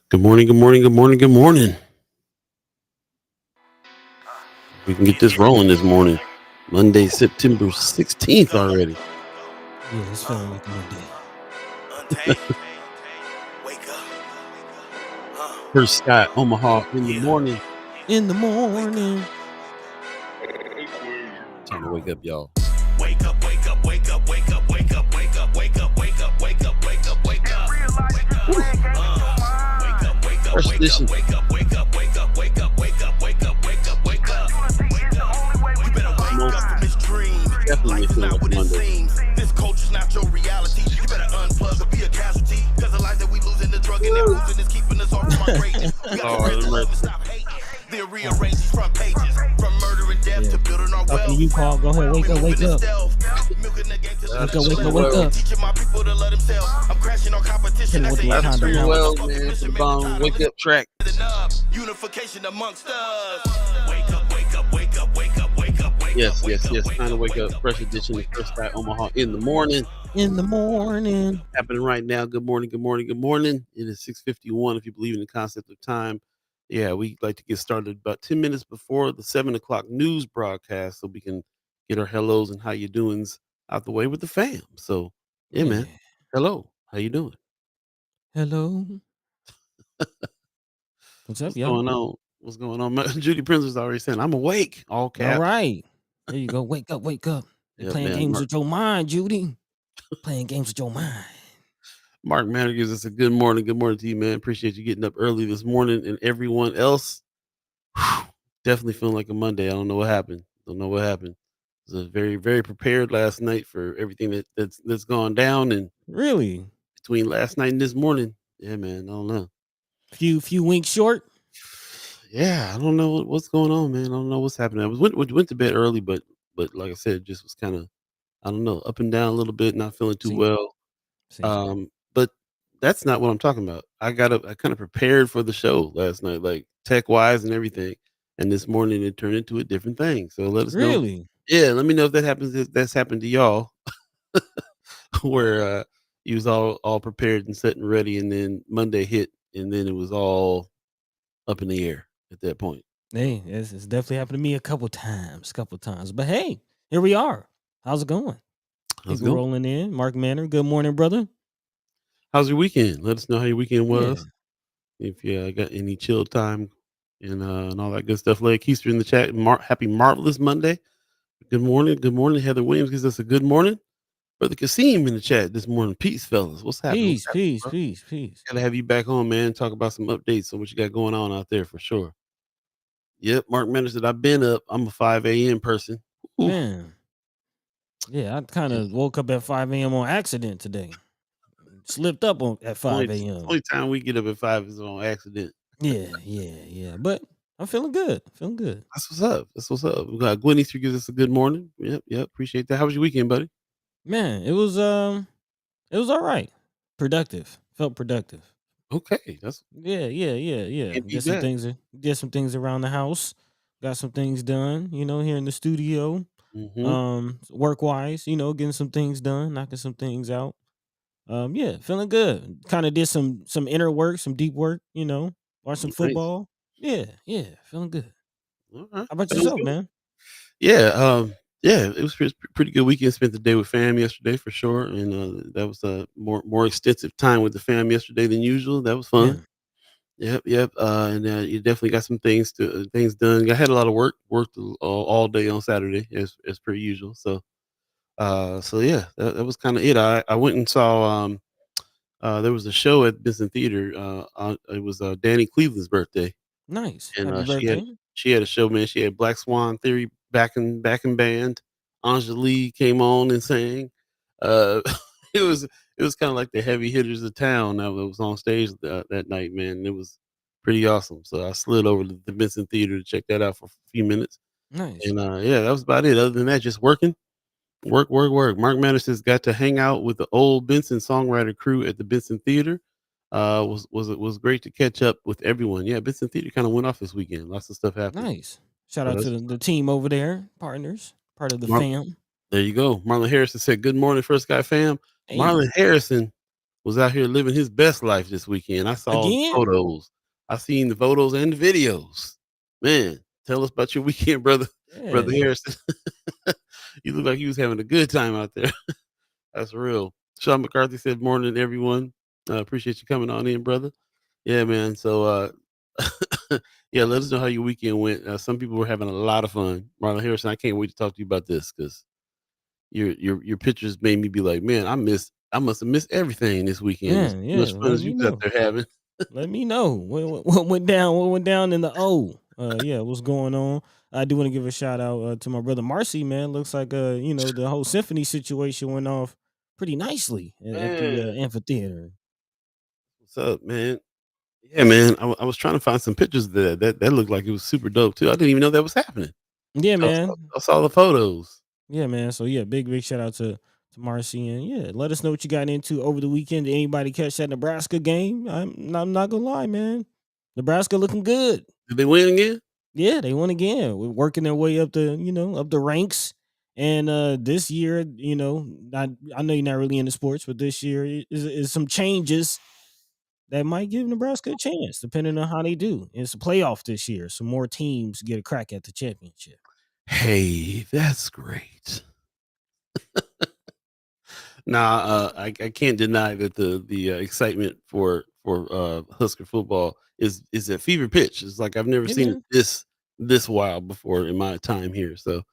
Good morning, good morning, good morning, good morning. We can get this rolling this morning. Monday, September 16th already. Yeah, it's feeling like a Monday. First Scott, Omaha in the morning. In the morning. Time to wake up, y'all. Wake up, wake up, wake up, wake up, wake up, wake up, wake up, wake up, wake up, wake up, wake up. Wake up, wake up, Fresh wake edition. up, wake up, wake up, wake up, wake up, wake up, wake up, wake up, wake up. You better wake up from this dream. Definitely Life is feeling not like what it Monday. seems. This culture's not your reality. You better unplug or be a casualty. Cause the life that we losing, the drug and abusing is keeping us off from our greatness. We got to Lord spread the have love and mercy. stop hating. Then rearrange these front pages. From murder and death Yeah. to building our Talking to wealth. you, Paul. Go ahead. Wake We up, moving wake in up. stealth. Milking the game to Gotta Wake up, the wake swing up, the wake wells. up. teaching my people to love themselves. I'm crashing on competition. Killing That's with the the Gotta Wakanda swing the power. wells, man. Put the bomb wake up track. Unification amongst us. Wake up, wake up, wake up, wake up, wake up, wake Yes, up, yes, wake up, yes. wake Time to up, wake wake up. up, Fresh wake up, edition of wake First up, Scott, wake up. Omaha in the morning. In the morning. Happening right now. Good morning, good morning, good morning. It is 6:51. If you believe in the concept of time, yeah, we like to get started about 10 minutes before the 7 o'clock news broadcast, so we can get our hellos and how you doings out the way with the fam. So, yeah, man. Yeah. Hello, how you doing? Hello. What's up, What's y'all? going on? What's going on? Judy Prince was already saying, "I'm awake." All All caps. right. There you go. Wake up, wake up. They Yeah, playing man. games with your mind, Judy. Playing games with your mind. Mark Manor gives us a good morning. Good morning to you, man. Appreciate you getting up early this morning, and everyone else. Definitely feeling like a Monday. I don't know what happened. Don't know what happened. Was very, very prepared last night for everything that's gone down, and Really? between last night and this morning, yeah, man. I don't know. Few winks short. Yeah, I don't know what's going on, man. I don't know what's happening. I went to bed early, but like I said, just was kind of, I don't know, up and down a little bit, not feeling too See, well. see. But that's not what I'm talking about. I kind of prepared for the show last night, like tech wise and everything. And this morning it turned into a different thing. So let us know. Really? Yeah, let me know if that happens. If that's happened to y'all, where you was all prepared and set and ready, and then Monday hit, and then it was all up in the air at that point. Hey, it's definitely happened to me a couple times. But hey, here we are. How's it going? How's it People going? rolling in. Mark Manor. Good morning, brother. How's your weekend? Let us know how your weekend Yeah. was. If you got any chill time and all that good stuff. Leah Keister in the chat. Happy marvelous Monday. Good morning. Good morning. Heather Williams gives us a good morning. Brother Kasim in the chat this morning. Peace, fellas. What's happening? What's Peace, happening, peace, bro? peace, peace. Gotta have you back on, man. Talk about some updates on what you got going on out there for sure. Yep. Mark Mendes said, I've been up. I'm a 5 a.m. person. Ooh, Man. Yeah, I kind yeah. of woke up at 5 a.m. on accident today. Slipped up on at 5 a.m. Only time we get up at 5 is on accident. Yeah. But I'm feeling good. Feeling good. That's what's up. That's what's up. We got Gwen Easter gives us a good morning. Yep. Appreciate that. How was your weekend, buddy? Man, it was all right. Productive. Felt productive. Okay. That's Yeah. can't beat that. Did some things around the house. Got some things done, here in the studio. Hmm. Work wise, getting some things done, knocking some things out. Yeah, feeling good. Kind of did some inner work, some deep work, watch some Nice. football. Yeah, feeling good. All right. How about Sounds yourself, good. man? Yeah, yeah, it was pretty good weekend. Spent the day with fam yesterday for sure, and that was a more extensive time with the fam yesterday than usual. That was fun. Yeah, Yep. And you definitely got some things done. I had a lot of worked all day on Saturday as per usual. So yeah, that was kind of it. I went and saw there was a show at Benson Theater. It was Danny Cleveland's birthday, nice. and Happy birthday. she had a show, man. She had Black Swan Theory back in band. Angelique came on and sang. Uh, it was it was kind of like the heavy hitters of town that was on stage that night, man. It was pretty awesome. So I slid over to the Benson Theater to check that out for a few minutes, Nice. and yeah, that was about it. Other than that, just working, work. Mark Madison's got to hang out with the old Benson songwriter crew at the Benson Theater. Was great to catch up with everyone. Yeah, Benson Theater kind of went off this weekend. Lots of stuff happening. Nice. Shout So out to that's the team over there, partners, part of the Mar- fam. there you go. Marlon Harrison said, "Good morning, First Guy fam." Hey, Marlon Harrison was out here living his best life this weekend. I saw the Again? photos. I seen the photos and the videos. Man, tell us about your weekend, brother, brother Yeah. Harrison. You look like you was having a good time out there. That's real. Sean McCarthy said, "Morning, everyone. Appreciate you coming on in, brother." Yeah, man. So, yeah, let us know how your weekend went. Some people were having a lot of fun. Marlon Harrison, I can't wait to talk to you about this because your pictures made me be like, man, I must have missed everything this weekend. As Man, much yeah, fun let as you me was out know. there having. Let me know what went down in the O. Yeah, what's going on? I do want to give a shout out to my brother Marcy, man. Looks like the whole symphony situation went off pretty nicely at the Man, amphitheater. what's up, man? Yeah, man. I was trying to find some pictures of that looked like it was super dope too. I didn't even know that was happening. Yeah, I saw, man. I saw the photos. Yeah, man. So yeah, big shout out to Marcy, and yeah, let us know what you got into over the weekend. Did anybody catch that Nebraska game? I'm not gonna lie, man. Nebraska looking good. Did they win again? Yeah, they won again. We're working their way up up the ranks. And this year, I know you're not really into sports, but this year is some changes that might give Nebraska a chance, depending on how they do. It's a playoff this year, so more teams get a crack at the championship. Hey, that's great. Nah, I can't deny that the excitement for Husker football is at fever pitch. It's like I've never Yeah, seen it man. this wild before in my time here. So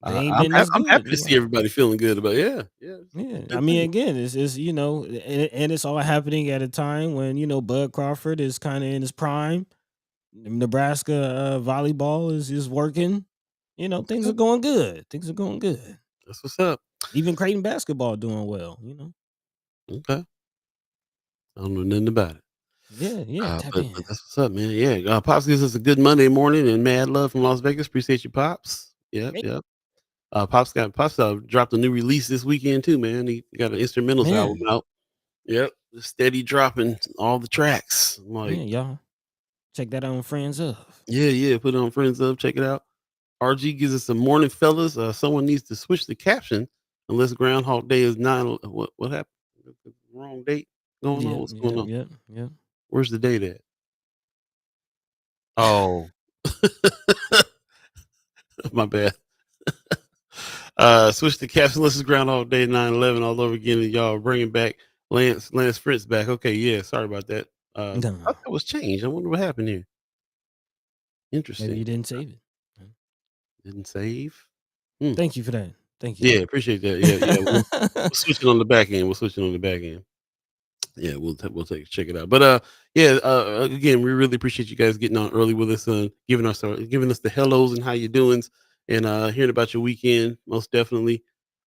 They ain't been this I'm happy good. to You're see right. everybody feeling good about. Yeah, it's Yeah, a I good mean, thing. again, it's and it's all happening at a time when Bud Crawford is kind of in his prime. Nebraska volleyball is working. Things are Okay, going good. Things are going good. that's what's up. Even Creighton basketball doing well. Okay, I don't know nothing about it. Yeah, yeah, tap But in. that's what's up, man. Yeah, Pops gives us a good Monday morning and mad love from Las Vegas. Appreciate you, Pops. Yep, Hey, yep. Pops dropped a new release this weekend too, man. He got an instrumentals album man, out. Yep, just steady dropping all the tracks. I'm yeah, like, y'all check that out on Friends of. yeah, yeah. Put it on Friends Up. Check it out. RG gives us some morning, fellas. Someone needs to switch the caption unless Groundhog Day is nine. What happened? Wrong date going on. Yep, What's going yep, on? yep, yep. Where's the date at? Oh, my bad. Switch the caption. This is Groundhog Day 9/11 all over again. And y'all bringing back Lance Fritz back. Okay, yeah. Sorry about that. I Nah, thought that was changed. I wonder what happened here. maybe Interesting. you didn't save it. Didn't save. Hmm. Thank you for that. Thank you. Yeah, appreciate that. Yeah, yeah. We'll switch it on the back end. We'll switch it on the back end. Yeah, we'll take check it out. But yeah. Again, we really appreciate you guys getting on early with us, giving us the hellos and how you doings, and hearing about your weekend. Most definitely.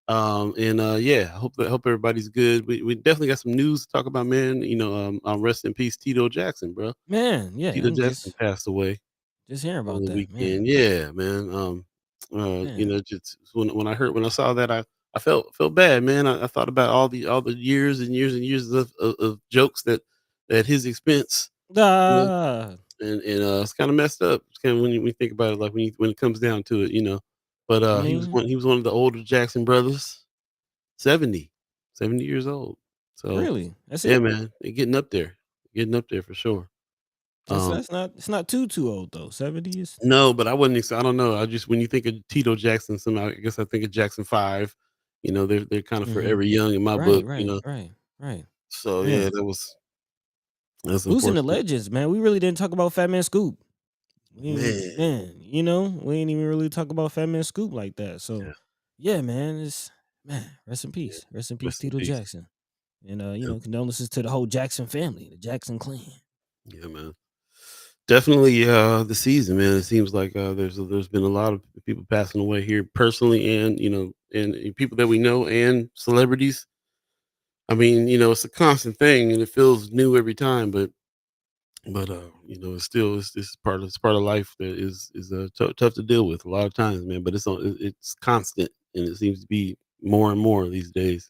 And yeah, I hope everybody's good. We definitely got some news to talk about, man. Rest in peace, Tito Jackson, bro. Man, yeah, Tito I'm Jackson passed away just hearing on about the that, man. weekend. Yeah, man. Man. Just when I saw that, I felt bad, man. I thought about all the years and years and years of jokes at his expense, you know, Ah, and it's kind of messed up. It's kind of when you think. About it, like when it comes down to it. But I he mean, was one of the older Jackson brothers, 70, 70 years old. So really, that's yeah, it. man, they're getting up there for sure. Um, That's not. It's not too old though. 70 is. No, but I wouldn't. I don't know. I just when you think of Tito Jackson, somehow I guess I think of Jackson 5. They're kind of Hmm. forever young in my Right, book. right, right, right. So Yeah. yeah, that's Who's in the unfortunate. legends, man? We really didn't talk about Fat Man Scoop. Man, Man, we ain't even really talk about Fat Man Scoop like that. So, yeah, yeah, man, rest in yeah. peace, rest in peace, Rest in Tito peace. Jackson, and Yeah, condolences to the whole Jackson family, the Jackson clan. yeah, man. Definitely the season, man. It seems like there's been a lot of people passing away here personally, and and people that we know and celebrities. I mean, it's a constant thing, and it feels new every time, but it's part of life that is tough to deal with a lot of times, man. But it's constant, and it seems to be more and more these days.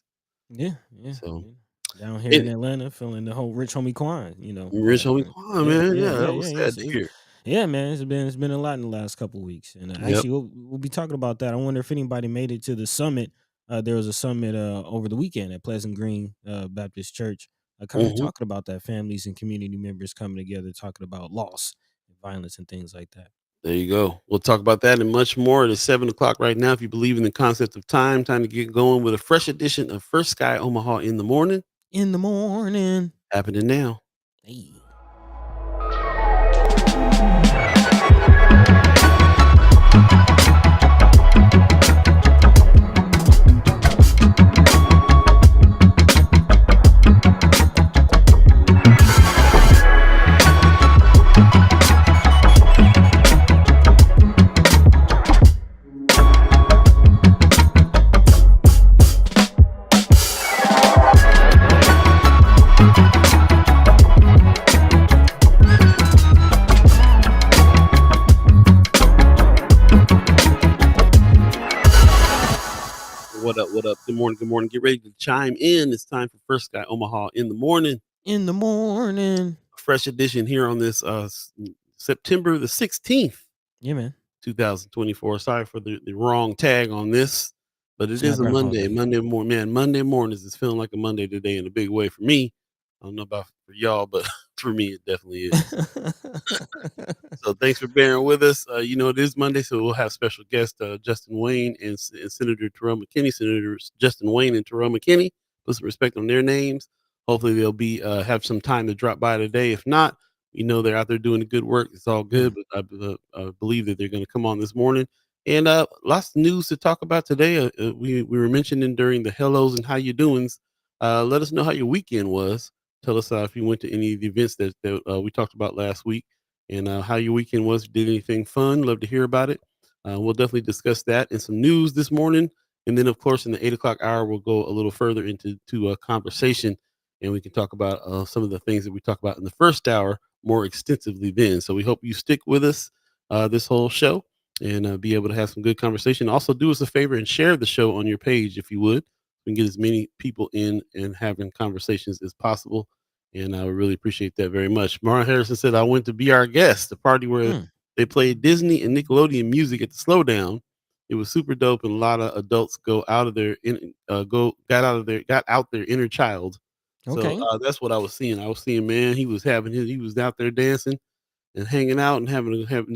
Yeah, yeah, So, yeah. Down here in and Atlanta, feeling the whole rich homie Quan, Rich Homie Quan, yeah, man, yeah, yeah, yeah, that yeah, was yeah. sad So to hear. yeah, man, it's been a lot in the last couple weeks, and Yep. actually, we'll be talking about that. I wonder if anybody made it to the summit. There was a summit over the weekend at Pleasant Green Baptist Church. kind of Mhm. talking about that, families and community members coming together, talking about loss and violence and things like that. There you go. We'll talk about that and much more. It is 7 o'clock right now. If you believe in the concept of time to get going with a fresh edition of First Sky Omaha in the morning. In the morning. Happening now. Hey. What up? What up? Good morning. Good morning. Get ready to chime in. It's time for First Sky Omaha in the morning. In the morning. Fresh edition here on this September the 16th, Yeah, man. 2024. Sorry for the wrong tag on this, but it It's not is a Groundhog Monday. Day. Monday morning, man. Monday mornings is feeling like a Monday today in a big way for me. I don't know about for y'all, but for me, it definitely is. So thanks for bearing with us. It is Monday, so we'll have special guest Justin Wayne and Senator Terrell McKinney. Senators Justin Wayne and Terrell McKinney. Put some respect on their names. Hopefully, they'll be have some time to drop by today. If not, they're out there doing the good work. It's all Yeah. good, but I believe that they're going to come on this morning. And lots of news to talk about today. We were mentioning during the hellos and how you doings. Let us know how your weekend was. Tell us if you went to any of the events that we talked about last week and how your weekend was. Did anything fun? Love to hear about it. We'll definitely discuss that and some news this morning. And then, of course, in the 8 o'clock hour, we'll go a little further into a conversation and we can talk about some of the things that we talk about in the first hour more extensively then. So we hope you stick with us this whole show and be able to have some good conversation. Also, do us a favor and share the show on your page if you would. We can get as many people in and having conversations as possible, and I would really appreciate that very much. Mara Harrison said, I went to be our guest, the party where Mm. they played Disney and Nickelodeon music at the Slowdown. It was super dope, and a lot of adults got out their inner child. So Okay. that's what I was seeing. I was seeing, man, he was out there dancing and hanging out and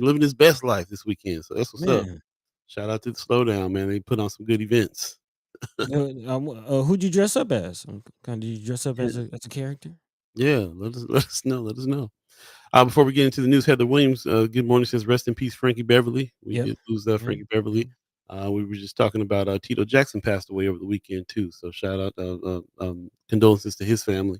living his best life this weekend. So that's what's up. Man. Shout out to the Slowdown, man. They put on some good events. Who'd you dress up as? Kind of, did you dress up Yeah, as a character? yeah. Let us know. Let us know. Before we get into the news, Heather Williams, good morning, says, rest in peace, Frankie Beverly. We Yep. did lose Yep. Frankie Beverly. Yep. We were just talking about Tito Jackson passed away over the weekend, too. So shout out, condolences to his family.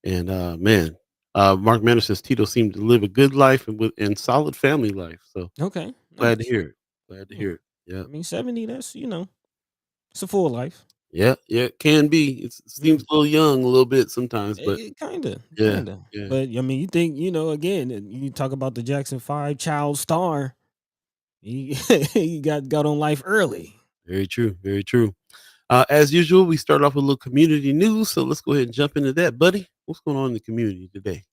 And man, Mark Manor says Tito seemed to live a good life and solid family life. So Okay. glad to Nice. hear it. Glad to Yeah. hear it. Yeah. I mean, 70, that's, it's a full life. Yeah. Yeah. It can be. It Yeah. seems a little young, a little bit sometimes, but Kinda, yeah. kinda. Yeah. But I mean, you think, again, you talk about the Jackson 5 child star. He he got on life early. Very true. Very true. As usual, we start off with a little community news. So let's go ahead and jump into that, buddy. What's going on in the community today?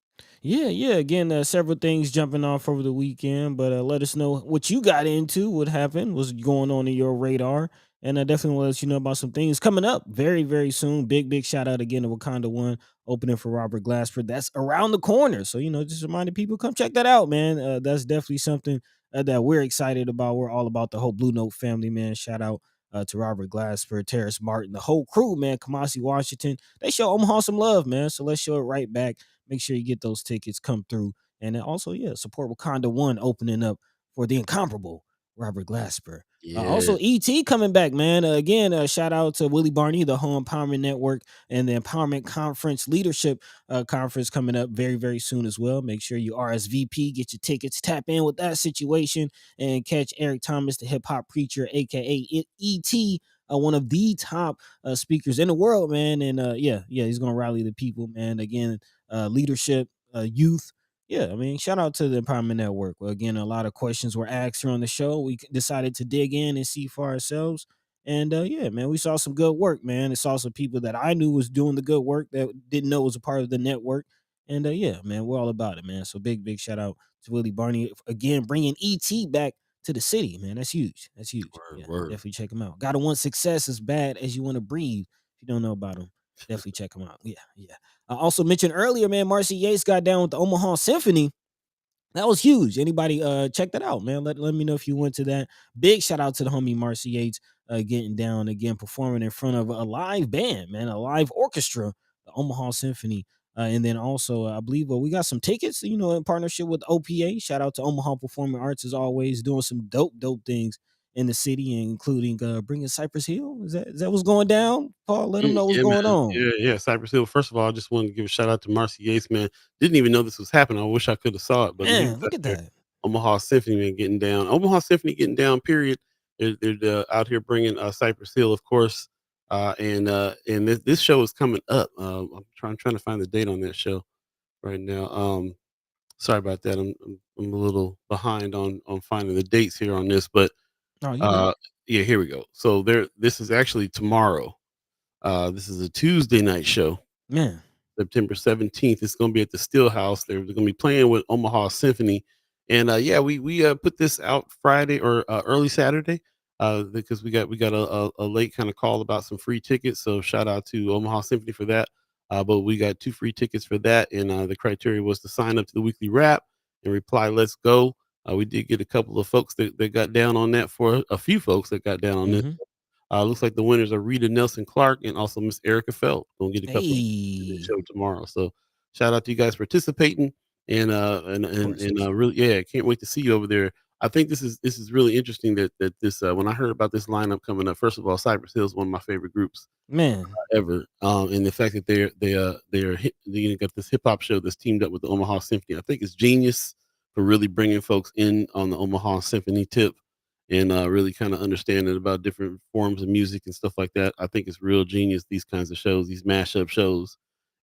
Yeah, yeah. Again, several things jumping off over the weekend, but let us know what you got into, what happened, what's going on in your radar, and I definitely will let you know about some things coming up very, very soon. Big shout out again to Wakanda One opening for Robert Glasper. That's around the corner, so just reminding people, come check that out, man. That's definitely something that we're excited about. We're all about the whole Blue Note family, man. Shout out. To Robert Glasper, Terrace Martin, the whole crew, man. Kamasi Washington, they show Omaha some love, man. So let's show it right back. Make sure you get those tickets, come through. And then also, yeah, support Wakanda One opening up for the incomparable Robert Glasper. Yeah. Also, ET coming back, man. Again, shout out to Willie Barney, the Home Empowerment Network, and the Empowerment Conference Leadership Conference coming up very, very soon as well. Make sure you RSVP, get your tickets, tap in with that situation, and catch Eric Thomas, the hip hop preacher, aka ET, one of the top speakers in the world, man. And yeah, he's gonna rally the people, man. Again, leadership, youth. Yeah, I mean, shout out to the Empowerment Network. Well, again, a lot of questions were asked here on the show. We decided to dig in and see for ourselves. And yeah, man, we saw some good work, man. And saw some people that I knew was doing the good work that didn't know was a part of the network. And yeah, man, we're all about it, man. So big shout out to Willie Barney again, bringing ET back to the city, man. That's huge. That's huge. Word. Yeah, Word. definitely check him out. Gotta want success as bad as you want to breathe. If you don't know about him, Definitely check him out. Yeah, yeah. I also mentioned earlier, man, Marcy Yates got down with the Omaha Symphony. That was huge. Anybody check that out, man? Let me know if you went to that. Big shout out to the homie Marcy Yates getting down again, performing in front of a live band, man, a live orchestra, the Omaha Symphony. And then also, I believe we got some tickets, in partnership with OPA. Shout out to Omaha Performing Arts as always, doing some dope things in the city, including bringing Cypress Hill. Is that what's going down? Paul, let them know what's Yeah, going man. on. Yeah, Cypress Hill. First of all, I just wanted to give a shout out to Marcy Yates, man. Didn't even know this was happening. I wish I could have saw it, but he was Man, out look at there. that. Omaha Symphony, man, getting down. Omaha Symphony getting down. Period. They're out here bringing Cypress Hill, of course. And this show is coming up. I'm trying to find the date on that show right now. Sorry about that. I'm a little behind on finding the dates here on this, but Oh, you good? uh, yeah, here we go. So this is actually tomorrow. This is a Tuesday night show, Man. September 17th. It's going to be at the Stillhouse. They're going to be playing with Omaha Symphony. And yeah, we put this out Friday or early Saturday because we got a late kind of call about some free tickets. So shout out to Omaha Symphony for that. But we got 2 free tickets for that. And the criteria was to sign up to the weekly wrap and reply, "Let's go." We did get a couple of folks that got down on that, for a few folks that got down on this. Mm-hmm. Looks like the winners are Rita Nelson Clark and also Miss Erica Felt. Gonna get a couple in the Hey. show tomorrow. So shout out to you guys participating and Of course. really, yeah, can't wait to see you over there. I think this is really interesting that this when I heard about this lineup coming up. First of all, Cypress Hill is one of my favorite groups Man. ever. And the fact that they got this hip hop show that's teamed up with the Omaha Symphony, I think it's genius for really bringing folks in on the Omaha Symphony tip and really kind of understanding about different forms of music and stuff like that. I think it's real genius, these kinds of shows, these mashup shows.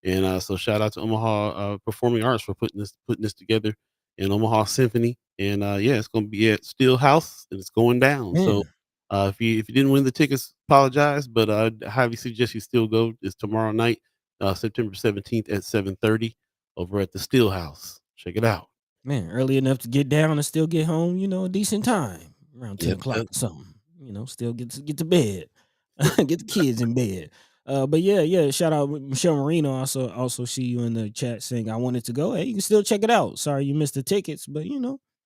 And so shout out to Omaha Performing Arts for putting this together, and Omaha Symphony. And yeah, it's going to be at Steel House and it's going down. So Man. if you didn't win the tickets, apologize, but I highly suggest you still go. It's tomorrow night, September 17th at 7:30 over at the Steel House. Check it out. Man, early enough to get down and still get home, a decent time. Around 10 Yep, o'clock yep. or something. Still get to bed. Get the kids in bed. But yeah, shout out Michelle Marino. Also see you in the chat saying I wanted to go. Hey, you can still check it out. Sorry you missed the tickets, but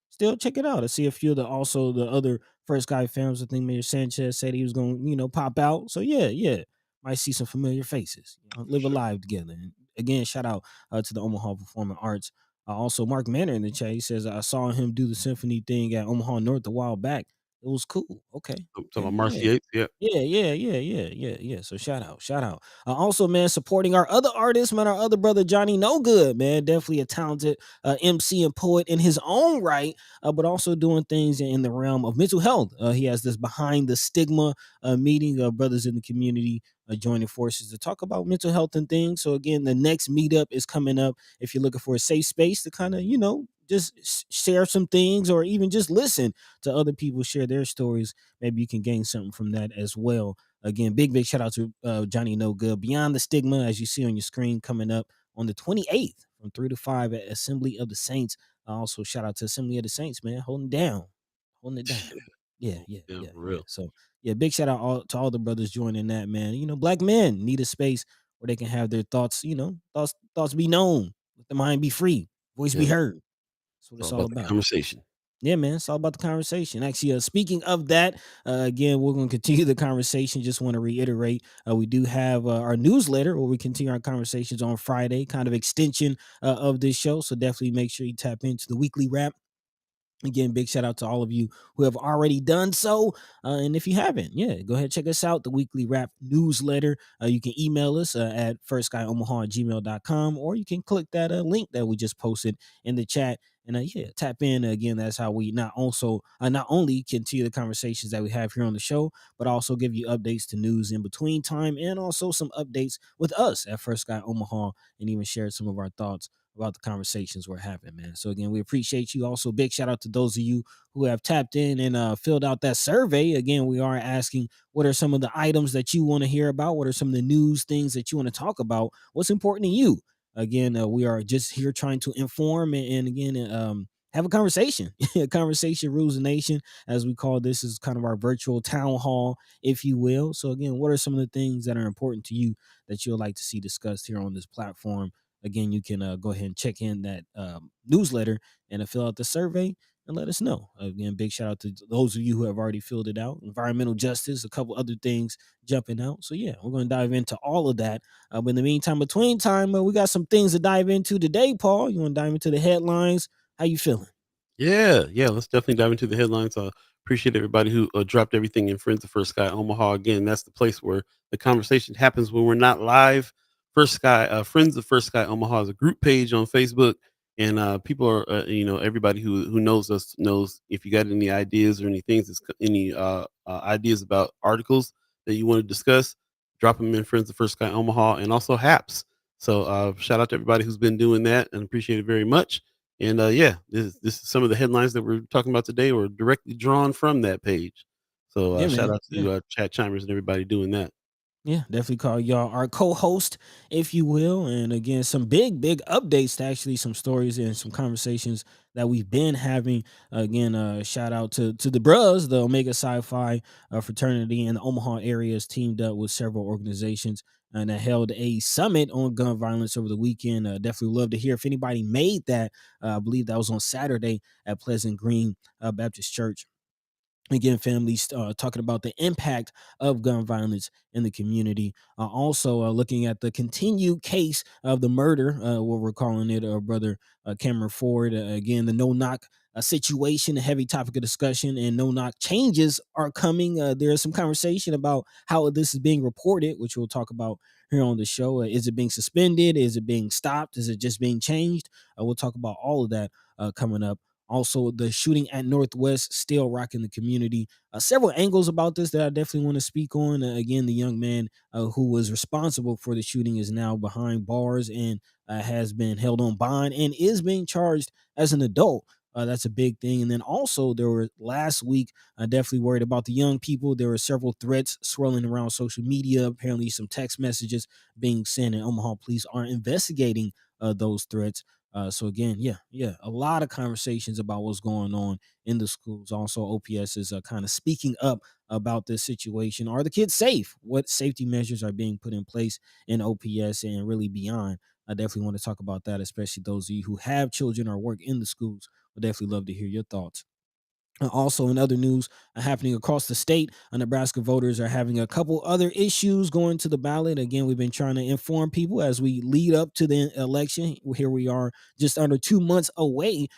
still check it out. I see a few of the other First Guy fans. I think Mayor Sanchez said he was gonna, pop out. So yeah. Might see some familiar faces. For Live sure. alive together. And again, shout out to the Omaha Performing Arts. Also, Mark Manor in the chat, he says, I saw him do the symphony thing at Omaha North a while back. It was cool. Okay. I'm talking Okay. about Yeah. Marcy Yates. Yep. Yeah. So shout out. Also, man, supporting our other artists, man, our other brother Johnny No Good, man, definitely a talented MC and poet in his own right, but also doing things in the realm of mental health. He has this Behind the Stigma meeting of brothers in the community joining forces to talk about mental health and things. So again, the next meetup is coming up. If you're looking for a safe space to kind of, just share some things or even just listen to other people share their stories, maybe you can gain something from that as well. Again, big shout out to Johnny No Good. Beyond the Stigma, as you see on your screen, coming up on the 28th from 3 to 5 at Assembly of the Saints. Also, shout out to Assembly of the Saints, man, holding it down. Yeah, yeah, Yeah, yeah, for yeah. real. So, yeah, big shout out to all the brothers joining that, man. Black men need a space where they can have their thoughts, thoughts be known, let the mind be free, voice be Yeah, heard. That's what it's all it's all about the about. conversation. Yeah, man, it's all about the conversation. Actually, speaking of that, again, we're going to continue the conversation. Just want to reiterate, we do have our newsletter where we continue our conversations on Friday, kind of extension of this show. So definitely make sure you tap into the weekly wrap. Again, big shout out to all of you who have already done so. And if you haven't, yeah, go ahead, check us out, the weekly wrap newsletter. You can email us at firstguyomaha@gmail.com, or you can click that link that we just posted in the chat. And yeah, tap in again. That's how we not only continue the conversations that we have here on the show, but also give you updates to news in between time, and also some updates with us at First Guy Omaha, and even share some of our thoughts about the conversations we're having, man. So again, we appreciate you. Also, big shout out to those of you who have tapped in and filled out that survey. Again, we are asking, what are some of the items that you want to hear about? What are some of the news things that you want to talk about? What's important to you? Again, we are just here trying to inform and again, have a conversation. A conversation rules the nation, as we call this is kind of our virtual town hall, if you will. So again, what are some of the things that are important to you that you'll like to see discussed here on this platform? Again, you can go ahead and check in that newsletter and fill out the survey and let us know. Again, big shout out to those of you who have already filled it out. Environmental justice, a couple other things jumping out. So yeah, we're going to dive into all of that. But in the meantime, between time, we got some things to dive into today. Paul, you want to dive into the headlines? How you feeling? Yeah, yeah. Let's definitely dive into the headlines. Appreciate everybody who dropped everything in Friends of First Sky Omaha. Again, that's the place where the conversation happens when we're not live. First Sky, Friends of First Sky Omaha is a group page on Facebook, and people are, everybody who knows us knows if you got any ideas or any things, any ideas about articles that you want to discuss, drop them in Friends of First Sky Omaha, and also HAPS. So shout out to everybody who's been doing that, and appreciate it very much. And yeah, this is some of the headlines that we're talking about today were directly drawn from that page. So Yeah, shout man. out Yeah. to chat chimers and everybody doing that. Yeah, definitely call y'all our co-host, if you will. And again, some big updates to actually some stories and some conversations that we've been having. Again, shout out to the bros, the Omega Sci-Fi fraternity in the Omaha area has teamed up with several organizations and held a summit on gun violence over the weekend. Definitely love to hear if anybody made that. I believe that was on Saturday at Pleasant Green Baptist Church. Again, families talking about the impact of gun violence in the community. Also looking at the continued case of the murder, what we're calling it, brother Cameron Ford. Again, the no knock situation, a heavy topic of discussion, and no knock changes are coming. There is some conversation about how this is being reported, which we'll talk about here on the show. Is it being suspended? Is it being stopped? Is it just being changed? We'll talk about all of that coming up. Also, the shooting at Northwest still rocking the community. Several angles about this that I definitely want to speak on. Again, the young man who was responsible for the shooting is now behind bars and has been held on bond and is being charged as an adult. That's a big thing. And then also, there were last week, I definitely worried about the young people. There were several threats swirling around social media. Apparently, some text messages being sent, and Omaha police are investigating those threats. So again, yeah, a lot of conversations about what's going on in the schools. Also, OPS is kind of speaking up about this situation. Are the kids safe? What safety measures are being put in place in OPS and really beyond? I definitely want to talk about that, especially those of you who have children or work in the schools. Would definitely love to hear your thoughts. Also, in other news happening across the state, Nebraska voters are having a couple other issues going to the ballot. Again, we've been trying to inform people as we lead up to the election. Here we are, just under 2 months away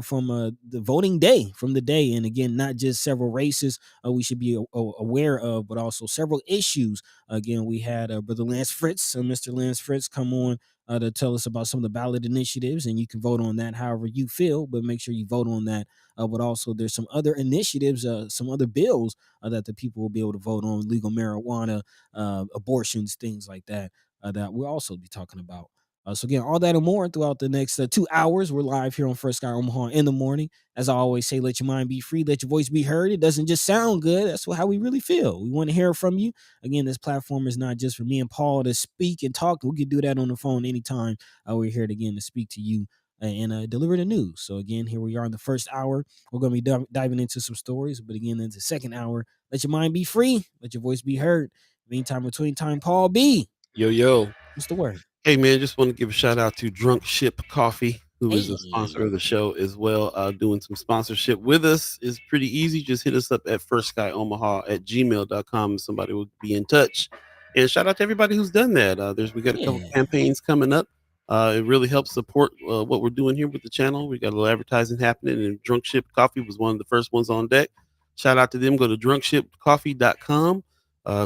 from the voting day, from the day. And again, not just several races we should be aware of, but also several issues. Again, we had Brother Lance Fritz, Mr. Lance Fritz, come on to tell us about some of the ballot initiatives, and you can vote on that however you feel, but make sure you vote on that. But also, there's some other initiatives, some other bills that the people will be able to vote on: legal marijuana, abortions, things like that. That we'll also be talking about. So again, all that and more throughout the next 2 hours. We're live here on First Sky Omaha in the morning. As I always say, let your mind be free, let your voice be heard. It doesn't just sound good. That's how we really feel. We want to hear from you. Again, this platform is not just for me and Paul to speak and talk. We can do that on the phone anytime. We're here again to speak to you and deliver the news. So again, here we are in the first hour. We're going to be diving into some stories, but again, in the second hour, let your mind be free, let your voice be heard. Meantime, between time, Paul B. Yo yo. What's the word? Hey man, just want to give a shout out to Drunk Ship Coffee, who is a sponsor Hey, of the show as well. Doing some sponsorship with us is pretty easy. Just hit us up at firstsky.omaha@gmail.com. Somebody will be in touch. And shout out to everybody who's done that. We got a couple yeah, campaigns coming up. It really helps support what we're doing here with the channel. We got a little advertising happening, and Drunk Ship Coffee was one of the first ones on deck. Shout out to them. Go to drunkshipcoffee.com.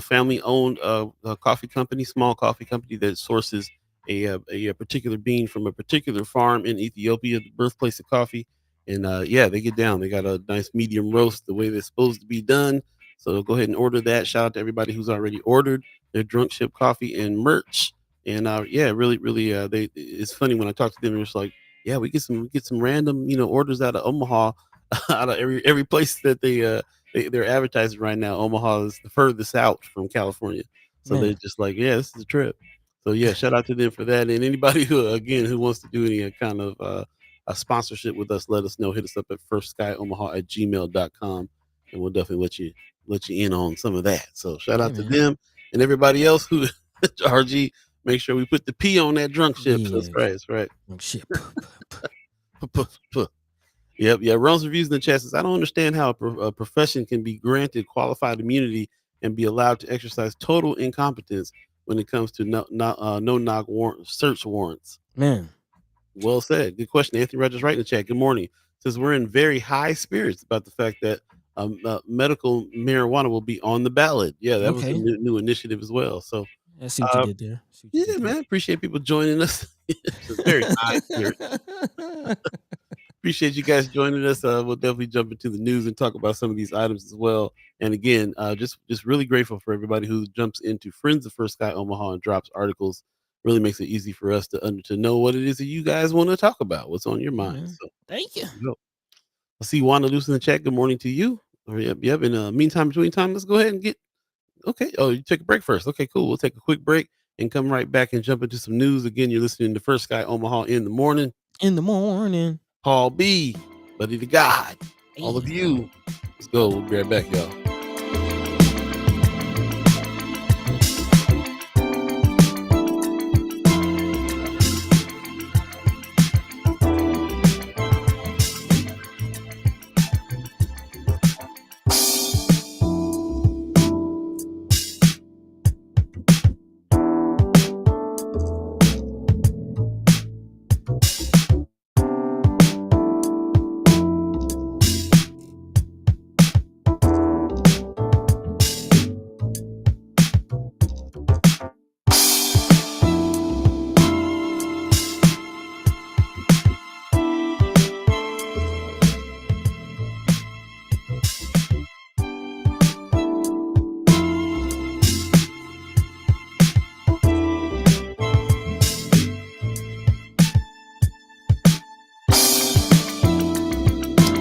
Family owned coffee company, small coffee company that sources a particular bean from a particular farm in Ethiopia, the birthplace of coffee. And yeah, they get down. They got a nice medium roast, the way they're supposed to be done. So go ahead and order that. Shout out to everybody who's already ordered their Drunk Ship coffee and merch. And yeah, really, they. It's funny when I talk to them. It's like, yeah, we get some random orders out of Omaha, out of every place that they're advertising right now. Omaha is the furthest out from California, so they're man. just like, yeah, this is a trip. So yeah, shout out to them for that, and anybody who wants to do any kind of a sponsorship with us, let us know. Hit us up at firstsky.omaha@gmail.com, and we'll definitely let you in on some of that. So shout Yeah, out to man. them and everybody else who RG. Make sure we put the P on that drunk ship. That's Yeah. right. That's right. Oh shit. Yep, yeah. Runs reviews in the chat says, I don't understand how a profession can be granted qualified immunity and be allowed to exercise total incompetence when it comes to no knock search warrants. Man. Well said. Good question. Anthony Rogers right in the chat. Good morning. Says we're in very high spirits about the fact that medical marijuana will be on the ballot. Yeah, that was a Okay. new initiative as well. So, I see what you uh, did there. See what you yeah, did man, appreciate people joining us. It's a very high spirit. there. Appreciate you guys joining us. We'll definitely jump into the news and talk about some of these items as well. And again, just really grateful for everybody who jumps into Friends of First Sky Omaha and drops articles. Really makes it easy for us to know what it is that you guys want to talk about, what's on your Yeah, mind. man. So Thank you. there you go. I see Wanda Luce in the chat. Good morning to you. Yep, yep. In the meantime, between time, let's go ahead and get okay. Oh, you take a break first. Okay, cool. We'll take a quick break and come right back and jump into some news. Again, you're listening to First Sky Omaha in the morning. In the morning. Paul B, Buddy the God, all of Hey. you. Let's go. We'll be right back, y'all.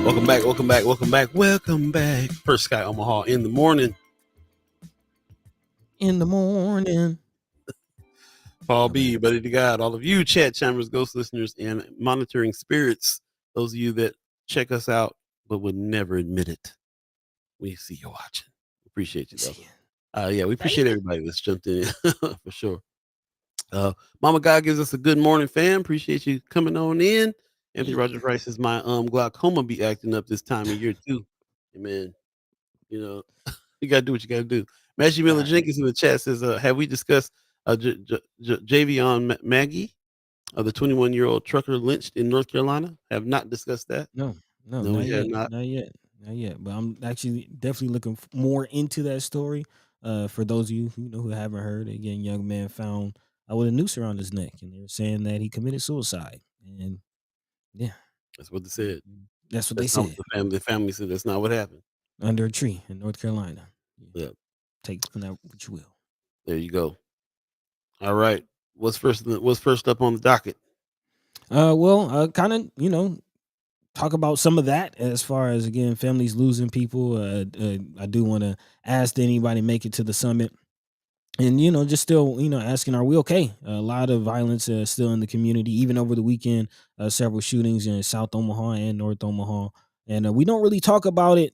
Welcome back, welcome back, welcome back, welcome back. First Sky Omaha in the morning. In the morning. Paul B, Buddy the God, all of you chat chambers, ghost listeners, and monitoring spirits. Those of you that check us out but would never admit it. We see you watching. Appreciate you though. Yeah, we appreciate everybody that's jumped in for sure. Mama God gives us a good morning, fam. Appreciate you coming on in. Anthony Rogers Rice says my glaucoma be acting up this time of year too. Hey, man, you know, you gotta do what you gotta do. Maggie Miller Jenkins in the chat says, have we discussed Javion Maggie, the 21-year-old trucker lynched in North Carolina? Have not discussed that. No, No, not we have yet. not. Not yet. Not yet. But I'm actually definitely looking more into that story. For those of you who haven't heard, again, young man found with a noose around his neck, and they're saying that he committed suicide. And yeah, That's what they said. that's what they That's not what said the family said. That's not what happened. under a tree in North Carolina. Yeah. Take from that what you will. There you go. All right. What's first up on the docket? Well, kind of, talk about some of that as far as again families losing people. I do want to ask did anybody make it to the summit, and just still asking are we okay? A lot of violence still in the community, even over the weekend. Several shootings in South Omaha and North Omaha, and we don't really talk about it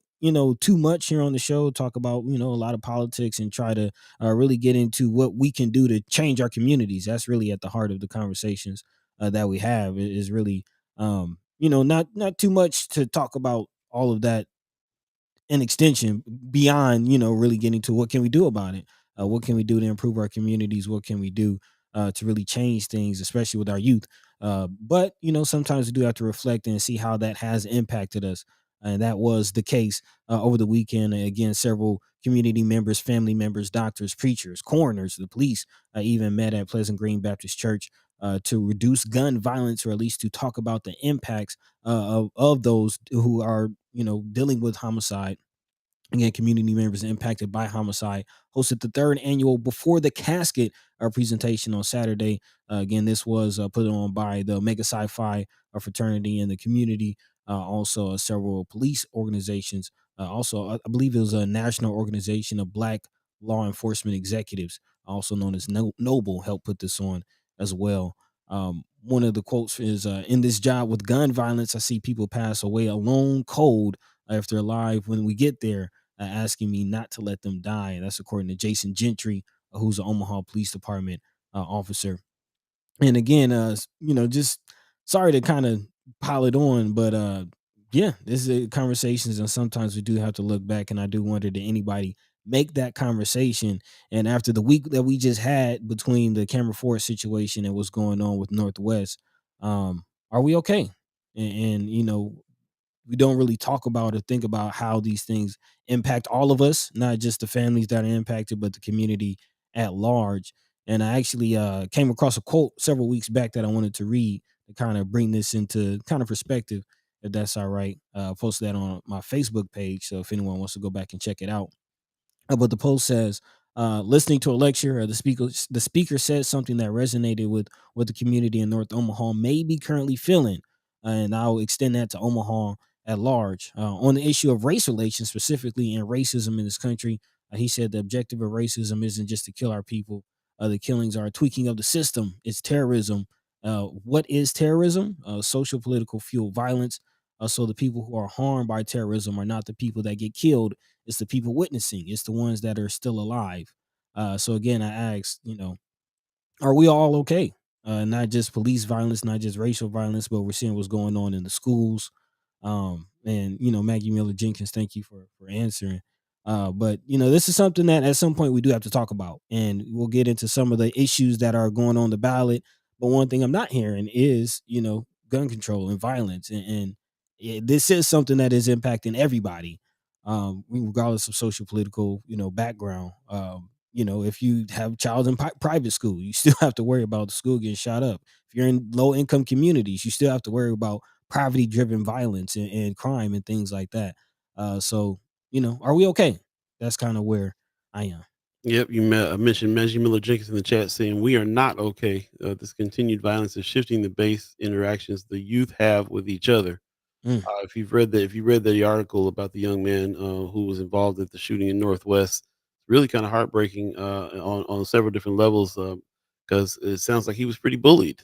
too much here on the show. Talk about a lot of politics and try to really get into what we can do to change our communities. That's really at the heart of the conversations that we have. It is really not too much to talk about all of that an extension beyond really getting to what can we do about it, what can we do to improve our communities, what can we do to really change things, especially with our youth. But sometimes we do have to reflect and see how that has impacted us, and that was the case over the weekend. Again, several community members, family members, doctors, preachers, coroners, the police even met at Pleasant Green Baptist Church to reduce gun violence, or at least to talk about the impacts of those who are dealing with homicide. Again, community members impacted by homicide hosted the third annual Before the Casket presentation on Saturday. Again, this was put on by the Mega Sci-Fi fraternity in the community. Also, several police organizations. Also, I believe it was a national organization of Black law enforcement executives, also known as Noble, helped put this on as well. one of the quotes is, "In this job with gun violence, I see people pass away alone, cold after alive when we get there, asking me not to let them die." And that's according to Jason Gentry, who's an Omaha Police Department officer. And again, just sorry to kind of pile it on, but yeah, this is conversations, and sometimes we do have to look back. And I do wonder, did anybody make that conversation? And after the week that we just had between the Camera Ford situation and what's going on with Northwest, are we okay? And we don't really talk about or think about how these things impact all of us, not just the families that are impacted, but the community at large. And I actually came across a quote several weeks back that I wanted to read to kind of bring this into kind of perspective, if that's all right. Posted that on my Facebook page, so if anyone wants to go back and check it out. But the post says, listening to a lecture, the speaker said something that resonated with the community in North Omaha may be currently feeling, and I'll extend that to Omaha at large. On the issue of race relations, specifically in racism in this country, he said the objective of racism isn't just to kill our people. The killings are a tweaking of the system. It's terrorism. What is terrorism? Social political fuel violence. So the people who are harmed by terrorism are not the people that get killed, it's the people witnessing. It's the ones that are still alive. So again, I asked, are we all okay? Not just police violence, not just racial violence, but we're seeing what's going on in the schools. And Maggie Miller Jenkins, thank you for answering. But this is something that at some point we do have to talk about, and we'll get into some of the issues that are going on the ballot. But one thing I'm not hearing is gun control and violence, and this is something that is impacting everybody, regardless of social political background. If you have a child in private school, you still have to worry about the school getting shot up. If you're in low income communities, you still have to worry about poverty driven violence and crime and things like that. So, are we okay? That's kind of where I am. Yep, mentioned Maggie Miller Jenkins in the chat saying we are not okay. This continued violence is shifting the base interactions the youth have with each other. Mm, If you read the article about the young man who was involved at the shooting in Northwest, really kind of heartbreaking on several different levels because it sounds like he was pretty bullied,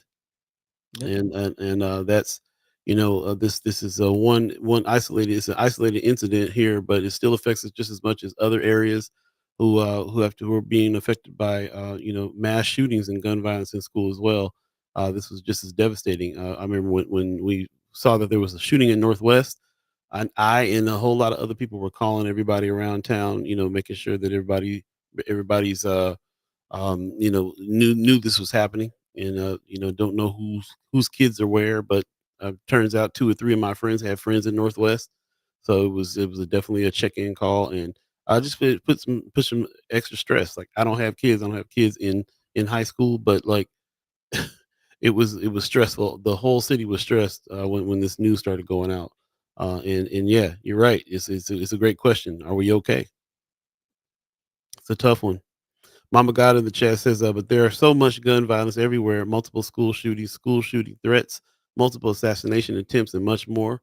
yep. and that's this is a one isolated it's an isolated incident here, but it still affects us just as much as other areas who are being affected by mass shootings and gun violence in school as well. This was just as devastating. I remember when we saw that there was a shooting in Northwest. I and a whole lot of other people were calling everybody around town, making sure that everybody's knew this was happening, and don't know whose kids are where, but turns out two or three of my friends have friends in Northwest, so it was definitely a check in call, and I just put some extra stress. Like I don't have kids in high school, but like it was stressful. The whole city was stressed when this news started going out, and yeah, you're right. It's a great question. Are we okay? It's a tough one. Mama God in the chat says, but there are so much gun violence everywhere, multiple school shooting threats, multiple assassination attempts, and much more.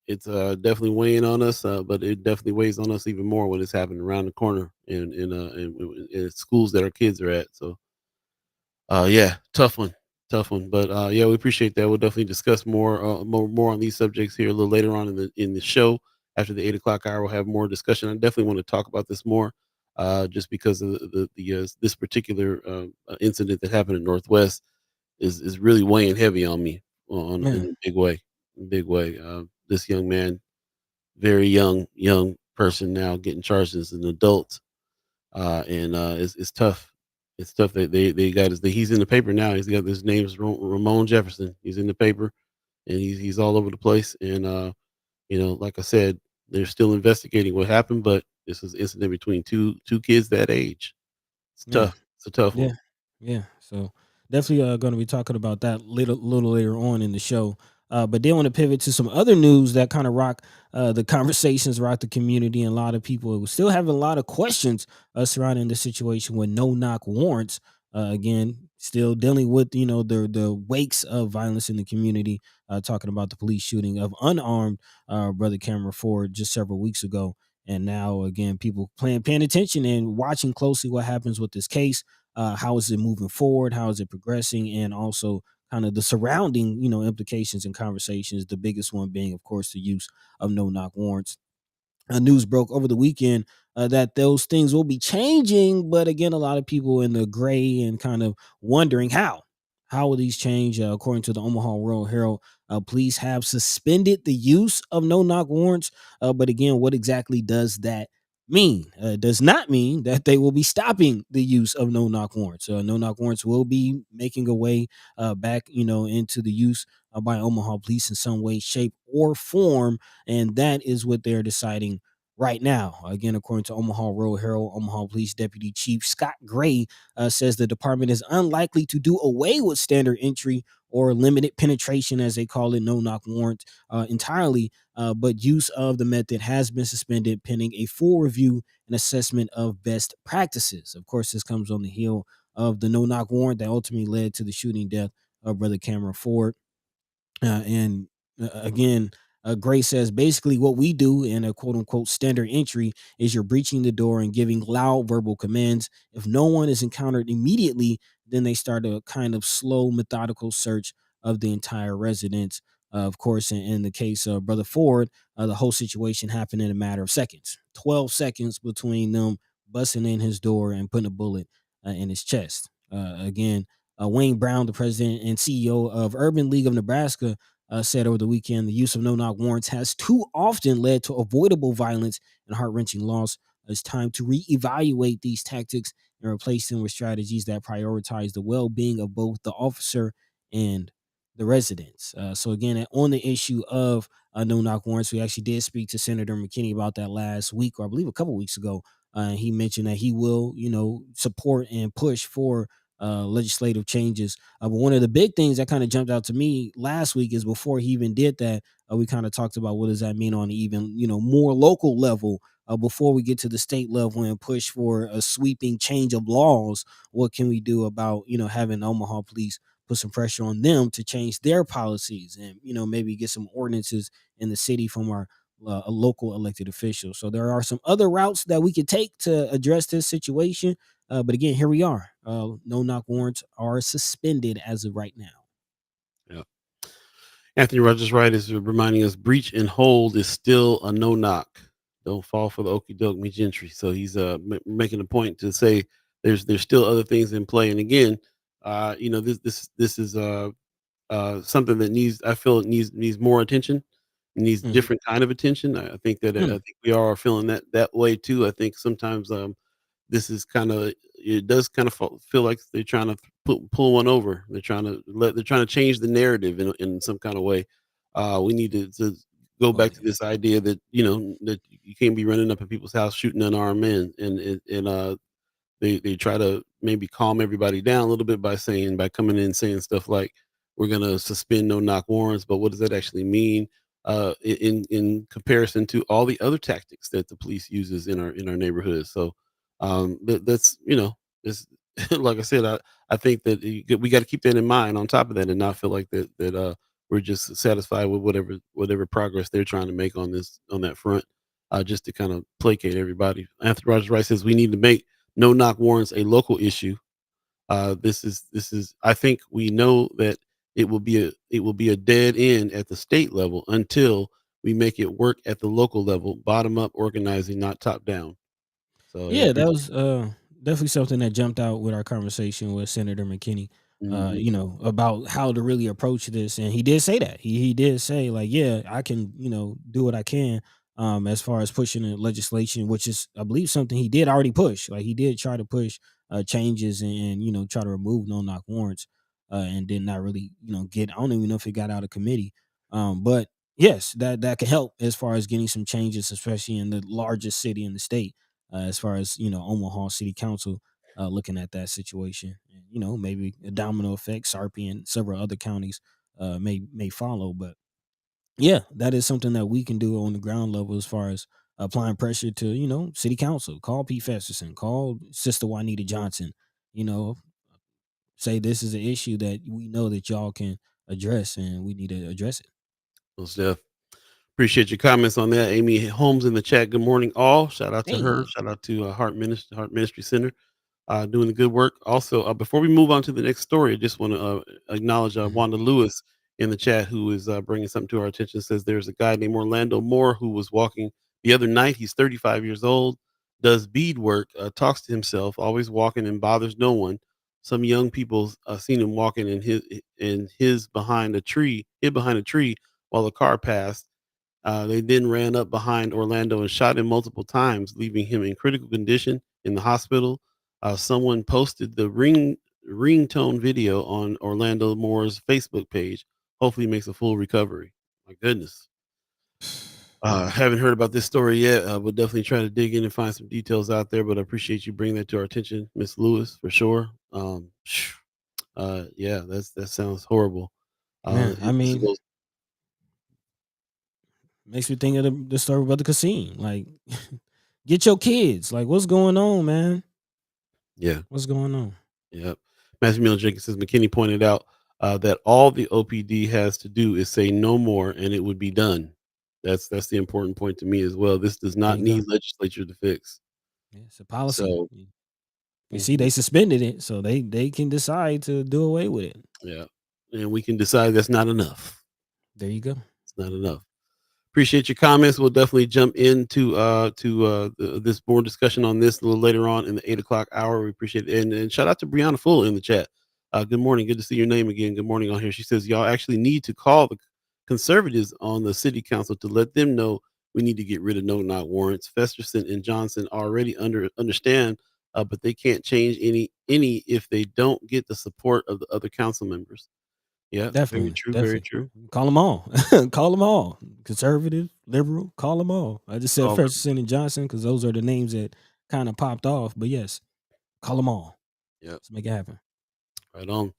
It's definitely weighing on us, but it definitely weighs on us even more when it's happening around the corner in schools that our kids are at. So, yeah, tough one. But yeah, we appreciate that. We'll definitely discuss more on these subjects here a little later on in the show. After the 8 o'clock hour, we'll have more discussion. I definitely want to talk about this more, just because of this particular incident that happened in Northwest is really weighing heavy on me on in Yeah. a big way. This young man, very young person now getting charged as an adult, and it's tough. It's tough that they got he's in the paper now. He's got his name is Ramon Jefferson. He's in the paper, and he's all over the place. And like I said, they're still investigating what happened, but this is an incident between two kids that age. It's Yeah. tough. It's a tough Yeah, one. yeah. So definitely going to be talking about that little later on in the show. But then want to pivot to some other news that kind of rock the conversations, rock the community, and a lot of people still having a lot of questions surrounding the situation with no knock warrants. Again, still dealing with the wakes of violence in the community. Talking about the police shooting of unarmed brother Cameron Ford just several weeks ago. And now again, people paying attention and watching closely what happens with this case. How is it moving forward? How is it progressing? And also kind of the surrounding, implications and conversations. The biggest one being, of course, the use of no knock warrants. News broke over the weekend that those things will be changing, but again, a lot of people in the gray and kind of wondering how. How will these change? According to the Omaha World Herald, police have suspended the use of no knock warrants. But again, what exactly does that mean? It does not mean that they will be stopping the use of no knock warrants. No knock warrants will be making a way back, into the use by Omaha police in some way, shape, or form, and that is what they're deciding right now. Again, according to Omaha World Herald, Omaha Police Deputy Chief Scott Gray says the department is unlikely to do away with standard entry or limited penetration, as they call it, no knock warrant entirely, but use of the method has been suspended pending a full review and assessment of best practices. Of course, this comes on the heel of the no knock warrant that ultimately led to the shooting death of Brother Cameron Ford. And again, Gray says basically what we do in a quote unquote standard entry is you're breaching the door and giving loud verbal commands. If no one is encountered immediately, then they start a kind of slow, methodical search of the entire residence. Of course, in the case of Brother Ford, the whole situation happened in a matter of seconds. 12 seconds between them busting in his door and putting a bullet in his chest. Again, Wayne Brown, the president and CEO of Urban League of Nebraska, said over the weekend the use of no knock warrants has too often led to avoidable violence and heart wrenching loss. It's time to reevaluate these tactics and replace them with strategies that prioritize the well being of both the officer and the residents. So, again, on the issue of no knock warrants, we actually did speak to Senator McKinney about that last week, or I believe a couple weeks ago. He mentioned that he will, support and push for legislative changes. But one of the big things that kind of jumped out to me last week is before he even did that, we kind of talked about what does that mean on even more local level. Before we get to the state level and push for a sweeping change of laws, what can we do about having Omaha police put some pressure on them to change their policies and maybe get some ordinances in the city from our local elected officials. So there are some other routes that we could take to address this situation. But again, here we are. No knock warrants are suspended as of right now. Yeah. Anthony Rogers Wright is reminding us breach and hold is still a no knock. Don't fall for the okey doke me gentry. So he's making a point to say there's still other things in play. And again, this is something that needs, I feel it needs more attention. It needs Mhm. different kind of attention. I think that I Mm. think we are feeling that way too. I think sometimes this is kind of, it does kind of feel like they're trying to pull one over. They're trying to change the narrative in some kind of way. We need to go Oh back to yeah. this idea that that you can't be running up at people's house shooting unarmed men, and they try to maybe calm everybody down a little bit by coming in and saying stuff like, "We're gonna suspend no knock warrants," but what does that actually mean, in comparison to all the other tactics that the police uses in our neighborhoods? So, that's it's like I said, I think that we got to keep that in mind. On top of that, and not feel like that we're just satisfied with whatever progress they're trying to make on that front, just to kind of placate everybody. Anthony Rogers Wright says we need to make no knock warrants a local issue. This is. I think we know that it will be a dead end at the state level until we make it work at the local level, bottom up organizing, not top down. So yeah, Yeah, that was definitely something that jumped out with our conversation with Senator McKinney. hmm About how to really approach this, and he did say that he did say like, yeah, I can do what I can as far as pushing the legislation, which is I believe something he did already push. Like he did try to push changes and try to remove no knock warrants, and did not really get. I don't even know if it got out of committee, but yes, that can help as far as getting some changes, especially in the largest city in the state as far as Omaha City Council looking at that situation, and maybe a domino effect, Sarpy and several other counties may follow. But yeah, that is something that we can do on the ground level as far as applying pressure to City Council. Call Pete Festerson, call Sister Juanita Johnson. You know, say this is an issue that we know that y'all can address, and we need to address it. Well, Steph, appreciate your comments on that. Amy Holmes in the chat. Good morning, all. Shout out to her. Hey, Shout out to Heart Ministry Center. doing the good work. Also, before we move on to the next story, I just want to acknowledge Mhm. Wanda Lewis in the chat, who is bringing something to our attention. Says there's a guy named Orlando Moore who was walking the other night. He's 35 years old, does bead work, talks to himself, always walking and bothers no one. Some young people seen him walking in his behind a tree, hid behind a tree while the car passed. They then ran up behind Orlando and shot him multiple times, leaving him in critical condition in the hospital. Someone posted the ringtone video on Orlando Moore's Facebook page. Hopefully, he makes a full recovery. My goodness. Haven't heard about this story yet. We'll definitely try to dig in and find some details out there. But I appreciate you bringing that to our attention, Miss Lewis, for sure. Yeah, that sounds horrible. Man, I This mean, goes, makes me think of the story about the casino. Like, get your kids. Like, what's going on, man? yeah. What's going on? Yep. Matthew Miller Jenkins says McKinney pointed out that all the OPD has to do is say no more, and it would be done. That's the important point to me as well. This does There not you go. need legislature to fix. Yeah, it's a policy. So, You see, mhm, they suspended it, so they can decide to do away with it. yeah, and we can decide that's not enough. There you go. It's not enough. Appreciate your comments. We'll definitely jump into this more discussion on this a little later on in the 8 o'clock hour. We appreciate it, and shout out to Brianna Full in the chat. Good morning. Good to see your name again. Good morning on here. She says y'all actually need to call the conservatives on the city council to let them know we need to get rid of no knock warrants. Festerson and Johnson already understand, but they can't change any if they don't get the support of the other council members. Yeah, very Definitely, true. Very definitely. true. Call them all. Call them all. Conservative, liberal, call them all. I just said All Ferguson and Johnson because those are the names that kind of popped off. But yes, call them all. Yep. Let's make it happen. Right on.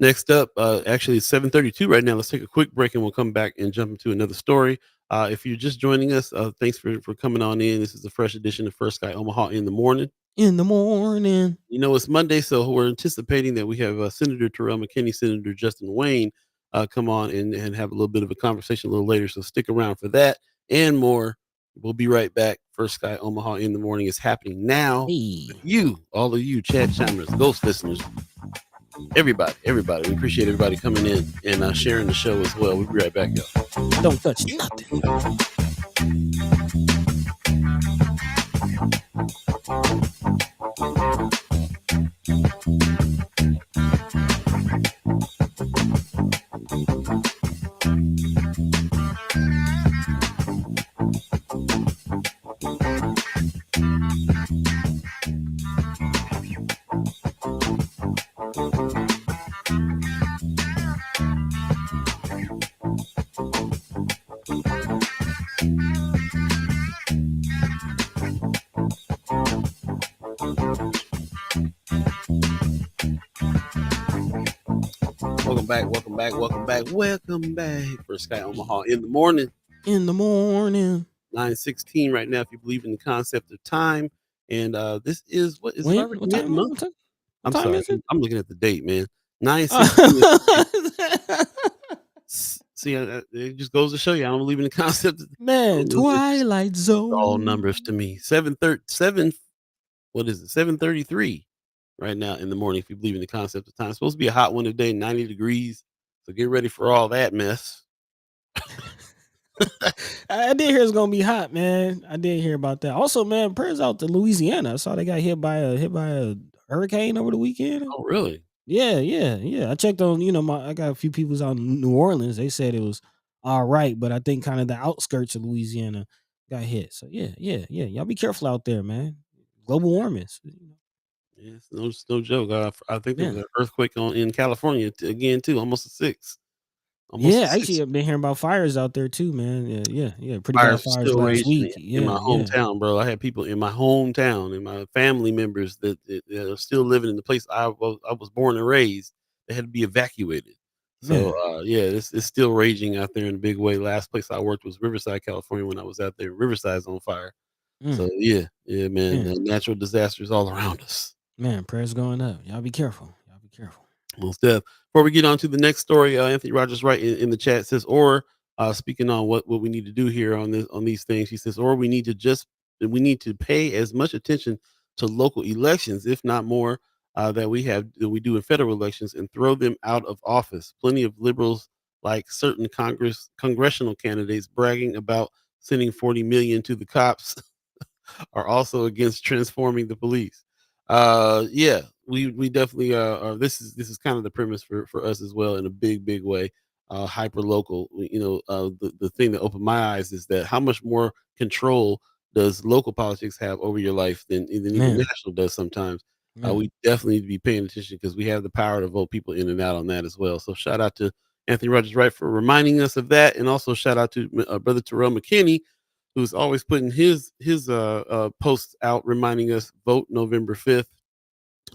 Next up, actually, it's 7:32 right now. Let's take a quick break and we'll come back and jump into another story. If you're just joining us, thanks for coming on in. This is a fresh edition of First Guy Omaha in the morning. In the morning. You know, it's Monday, so we're anticipating that we have Senator Terrell McKinney, Senator Justin Wayne come on and have a little bit of a conversation a little later. So stick around for that and more. We'll be right back. First Guy Omaha in the morning is happening now. Hey, With you, all of you, Chad Chimers, Ghost listeners, everybody. We appreciate everybody coming in and sharing the show as well. We'll be right back, y'all. don't touch nothing. Welcome back. First Guy Omaha in the morning. In the morning. 9:16 right now. If you believe in the concept of time, and this is what is it When? already What time? mid-month? What I'm time sorry, is it? I'm looking at the date, man. 9:16 is the date. See, it just goes to show you I don't believe in the concept. Man, It's just Twilight all Zone. numbers to me. 7:37. What is it? 7:33 right now in the morning. If you believe in the concept of time, it's supposed to be a hot one today, 90 degrees. So get ready for all that mess. I did hear it's gonna be hot, man. I did hear about that. Also, man, prayers out to Louisiana. I saw they got hit by a hurricane over the weekend. Oh, really? Yeah. I checked on, I got a few people's out in New Orleans. They said it was all right, but I think kind of the outskirts of Louisiana got hit. So yeah. Y'all be careful out there, man. Global warming. Yeah, it's no joke. I think there was Yeah. an earthquake in California again too, almost a six. Almost Yeah, a actually six. I've been hearing about fires out there too, man. Yeah. Pretty bad Fires are fires still last raging week. in my Yeah. hometown, bro. I had people in my hometown and my family members that are still living in the place I was born and raised. They had to be evacuated. So Man. yeah, it's still raging out there in a big way. Last place I worked was Riverside, California. When I was out there, Riverside's on fire. Mm, So yeah, man. man. Natural disasters all around us. Man, prayers going up. Y'all be careful. Most def. Before we get on to the next story, Anthony Rogers right in the chat says, or speaking on what we need to do here on these things, he says, or we need to pay as much attention to local elections, if not more, that we do in federal elections, and throw them out of office. Plenty of liberals, like certain congressional candidates, bragging about sending 40 million to the cops, are also against transforming the police. Yeah, we definitely are. This is kind of the premise for us as well, in a big way. Hyper local. The thing that opened my eyes is that how much more control does local politics have over your life than even Man, national does sometimes. man, We definitely need to be paying attention because we have the power to vote people in and out on that as well. So shout out to Anthony Rogers Wright for reminding us of that, and also shout out to brother Terrell McKinney, who's always putting his posts out reminding us vote November 5th.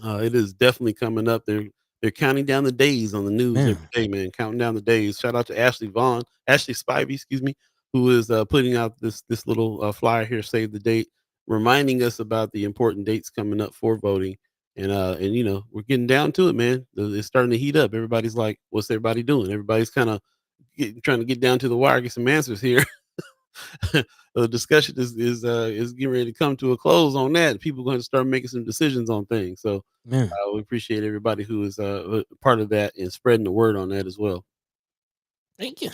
It is definitely coming up. They're counting down the days on the news every man, day, man. Counting down the days. Shout out to Ashley Spivey, excuse me, who is putting out this little flyer here, save the date, reminding us about the important dates coming up for voting. And we're getting down to it, man. It's starting to heat up. Everybody's like, "What's everybody doing?" Everybody's kind of trying to get down to the wire, get some answers here. The discussion is getting ready to come to a close on that. People are going to start making some decisions on things. So man. we appreciate everybody who is part of that and spreading the word on that as well. Thank you.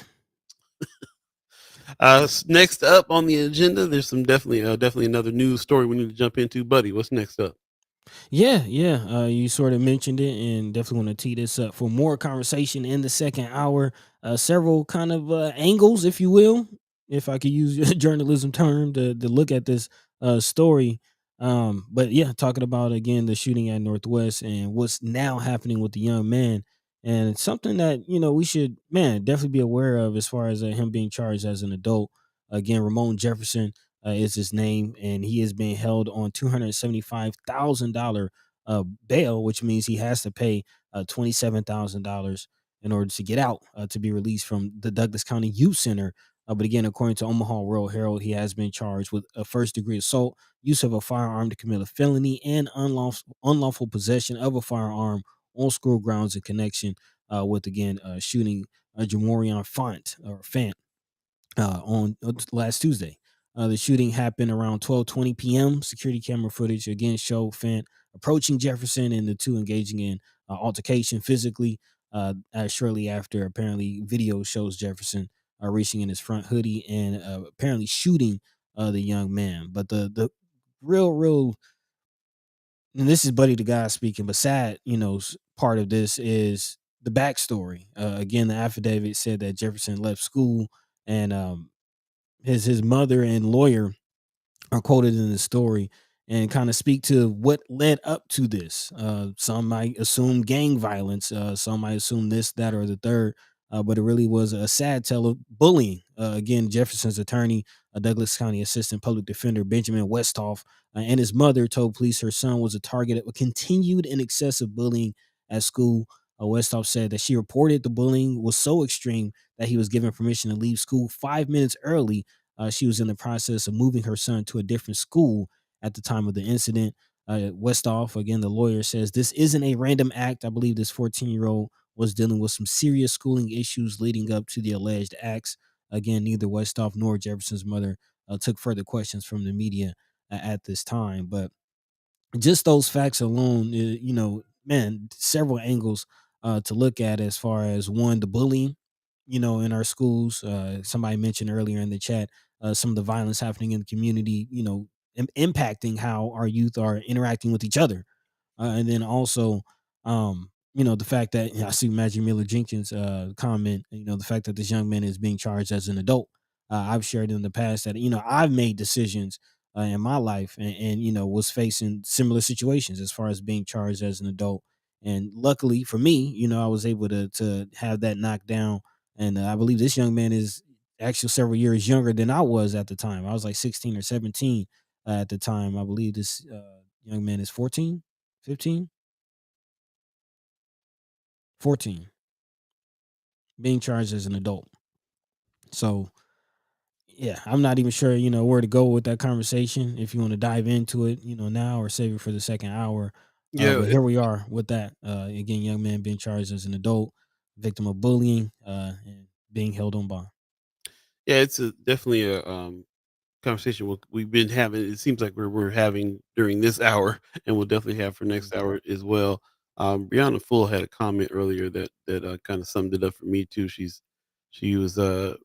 Next up on the agenda, there's some definitely another news story we need to jump into, buddy. What's next up? Yeah, yeah. You sort of mentioned it, and definitely want to tee this up for more conversation in the second hour. Several kind of angles, if you will, if I could use a journalism term to look at this story. But yeah, talking about again the shooting at Northwest and what's now happening with the young man, and it's something that we should, man, definitely be aware of as far as him being charged as an adult. Again, Ramon Jefferson is his name, and he is being held on $275,000 bail, which means he has to pay $27,000 in order to get out to be released from the Douglas County Youth Center. But again, according to Omaha World Herald, he has been charged with a first degree assault, use of a firearm to commit a felony, and unlawful possession of a firearm on school grounds in connection with again shooting Jamorion Fant on last Tuesday. The shooting happened around 12:20 p.m. Security camera footage again showed Fant approaching Jefferson and the two engaging in altercation physically. Shortly after, apparently, video shows Jefferson reaching in his front hoodie and apparently shooting the young man. But the real, and this is Buddy the Guy speaking, but sad, part of this is the backstory. Again, the affidavit said that Jefferson left school and his mother and lawyer are quoted in the story and kind of speak to what led up to this. Some might assume gang violence, some might assume this, that, or the third, but it really was a sad tale of bullying. Again, Jefferson's attorney, Douglas County Assistant Public Defender Benjamin Westhoff, and his mother told police her son was a target of continued and excessive bullying at school. Westhoff said that she reported the bullying was so extreme that he was given permission to leave school 5 minutes early. She was in the process of moving her son to a different school at the time of the incident. Westhoff, again, the lawyer, says this isn't a random act. I believe this 14-year-old was dealing with some serious schooling issues leading up to the alleged acts. Again, neither Westhoff nor Jefferson's mother took further questions from the media at this time. But just those facts alone, man, several angles to look at as far as one, the bullying, in our schools. Somebody mentioned earlier in the chat some of the violence happening in the community, impacting how our youth are interacting with each other. And then also, the fact that I see Magic Miller Jenkins comment, the fact that this young man is being charged as an adult. I've shared in the past that, I've made decisions in my life and, was facing similar situations as far as being charged as an adult. And luckily for me, I was able to have that knocked down. And I believe this young man is actually several years younger than I was at the time. I was like 16 or 17 at the time. I believe this young man is 14, 15, 14, being charged as an adult. So, yeah, I'm not even sure, where to go with that conversation. If you want to dive into it, now or save it for the second hour. Yeah, But here we are with that. Again, young man being charged as an adult, victim of bullying, and being held on bond. yeah, it's definitely conversation we've been having. It seems like we're having during this hour, and we'll definitely have for next hour as well. Brianna Full had a comment earlier that kind of summed it up for me too. She was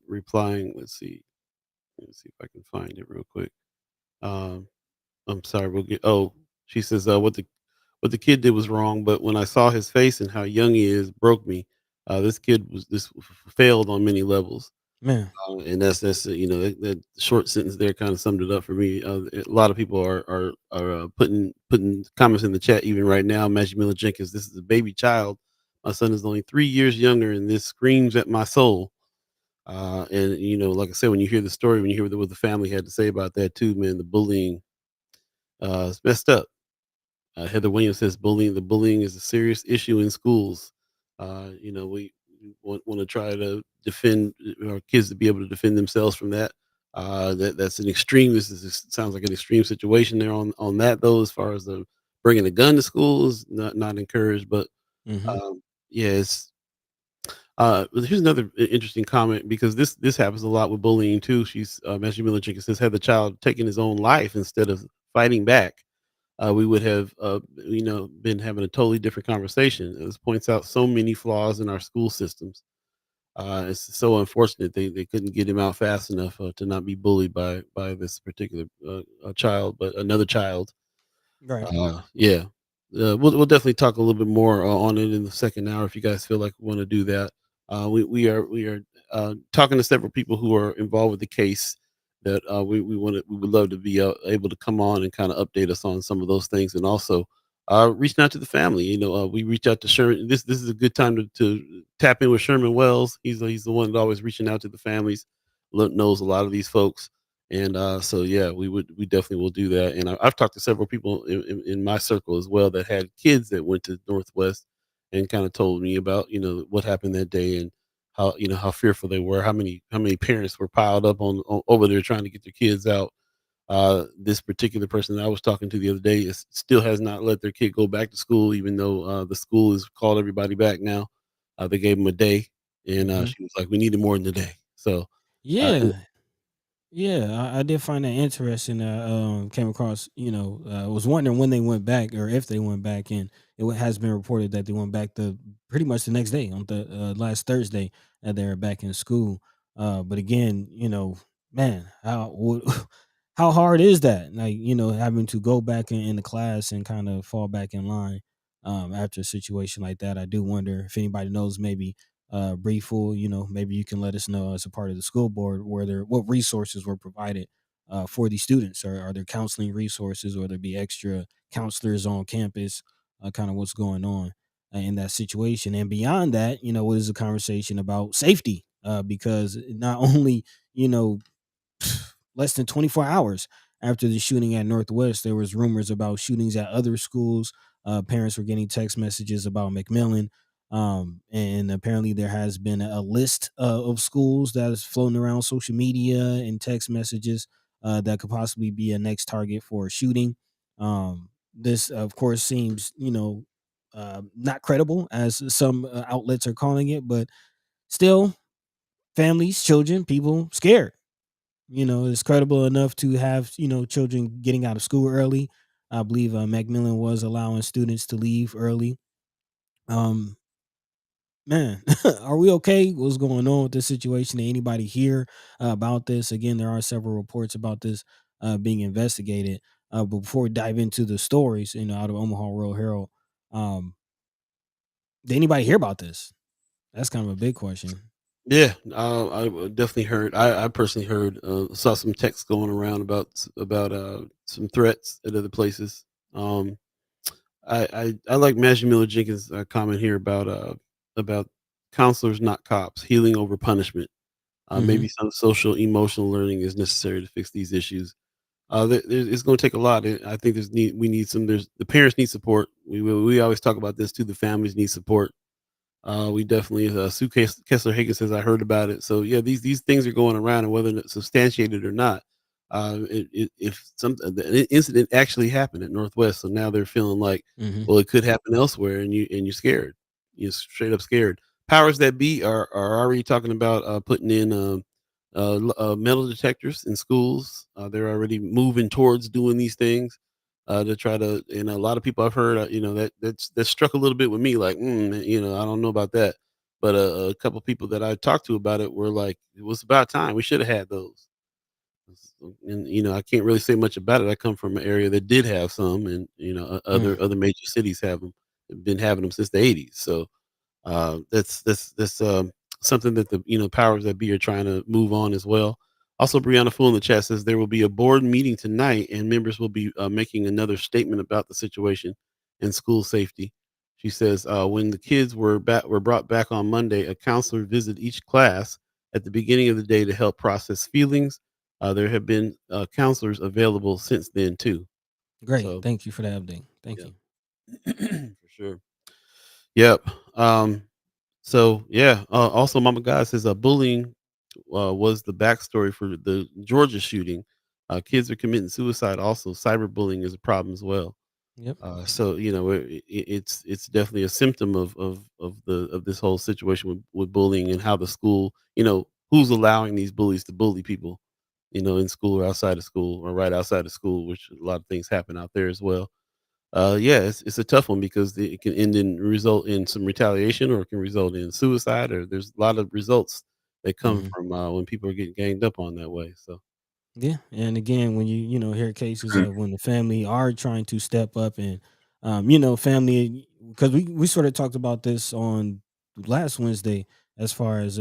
replying. Let's see if I can find it real quick. Um, I'm sorry. We'll get. Oh, she says what the kid did was wrong, but when I saw his face and how young he is, broke me. This failed on many levels. Man. And that short sentence there kind of summed it up for me. A lot of people are putting comments in the chat even right now. Maggie Miller Jenkins, this is a baby child. My son is only 3 years younger, and this screams at my soul. And like I said, when you hear the story, when you hear what the family had to say about that too, man, the bullying is messed up. Heather Williams says bullying is a serious issue in schools. We want to try to defend our kids to be able to defend themselves from that. That's an extreme. Sounds like an extreme situation there on that though. As far as the bringing a gun to school is not encouraged, but Hmm. yeah, it's here's another interesting comment because this happens a lot with bullying too. She's Matthew Miller Jenkins says had the child taken his own life instead of fighting back, we would have, been having a totally different conversation. This points out so many flaws in our school systems. It's so unfortunate they couldn't get him out fast enough to not be bullied by this particular child, but another child. Right. Yeah. We'll definitely talk a little bit more on it in the second hour if you guys feel like we want to do that. We are talking to several people who are involved with the case that we would love to be able to come on and kind of update us on some of those things, and also reaching out to the family. We reach out to Sherman. This is a good time to tap in with Sherman Wells. He's the one that always reaching out to the families, knows a lot of these folks. And so yeah, we definitely will do that. And I've talked to several people in my circle as well that had kids that went to Northwest and kind of told me about what happened that day and how fearful they were, how many parents were piled up on over there trying to get their kids out. This particular person that I was talking to the other day still has not let their kid go back to school, even though the school has called everybody back now. They gave them a day, and Hmm. she was like, "We needed more than a day." So Yeah. Yeah, I did find that interesting. Came across, was wondering when they went back or if they went back, and has been reported that they went back the pretty much the next day on the last Thursday that they were back in school. But again, man, how hard is that? Like, having to go back in the class and kind of fall back in line after a situation like that. I do wonder if anybody knows maybe Brieful, maybe you can let us know as a part of the school board what resources were provided for these students. Are there counseling resources, or there be extra counselors on campus? Kind of what's going on in that situation, and beyond that, what is the conversation about safety? Because not only you know less than 24 hours after the shooting at Northwest, there was rumors about shootings at other schools. Parents were getting text messages about McMillan. And apparently there has been a list of schools that is floating around social media and text messages that could possibly be a next target for a shooting. This, of course, seems, not credible as some outlets are calling it, but still, families, children, people scared. It's credible enough to have, children getting out of school early. I believe Macmillan was allowing students to leave early. Um, Man, are we okay? What's going on with this situation? Anybody hear about this? Again, there are several reports about this being investigated. But before we dive into the stories, out of Omaha World Herald, um, did anybody hear about this? That's kind of a big question. Yeah, I definitely heard. I personally heard, saw some texts going around about some threats at other places. Um, I like Maggie Miller Jenkins' comment here about counselors, not cops, healing over punishment. Hmm. Maybe some social emotional learning is necessary to fix these issues. It's going to take a lot. I think we need some. There's the parents need support. We always talk about this too. The families need support. We definitely Sue Kessler Hagen says I heard about it. So yeah, these things are going around, and whether it's substantiated or not, if the incident actually happened at Northwest, so now they're feeling like, Hmm. well, it could happen elsewhere, and you're scared. You're straight up scared. Powers that be are already talking about putting in metal detectors in schools. They're already moving towards doing these things to try to. And a lot of people I've heard, that struck a little bit with me. Like, I don't know about that. But a couple people that I talked to about it were like, it was about time. We should have had those. And I can't really say much about it. I come from an area that did have some, and Mm, other major cities have them. Been having them since the '80s. So that's something that the powers that be are trying to move on as well. Also, Brianna Fool in the chat says there will be a board meeting tonight, and members will be making another statement about the situation and school safety. She says when the kids were brought back on Monday, a counselor visited each class at the beginning of the day to help process feelings. There have been counselors available since then too. great. So Thank you for that update. Thank yeah, you. for sure. Yep. So yeah, also Mama God says bullying was the backstory for the Georgia shooting. Kids are committing suicide. Also, cyberbullying is a problem as well. Yep. So it's definitely a symptom of this whole situation with bullying and how the school, who's allowing these bullies to bully people, in school or outside of school or right outside of school, which a lot of things happen out there as well. Yeah, it's a tough one because it can end in result in some retaliation, or it can result in suicide, or there's a lot of results that come Mhm. from when people are getting ganged up on that way. So Yeah, and again, when you hear cases of when the family are trying to step up and family, because we sort of talked about this on last Wednesday as far as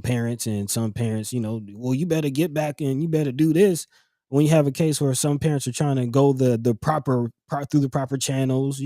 parents, and some parents, well, you better get back and you better do this. When you have a case where some parents are trying to go the through the proper channels,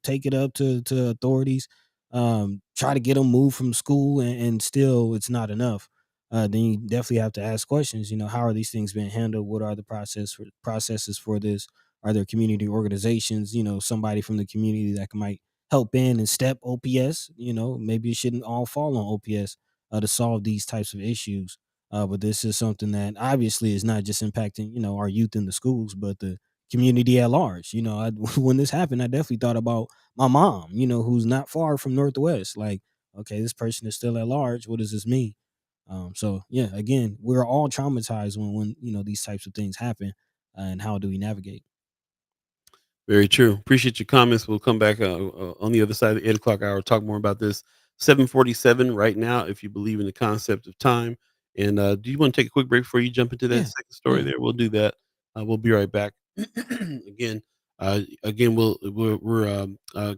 take it up to authorities, try to get them moved from school, and still it's not enough. Then you definitely have to ask questions. How are these things being handled? What are the processes for this? Are there community organizations? Somebody from the community that might help in and step OPS. Maybe it shouldn't all fall on OPS to solve these types of issues. But this is something that obviously is not just impacting our youth in the schools, but the community at large. When this happened, I definitely thought about my mom. Who's not far from Northwest. Like, okay, this person is still at large. What does this mean? So yeah, again, we're all traumatized when these types of things happen, and how do we navigate? very true. Appreciate your comments. We'll come back on the other side of the 8 o'clock hour. Talk more about this. 7:47 right now. If you believe in the concept of time, and do you want to take a quick break before you jump into that Yeah, second story? yeah. There, we'll do that. We'll be right back. again, again, we're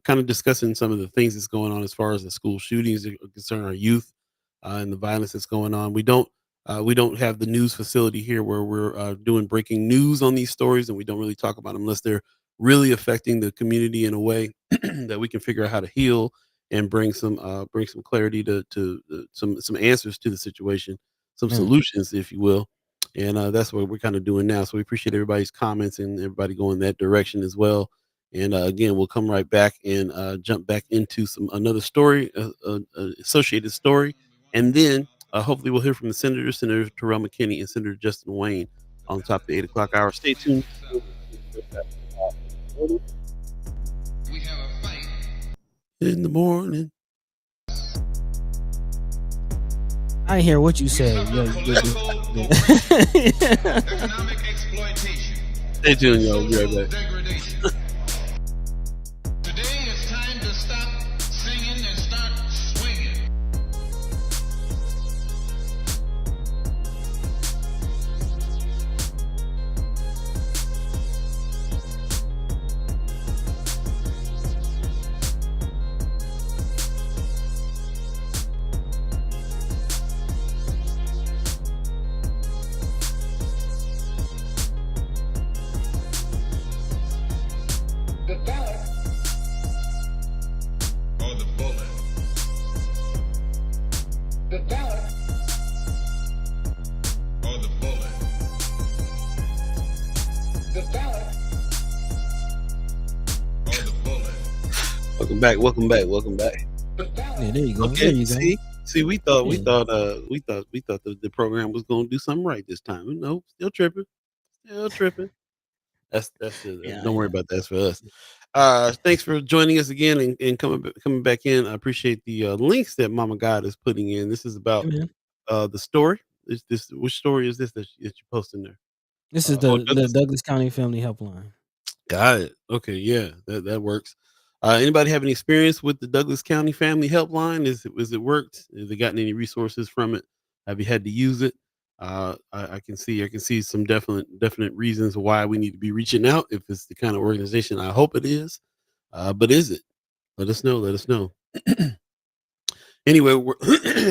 kind of discussing some of the things that's going on as far as the school shootings are concerned, our youth, and the violence that's going on. We don't have the news facility here where we're doing breaking news on these stories, and we don't really talk about them unless they're really affecting the community in a way that we can figure out how to heal and bring some clarity to some answers to the situation, some Mm. solutions, if you will. And that's what we're kind of doing now. So we appreciate everybody's comments and everybody going that direction as well. And again, we'll come right back and jump back into some another story, associated story, and then hopefully we'll hear from the senator, Senator Terrell McKinney, and Senator Justin Wayne on top of the 8 o'clock hour. Stay tuned. We have a fight. In the morning. I hear what you We said. suffer Yeah, political oppression, the economic exploitation, Stay tuned, and y'all. We'll be social right back. degradation. Today it's time to stop singing and start swinging. The ballot or the bullet. The ballot or the bullet. The ballot or the bullet. Welcome back. Welcome back. Welcome back. The ballot. Yeah, there you go. There Okay. you go. See, we Yeah, thought, we thought the program was going to do something right this time. No, still tripping. Still tripping. yeah, Don't worry yeah. about that. That's for us. Thanks for joining us again and coming back in. I appreciate the links that Mama God is putting in. This is about Hey, man. the story. Is this which story is this that you're posting there? This is Oh, the Douglas. Douglas County Family Helpline. Got it. Okay, yeah, that works. Anybody have any experience with the Douglas County Family Helpline? Is it worked? Have they gotten any resources from it? Have you had to use it? I can see some definite reasons why we need to be reaching out if it's the kind of organization I hope it is. But is it? Let us know. Let us know. Anyway, we're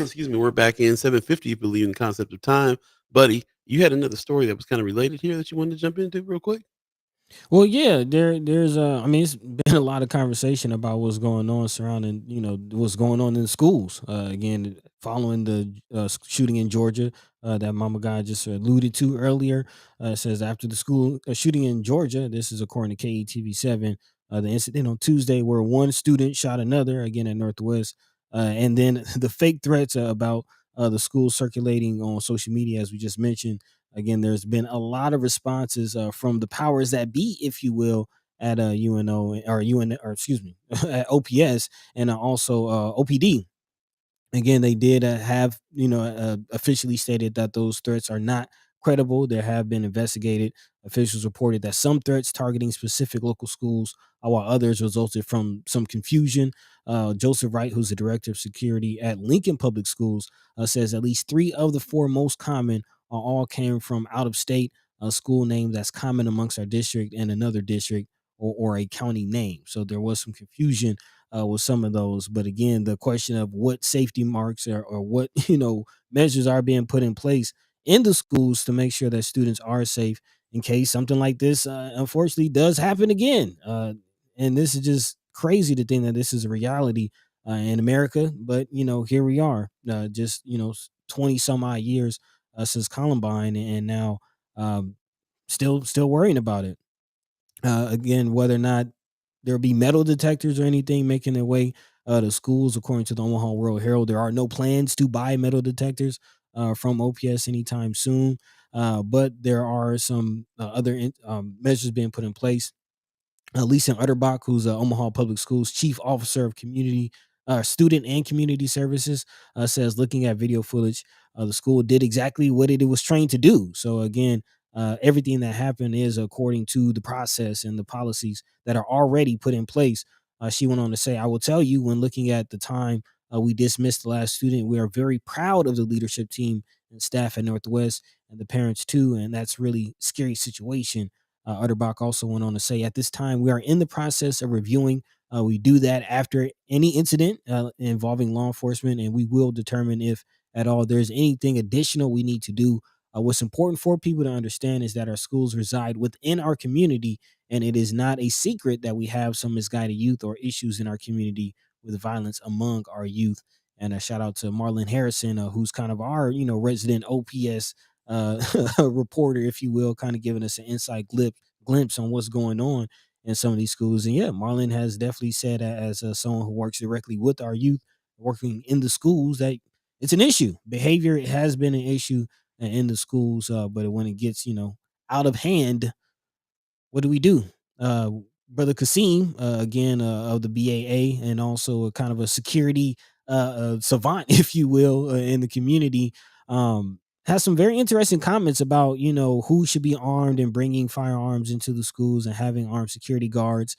excuse me. We're back in 750. You believe in the concept of time, buddy. You had another story that was kind of related here that you wanted to jump into real quick. Well, yeah, there's I mean, it's been a lot of conversation about what's going on surrounding, what's going on in the schools. Again, following the shooting in Georgia that Mama Guy just alluded to earlier, it says after the school shooting in Georgia, this is according to KETV 7, the incident on Tuesday where one student shot another again at Northwest, and then the fake threats about the school circulating on social media, as we just mentioned. Again, there's been a lot of responses from the powers that be, if you will, at UNO or UN or excuse me, at OPS and also OPD. Again, they did have officially stated that those threats are not credible. There have been investigated. Officials reported that some threats targeting specific local schools, while others resulted from some confusion. Joseph Wright, who's the director of security at Lincoln Public Schools, says at least three of the four most common all came from out of state, a school name that's common amongst our district and another district, or a county name. So there was some confusion with some of those. But again, the question of what safety marks or what measures are being put in place in the schools to make sure that students are safe in case something like this unfortunately does happen again. And this is just crazy to think that this is a reality in America. But here we are, just 20 some odd years since Columbine, and now um, still worrying about it. Again, whether or not there'll be metal detectors or anything making their way to schools, according to the Omaha World Herald, there are no plans to buy metal detectors from OPS anytime soon. But there are some measures being put in place. Lisa Utterbach, who's Omaha Public Schools chief officer of student and community services, says looking at video footage, the school did exactly what it was trained to do. So again, everything that happened is according to the process and the policies that are already put in place. She went on to say, "I will tell you, when looking at the time we dismissed the last student, we are very proud of the leadership team and staff at Northwest and the parents too, and that's really scary situation." Utterbach also went on to say, at this time, we are in the process of reviewing. We do that after any incident involving law enforcement, and we will determine if at all there's anything additional we need to do. What's important for people to understand is that our schools reside within our community, and it is not a secret that we have some misguided youth or issues in our community with violence among our youth. And a shout out to Marlon Harrison, who's kind of our resident OPS uh, reporter, if you will, kind of giving us an inside glimpse on what's going on in some of these schools. And yeah, Marlon has definitely said, as someone who works directly with our youth, working in the schools, that it's an issue. Behavior has been an issue in the schools, but when it gets out of hand, what do we do? Uh, Brother Kasim, again, of the BAA, and also a kind of a security savant, if you will, in the community, has some very interesting comments about who should be armed and bringing firearms into the schools and having armed security guards.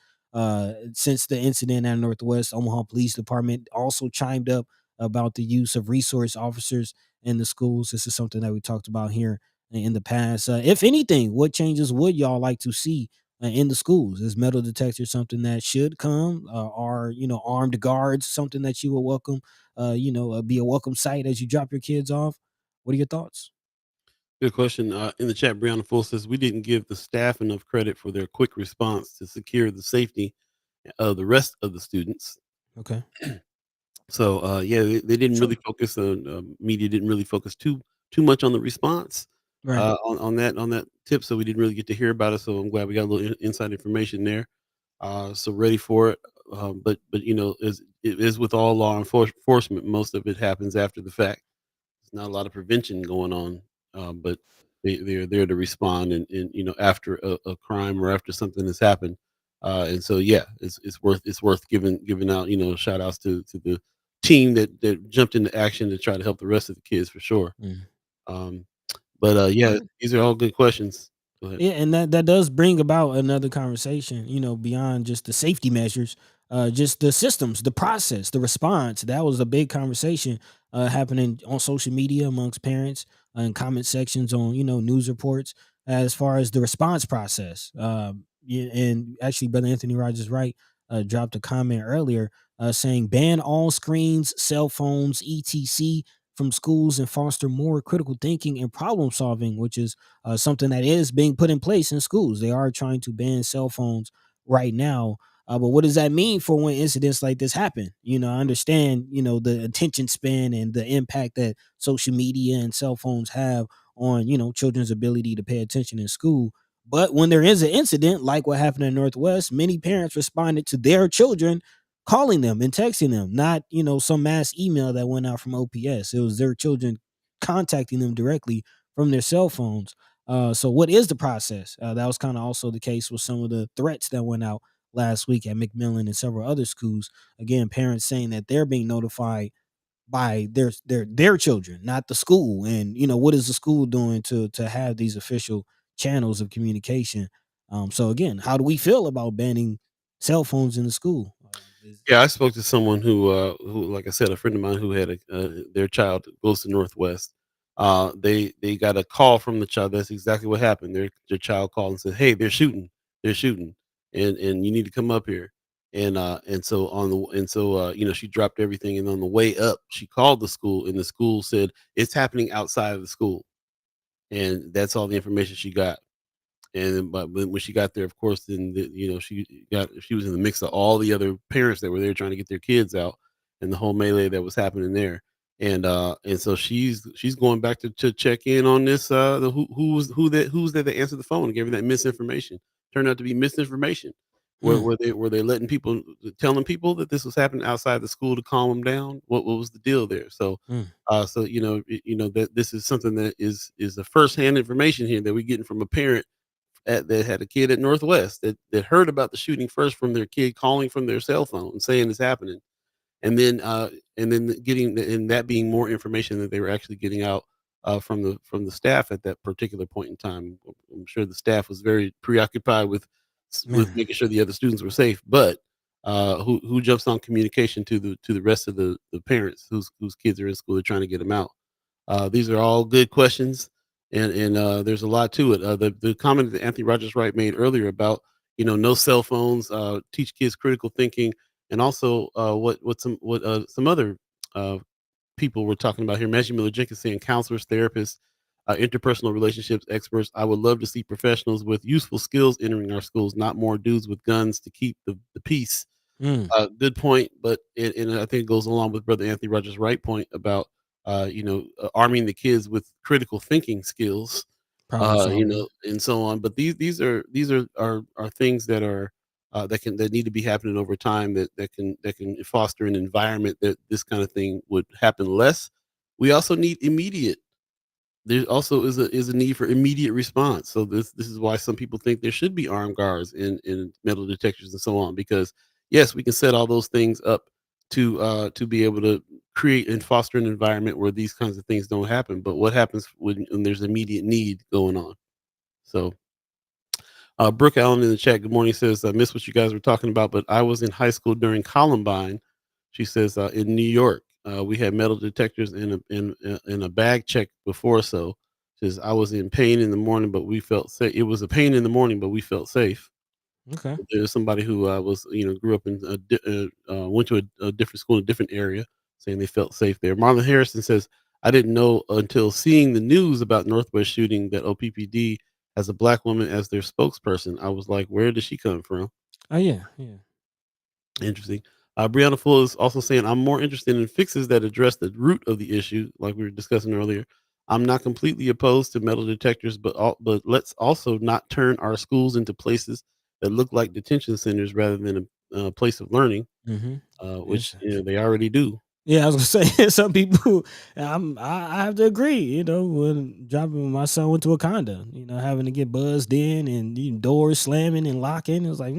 Since the incident at Northwest, Omaha Police Department also chimed up about the use of resource officers in the schools. This is something that we talked about here in the past. If anything, what changes would y'all like to see in the schools? Is metal detector something that should come? Are armed guards something that you will welcome? Be a welcome sight as you drop your kids off. What are your thoughts? Good question. In the chat, Brianna Full says we didn't give the staff enough credit for their quick response to secure the safety of the rest of the students. Okay, So yeah, they didn't sure. really focus on media didn't really focus too much on the response Right. on that tip. So we didn't really get to hear about it. So I'm glad we got a little inside information there. So ready for it. But as it is with all law enforcement, most of it happens after the fact. There's not a lot of prevention going on, but they're there to respond and after a crime or after something has happened. And so yeah, it's worth giving out shout outs to the team that jumped into action to try to help the rest of the kids for sure. Mm. Um, but All yeah, right. these are all good questions. Go ahead. Yeah, and that does bring about another conversation, beyond just the safety measures, just the systems, the process, the response. That was a big conversation happening on social media amongst parents and comment sections on, news reports as far as the response process. Yeah, and actually, Brother Anthony Rogers Wright dropped a comment earlier saying ban all screens, cell phones, etc. from schools and foster more critical thinking and problem solving, which is something that is being put in place in schools. They are trying to ban cell phones right now. But what does that mean for when incidents like this happen? I understand, the attention span and the impact that social media and cell phones have on, children's ability to pay attention in school. But when there is an incident like what happened in Northwest, many parents responded to their children calling them and texting them, not, some mass email that went out from OPS. It was their children contacting them directly from their cell phones. So what is the process? That was kind of also the case with some of the threats that went out last week at McMillan and several other schools. Again, parents saying that they're being notified by their children, not the school. And what is the school doing to have these official channels of communication? So again, how do we feel about banning cell phones in the school? Yeah, I spoke to someone who, like I said, a friend of mine who had their child goes to Northwest. They got a call from the child. That's exactly what happened. Their child called and said, "Hey, they're shooting, and you need to come up here." And she dropped everything, and on the way up, she called the school, and the school said it's happening outside of the school, and that's all the information she got. And but when she got there, of course, then she was in the mix of all the other parents that were there trying to get their kids out, and the whole melee that was happening there. And so she's going back to check in on this. The who's that answered the phone and gave her that misinformation. Turned out to be misinformation. Where Mm, were they letting people telling people that this was happening outside the school to calm them down? What was the deal there? So mm, that this is something that is the firsthand information here that we're getting from a parent that had a kid at Northwest that heard about the shooting first from their kid calling from their cell phone and saying it's happening, and then getting and that being more information that they were actually getting out from the staff at that particular point in time. I'm sure the staff was very preoccupied with man. making sure the other students were safe, but who jumps on communication to the rest of the parents whose kids are in school? They're trying to get them out. These are all good questions, and there's a lot to it. The comment that Anthony Rogers Wright made earlier about no cell phones, teach kids critical thinking, and also some other uh, people were talking about here. Maggie Miller Jenkins saying counselors, therapists, interpersonal relationships experts. I would love to see professionals with useful skills entering our schools, not more dudes with guns to keep the peace. Mm, Good point, but and I think it goes along with Brother Anthony Rogers' right point about arming the kids with critical thinking skills, problem solving. and so on. But these are things that are that need to be happening over time that can foster an environment that this kind of thing would happen less. We also need immediate there also is a need for immediate response. So this is why some people think there should be armed guards in metal detectors and so on. Because yes, we can set all those things up to be able to create and foster an environment where these kinds of things don't happen. But what happens when there's immediate need going on? So Brooke Allen in the chat, good morning, says, I missed what you guys were talking about, but I was in high school during Columbine. She says, in New York, we had metal detectors in a bag check before. So says, I was in pain in the morning, but we felt safe. It was a pain in the morning, but we felt safe. Okay. There's somebody who grew up in went to a different school in a different area, saying they felt safe there. Marlon Harrison says, I didn't know until seeing the news about Northwest shooting that OPPD has a black woman as their spokesperson. I was like, where did she come from? Oh yeah, yeah. Interesting. Brianna Full is also saying, I'm more interested in fixes that address the root of the issue, like we were discussing earlier. I'm not completely opposed to metal detectors, but let's also not turn our schools into places that look like detention centers rather than a place of learning, Mm-hmm. which they already do. Yeah, I was gonna say some people. I have to agree. When dropping my son went to Wakanda, having to get buzzed in and doors slamming and locking, it was like,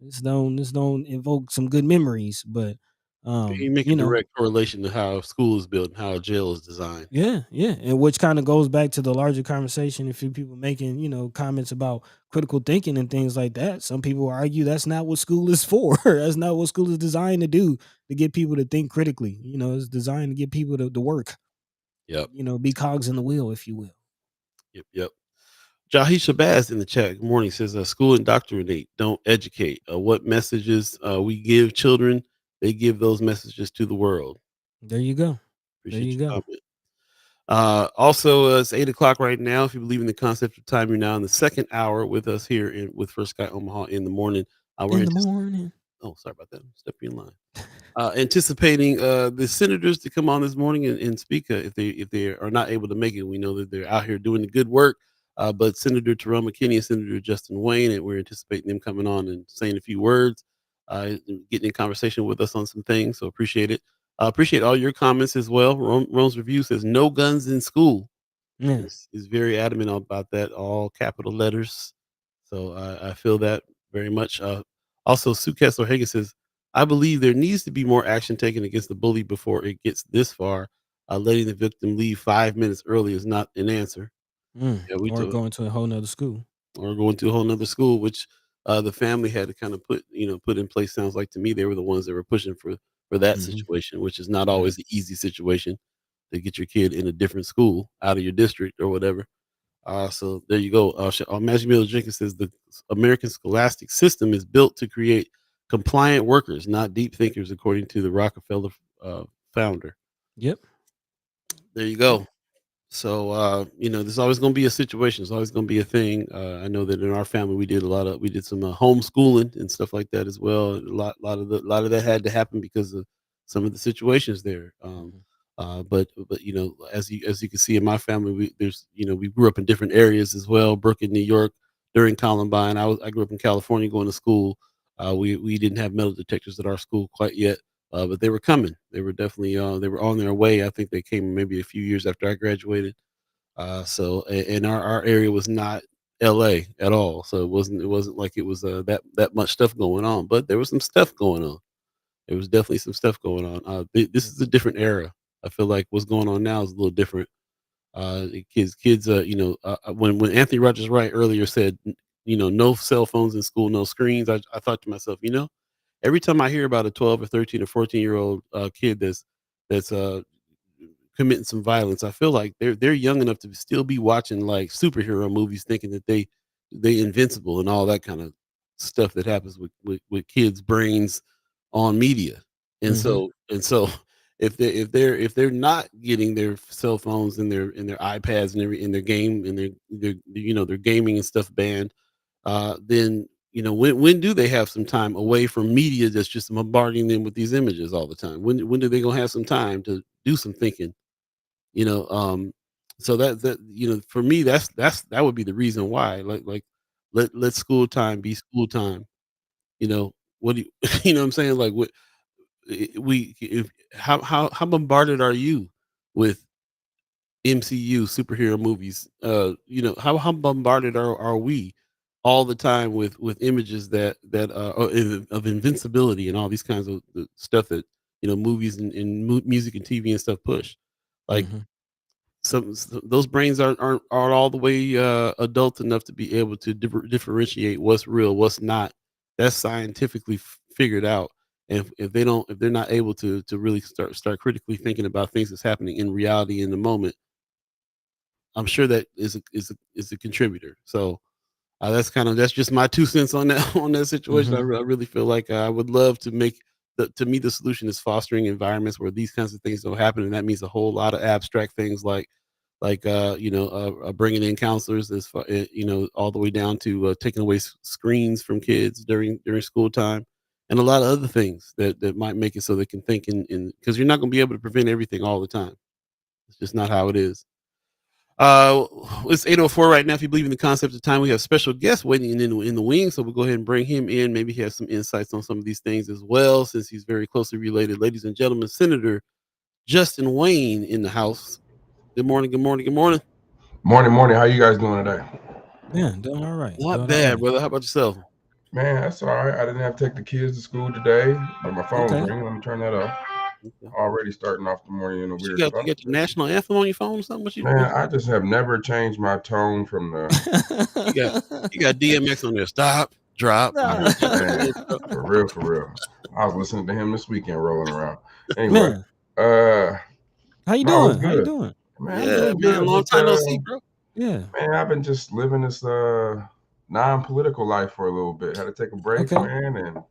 this don't invoke some good memories. But You make a You know, direct correlation to how a school is built and how a jail is designed. yeah, yeah, and which kind of goes back to the larger conversation. A few people making, comments about critical thinking and things like that. Some people argue that's not what school is for. That's not what school is designed to do, to get people to think critically. It's designed to get people to work. Yep. Be cogs in the wheel, if you will. Yep. Yep. Jahi Shabazz in the chat. Good morning. Says school indoctrinate, don't educate. What messages we give children, they give those messages to the world. There you go. There Appreciate you your go. comment. Also, it's 8 o'clock right now. If you believe in the concept of time, you're now in the second hour with us here with First Sky Omaha in the morning. We're In the anticipating. morning. Oh, sorry about that. Step in line. Anticipating the senators to come on this morning and speak if they are not able to make it. We know that they're out here doing the good work. But Senator Terrell McKinney and Senator Justin Wayne, and we're anticipating them coming on and saying a few words, and getting in conversation with us on some things. So appreciate it. Appreciate all your comments as well. Rome's review says no guns in school. Yeah. Is very adamant about that, all capital letters. So I feel that very much. Also, Sue Kessler Hagan says, I believe there needs to be more action taken against the bully before it gets this far. Letting the victim leave 5 minutes early is not an answer. Yeah, we Or told, going to a whole nother school. or going to a whole nother school, which the family had to kind of put in place. Sounds like to me they were the ones that were pushing for that Mhm. situation, which is not Right. always the easy situation to get your kid in a different school out of your district or whatever. So there you go. Magic Miller Jenkins says the American scholastic system is built to create compliant workers, not deep thinkers, according to the Rockefeller founder. Yep. There you Yep. go. So there's always going to be a situation. There's always going to be a thing. I know that in our family we did some homeschooling and stuff like that as well. A lot of that had to happen because of some of the situations there. Mhm. But as you can see in my family, we grew up in different areas as well. Brooklyn, New York, during Columbine. I grew up in California going to school. We didn't have metal detectors at our school quite yet, but they were coming. They were definitely they were on their way. I think they came maybe a few years after I graduated. And our area was not LA at all. So it wasn't like it was that much stuff going on, but there was some stuff going on. There was definitely some stuff going on. This Yep. is a different era. I feel like what's going on now is a little different. Kids, when Anthony Rogers Wright earlier said, no cell phones in school, no screens. I thought to myself, every time I hear about a 12 or 13 or 14-year-old kid that's committing some violence, I feel like they're young enough to still be watching like superhero movies, thinking that they invincible and all that kind of stuff that happens with kids' brains on media. And Mhm. so if they're not getting their cell phones and their iPads and every in their game and their gaming and stuff banned, then when do they have some time away from media that's just bombarding them with these images all the time? When do they gonna have some time to do some thinking? You know, so for me that would be the reason why. Like let school time be school time. What do you you know what I'm saying? Like what we if how bombarded are you with MCU superhero movies? How bombarded are we all the time with images of invincibility and all these kinds of stuff that movies and music and TV and stuff push. Like Mhm. those brains aren't all the way adult enough to be able to differentiate what's real, what's not. That's scientifically figured out. And if they're not able to really start critically thinking about things that's happening in reality in the moment, I'm sure that is a contributor. So that's just my 2 cents on that on that situation. Mhm. I really feel like I would love to make to me the solution is fostering environments where these kinds of things don't happen, and that means a whole lot of abstract things like bringing in counselors as far all the way down to taking away screens from kids during school time, and a lot of other things that might make it so they can think in because you're not going to be able to prevent everything all the time. It's just not how it is. Uh, it's 8:04 right now. If you believe in the concept of time, we have special guests waiting in the wing, so we'll go ahead and bring him in. Maybe he has some insights on some of these things as well, since he's very closely related. Ladies and gentlemen, Senator Justin Wayne in the house. Good morning. Good morning. Good morning. Morning, morning. How you guys doing today? Yeah, doing all right. Not Doing all bad, right. brother. How about yourself? Man, that's all right. I didn't have to take the kids to school today, but my phone's Okay. ringing. Let me turn that off. Okay. Already starting off the morning in a What weird spot. you got the national anthem on your phone or something? Man, I just have never changed my tone from the You got you got DMX on there. Stop, drop. You man, know, jump in man, the intro. for real, for real. I was listening to him this weekend rolling around. Anyway, Man, uh, how you no, it's doing? How you good. doing? Man, I'm Yeah, doing man. good. Long Just time no see, bro. Yeah. man, I've been just living this non-political life for a little bit. Had to take a break, Okay. man, and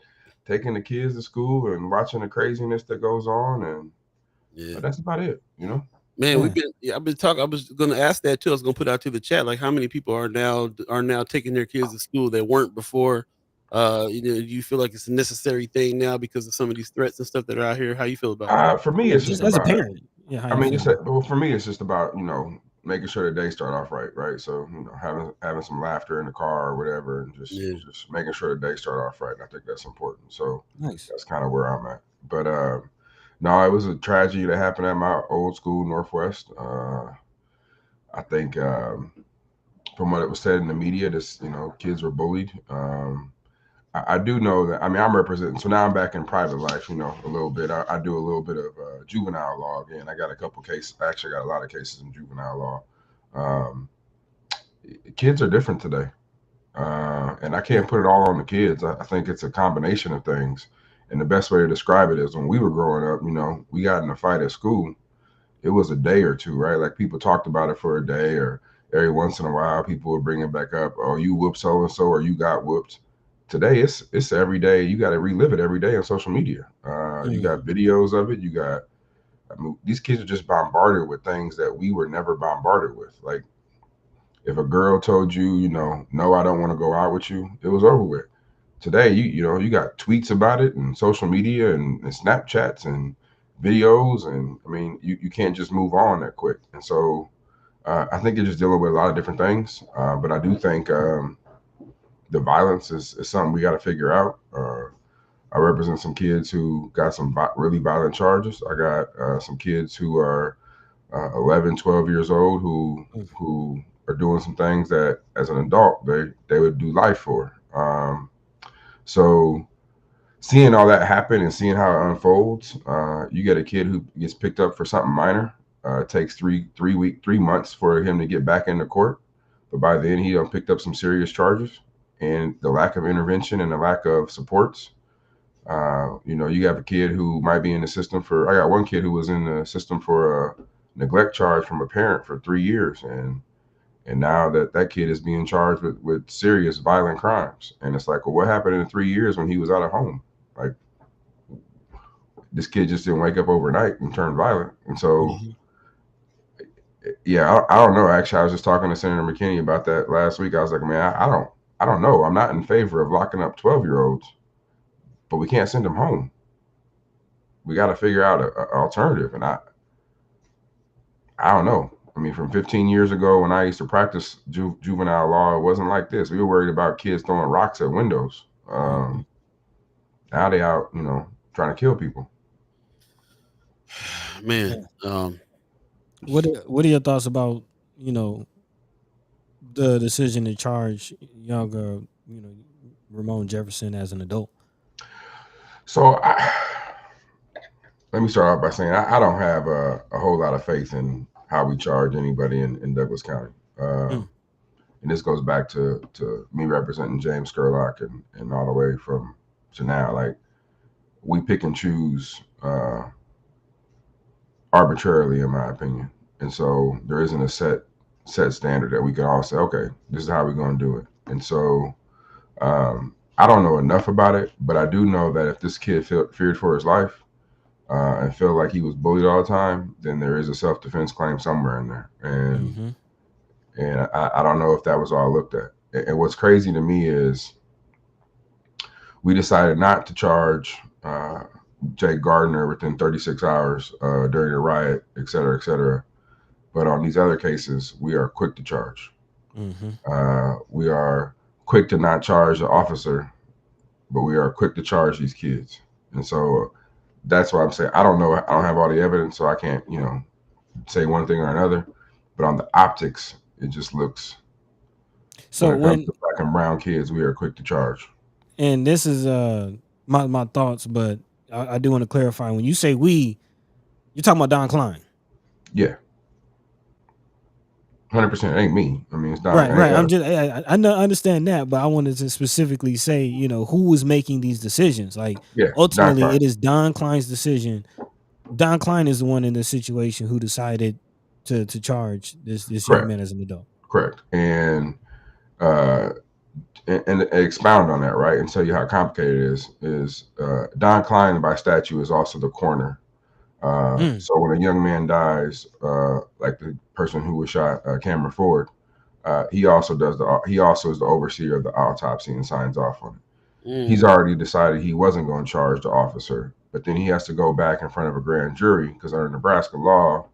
taking the kids to school and watching the craziness that goes on, and Yeah. but that's about it. Man, Man. I've been talking. I was gonna ask that too. I was gonna put out to the chat, like how many people are now taking their kids to school that weren't before. Do you feel like it's a necessary thing now because of some of these threats and stuff that are out here? How you feel about that? For me, Yeah, it's just just as a about. parent. Yeah, how I you mean, feel? well, for me, it's just about making sure the day start off right, right. So having some laughter in the car or whatever, and just Yeah, just making sure the day start off right. And I think that's important. So Nice. that's kind of where I'm at. But no, it was a tragedy that happened at my old school, Northwest. I think from what it was said in the media, this kids were bullied. I do know that. I mean, I'm representing. So now I'm back in private life. A little bit. I do a little bit of juvenile law again. I got a couple cases. I actually got a lot of cases in juvenile law. Um, Kids are different today, and I Yeah. can't put it all on the kids. I think it's a combination of things. And the best way to describe it is when we were growing up. We got in a fight at school. It was a day or two, right? Like people talked about it for a day, or every once in a while, people would bring it back up. Oh, you whooped so and so, or you got whooped. Today, it's every day. You got to relive it every day on social media. You got Mm. videos of it. You got. I mean, these kids are just bombarded with things that we were never bombarded with. Like if a girl told you, no, I don't want to go out with you, it was over with. Today, you got tweets about it and social media and Snapchats and videos, and I mean, you can't just move on that quick. And so I think you're just dealing with a lot of different things. But I do think the violence is something we got to figure out. I represent some kids who got some really violent charges. I got some kids who are 11, 12 years old Mm. who are doing some things that, as an adult, they would do life for. So seeing all that happen and seeing how it unfolds, you get a kid who gets picked up for something minor. It takes 3 months for him to get back into court, but by then he done picked up some serious charges. And the lack of intervention and the lack of supports. You have a kid who might be in the system for. I got one kid who was in the system for a neglect charge from a parent for 3 years, and now that kid is being charged with serious violent crimes. And it's like, well, what happened in the 3 years when he was out of home? Like this kid just didn't wake up overnight and turn violent. And so, Mhm. yeah, I don't know. Actually, I was just talking to Senator McKinney about that last week. I was like, man, I don't know. I'm not in favor of locking up 12-year-olds, but we can't send them home. We got to figure out an alternative. And I don't know. I mean, from 15 years ago when I used to practice juvenile law, it wasn't like this. We were worried about kids throwing rocks at windows. Mhm. Now they out, trying to kill people. man. Yeah. What are your thoughts about you know the decision to charge younger Ramon Jefferson as an adult? So let me start off by saying I don't have a whole lot of faith in how we charge anybody in Douglas County. Uh, Mm. and this goes back to me representing James Skurlock and all the way from to now. Like we pick and choose arbitrarily, in my opinion. And so there isn't a set standard that we can all say, okay, this is how we're going to do it. And so I don't know enough about it, but I do know that if this kid feared for his life and felt like he was bullied all the time, then there is a self defense claim somewhere in there. Mhm. And I don't know if that was all looked at. And what's crazy to me is we decided not to charge Jake Gardner within 36 hours during the riot, et cetera, et cetera. But on these other cases, we are quick to charge. Mhm. We are quick to not charge the officer, but we are quick to charge these kids. And so that's why I'm saying I don't know. I don't have all the evidence, so I can't, say one thing or another. But on the optics, it just looks when So it comes when to black and brown kids, we are quick to charge. and this is my thoughts, but I do want to clarify. When you say we, you're talking about Don Klein. Yeah, 100%. It ain't me. I mean, it's Don. Right, right. I'm just I know understand that, but I wanted to specifically say, who was making these decisions. Like Yeah, Don ultimately, Klein. it is Don Klein's decision. Don Klein is the one in this situation who decided to charge this young Correct. man as an adult. Correct. Uh, and expound on that, right, and tell you how complicated it is Don Klein by statute is also the coroner. Mm, So when a young man dies, like the person who was shot, Cameron Ford, he also is the overseer of the autopsy and signs off on it. He's Mm, already decided he wasn't going to charge the officer, but then he has to go back in front of a grand jury because under Nebraska law,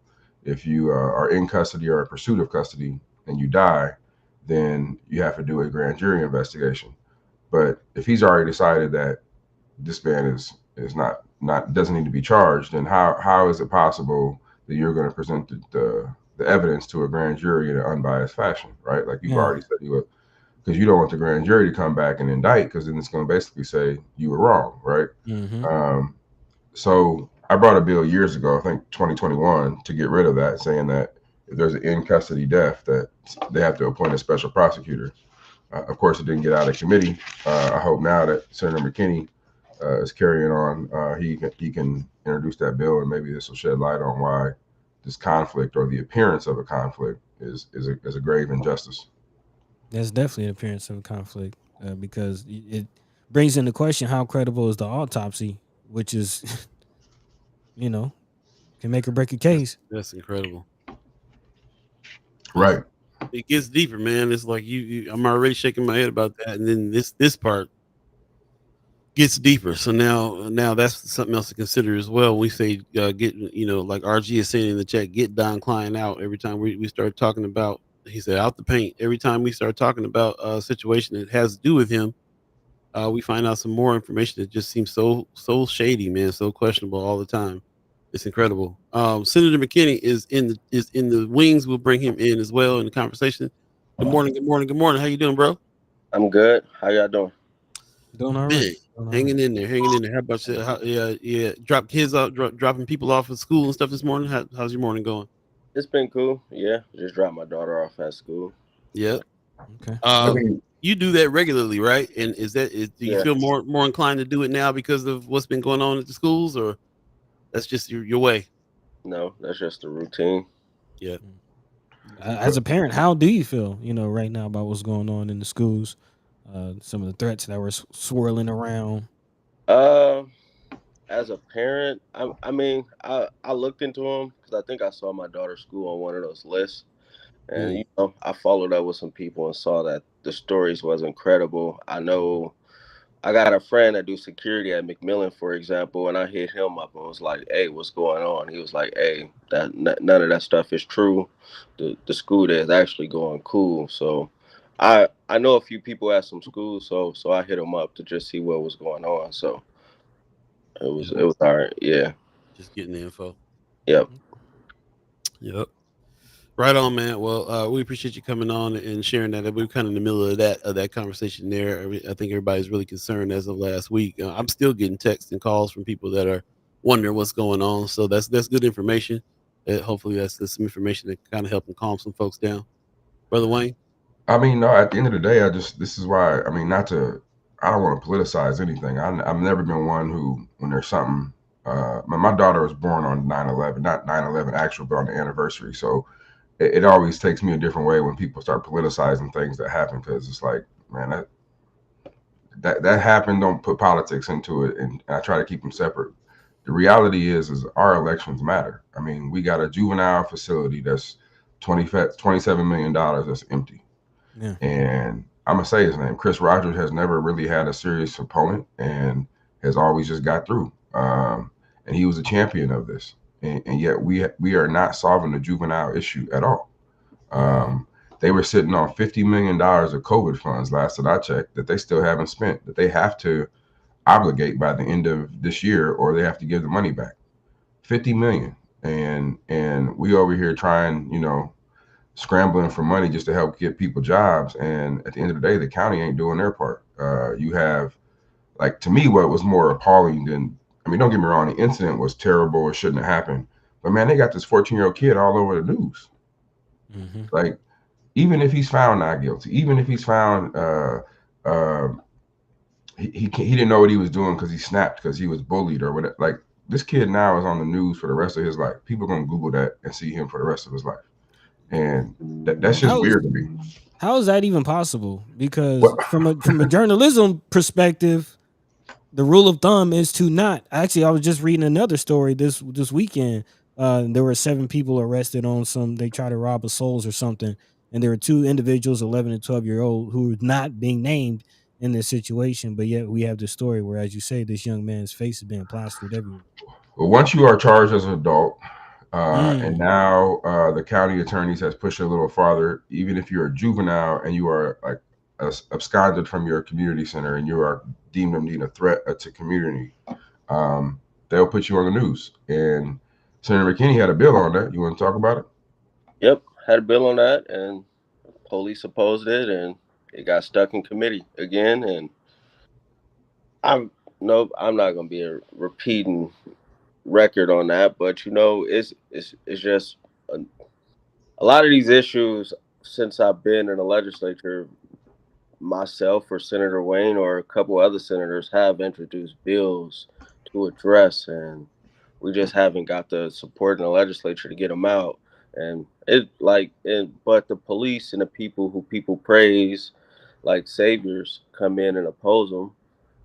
if you are in custody or in pursuit of custody and you die, then you have to do a grand jury investigation. But if he's already decided that this man is not doesn't need to be charged, then how is it possible that you're going to present the evidence to a grand jury in an unbiased fashion, right? Like you've yeah. already said you would, because you don't want the grand jury to come back and indict, because then it's going to basically say you were wrong, right? Mm-hmm. Um, so I brought a bill years ago, I think 2021, to get rid of that, saying that if there's an in custody death, that they have to appoint a special prosecutor. Of course, it didn't get out of committee. I hope now that Senator McKinney is carrying on, he can introduce that bill, and maybe this will shed light on why this conflict or the appearance of a conflict is a grave injustice. There's definitely an appearance of a conflict because it brings into question how credible is the autopsy, which is, you know, can make or break a case. that's incredible. It's, Right. it gets deeper, man. It's like I'm already shaking my head about that, and then this part gets deeper. So now that's something else to consider as well. We say get like RG is saying in the chat, get Don Klein out every time we start talking about. He said out the paint every time we start talking about a situation that has to do with him. We find out some more information that just seems so shady, man, so questionable all the time. It's incredible. Senator McKinney is in the wings. We'll bring him in as well in the conversation. Good morning, good morning, good morning. How you doing, bro? I'm good. How y'all doing? Doing all right. Man, Doing all right. hanging in there, hanging in there. How about you? Yeah. Drop kids off, dropping people off at school and stuff this morning. How's your morning going? It's been cool. Yeah, just dropped my daughter off at school. Yep. Okay. I Um, mean, you do that regularly, right? And do you Yeah, feel more inclined to do it now because of what's been going on at the schools, or that's just your way? no, that's just the routine. Yeah. As a parent, how do you feel, right now about what's going on in the schools? Some of the threats that were swirling around. Uh, as a parent, I looked into them because I think I saw my daughter's school on one of those lists, and Mm, I followed up with some people and saw that the stories was incredible. I know I got a friend that do security at McMillan, for example, and I hit him up and was like, "Hey, what's going on?" He was like, "Hey, none of that stuff is true. The school there is actually going cool." So, I know a few people at some schools, so I hit him up to just see what was going on. So yep. it was all right. Yeah. Just getting the info. Yep. Yep. Right on, man. Well, we appreciate you coming on and sharing that. We're kind of in the middle of that conversation there. I think everybody's really concerned as of last week. I'm still getting texts and calls from people that are wondering what's going on. So that's good information. Hopefully, that's some information that kind of help and calm some folks down. Brother Wayne. no. At the end of the day, this is why. I mean, not to. I don't want to politicize anything. I've never been one who, when there's something. My daughter was born on 9/11, not 9/11 actual, but on the anniversary. So it always takes me a different way when people start politicizing things that happen, because it's like, man, that happened. Don't put politics into it, and I try to keep them separate. The reality is our elections matter. I mean, we got a juvenile facility that's $27 million that's empty. Yeah. And I'm gonna say his name. Chris Rogers has never really had a serious opponent and has always just got through. And he was a champion of this. And yet we are not solving the juvenile issue at all. Um, they were sitting on $50 million of COVID funds last that I checked that they still haven't spent, that they have to obligate by the end of this year, or they have to give the money back. 50 million. And we over here trying, scrambling for money just to help get people jobs. And at the end of the day, the county ain't doing their part. You have Like to me, what was more appalling than, I mean, don't get me wrong, the incident was terrible. It shouldn't have happened. But man, they got this 14-year-old kid all over the news. Mm-hmm. Like, even if he's found not guilty, even if he's found uh, he didn't know what he was doing because he snapped because he was bullied or whatever. Like this kid now is on the news for the rest of his life. People are gonna Google that and see him for the rest of his life, and that's just How is weird to me. how is that even possible? Because What? from a journalism perspective, the rule of thumb is to not. Actually, I was just reading another story this weekend. There were 7 people arrested on some. They tried to rob a Souls or something, and there were 2 individuals, 11 and 12 year old, who were not being named in this situation. But yet we have this story where, as you say, this young man's face is being plastered everywhere. Well, once you are charged as an adult, and Mm, now the county attorneys has pushed it a little farther. Even if you're a juvenile and you are like absconded from your community center and you are deemed to be a threat to community, um, they'll put you on the news. And Senator McKinney had a bill on that. You want to talk about it? Yep, had a bill on that, and police opposed it, and it got stuck in committee again. And I'm nope, I'm not gonna be a repeating record on that, but it's just a, a lot of these issues since I've been in the legislature. Myself or Senator Wayne or a couple other senators have introduced bills to address, and we just haven't got the support in the legislature to get them out. And but the police and the people who people praise like saviors come in and oppose them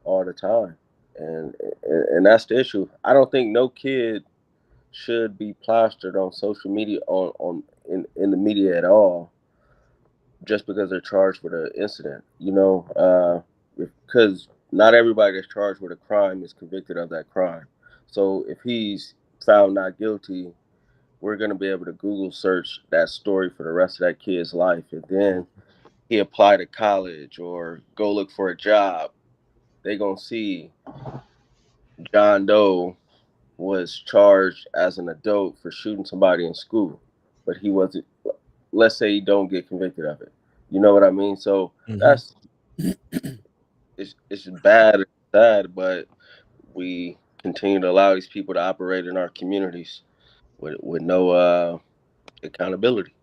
all the time, and that's the issue. I don't think no kid should be plastered on social media in the media at all just because they're charged with an incident. Because not everybody that's charged with a crime is convicted of that crime. So if he's found not guilty, we're going to be able to Google search that story for the rest of that kid's life. And then he apply to college or go look for a job. They're going to see John Doe was charged as an adult for shooting somebody in school, but he wasn't. Let's say he don't get convicted of it. You know what I mean? So mm-hmm. that's it's bad and sad, but we continue to allow these people to operate in our communities with no accountability.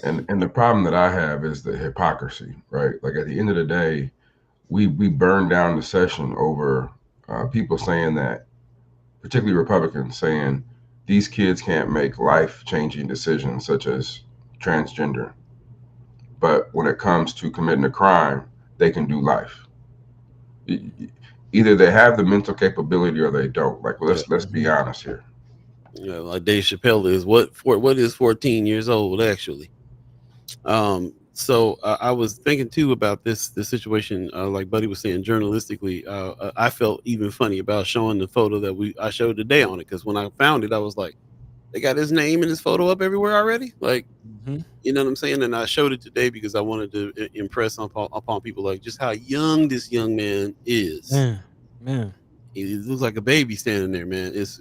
And the problem that I have is the hypocrisy, right? Like at the end of the day, we burn down the session over people saying that, particularly Republicans, saying these kids can't make life changing decisions such as transgender. But when it comes to committing a crime, they can do life. Either they have the mental capability or they don't. Like Yeah, let's be Mm-hmm. honest here. yeah. Like Dave Chappelle is what is 14 years old actually. So I was thinking too about this situation. Like Buddy was saying, journalistically, I felt even funny about showing the photo that I showed today on it because when I found it, I was like, they got his name and his photo up everywhere already. Like, Mm-hmm. you know what I'm saying? And I showed it today because I wanted to impress upon people like just how young this young man is. Man, man. He looks like a baby standing there, man. It's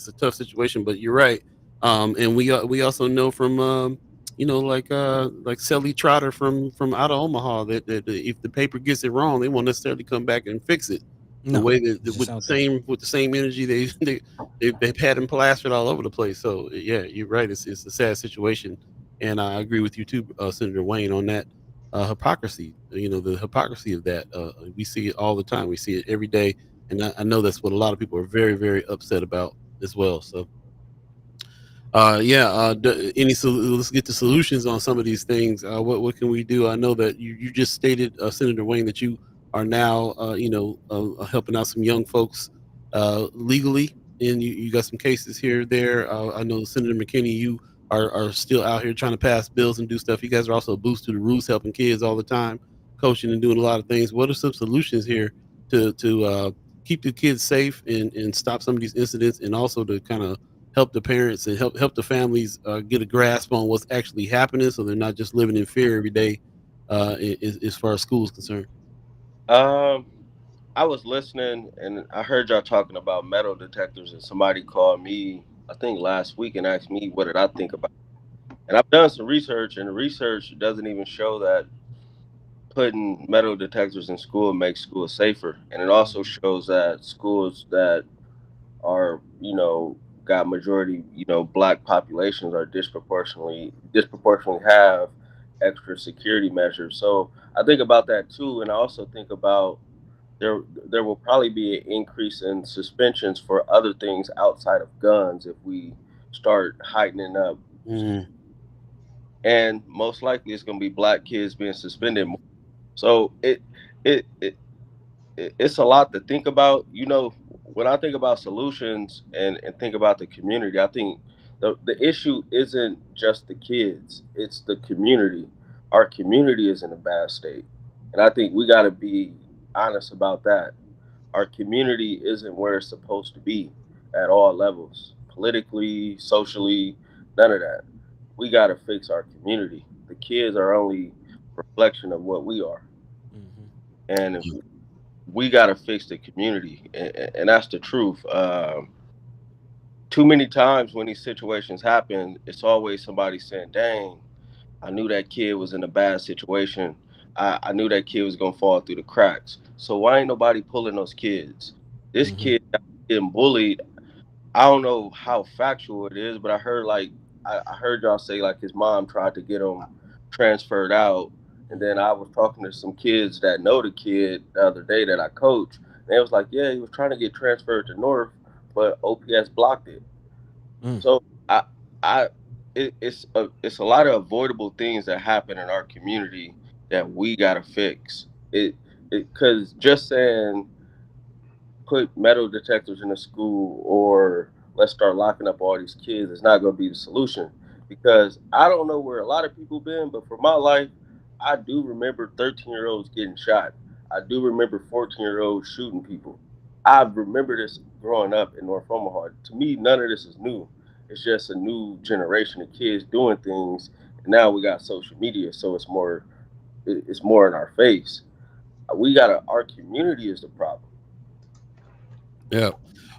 a tough situation, but you're right. And we also know from like Sally Trotter from out of Omaha that if the paper gets it wrong, they won't necessarily come back and fix it. The No, way it's that just out there. with the same energy they've had him plastered all over the place. So yeah, you're right. It's a sad situation, and I agree with you too, Senator Wayne, on that hypocrisy. The hypocrisy of that. We see it all the time. We see it every day, and I know that's what a lot of people are very, very upset about as well. So, yeah. Let's get to solutions on some of these things. What can we do? I know that you just stated, Senator Wayne, that you are now helping out some young folks legally, and you got some cases here there. I know Senator McKinney, you are still out here trying to pass bills and do stuff. You guys are also a boost to the roost, helping kids all the time, coaching and doing a lot of things. What are some solutions here to keep the kids safe and stop some of these incidents, and also to kind of help the parents and help the families get a grasp on what's actually happening, so they're not just living in fear every day, as far as school is concerned. Um, I was listening and I heard y'all talking about metal detectors, and somebody called me, I think last week, and asked me what did I think about it. And I've done some research, and the research doesn't even show that putting metal detectors in school makes schools safer, and it also shows that schools that are, got majority, black populations are disproportionately have extra security measures. So I think about that too, and I also think about there there will probably be an increase in suspensions for other things outside of guns if we start heightening up, Mm, and most likely it's going to be black kids being suspended more. So it, it it's a lot to think about. When I think about solutions and think about the community, I think the issue isn't just the kids, it's the community. Our community is in a bad state. And I think we got to be honest about that. Our community isn't where it's supposed to be at all levels, politically, socially, none of that. We got to fix our community. The kids are only a reflection of what we are. Mhm. And if we got to fix the community, and that's the truth. Too many times when these situations happen, it's always somebody saying, "Dang, I knew that kid was in a bad situation. I knew that kid was gonna fall through the cracks. So why ain't nobody pulling those kids? This Mhm. kid getting bullied. I don't know how factual it is, but I heard I heard y'all say like his mom tried to get him transferred out, and then I was talking to some kids that know the kid the other day that I coach, and they was like, yeah, he was trying to get transferred to North, but OPS blocked it. Mm. So I it's a lot of avoidable things that happen in our community that we gotta fix. It because just saying put metal detectors in the school or let's start locking up all these kids is not going to be the solution, because I don't know where a lot of people been, but for my life I do remember 13-year-olds getting shot. I do remember 14-year-olds shooting people. I remember this growing up in North Omaha. To me, none of this is new. It's just a new generation of kids doing things, and now we got social media, so it's more in our face. We gotta Our community is the problem. yeah.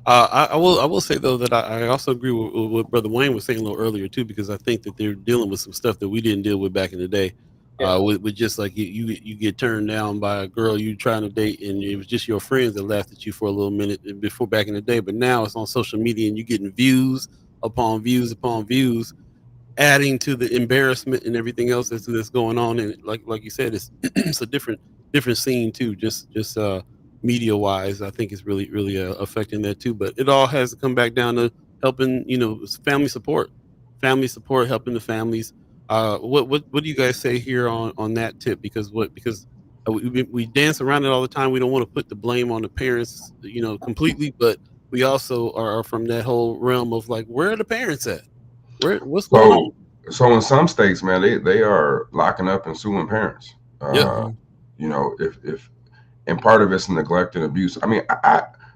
I will say though that I also agree with what Brother Wayne was saying a little earlier too, because I think that they're dealing with some stuff that we didn't deal with back in the day. Yeah. With just like you get turned down by a girl you trying to date, and it was just your friends that laughed at you for a little minute before back in the day. But now it's on social media, and you're getting views upon views upon views, adding to the embarrassment and everything else that's going on. And like you said, it's it's a different scene too. Just media wise, I think it's really affecting that too. But it all has to come back down to helping, family support, helping the families. What do you guys say here on that tip? Because we dance around it all the time. We don't want to put the blame on the parents, completely, but we also are from that whole realm of like, where are the parents at? What's going on? So, so in some states, man, they are locking up and suing parents. Yep. Mhm. If and part of it's neglect and abuse. I mean,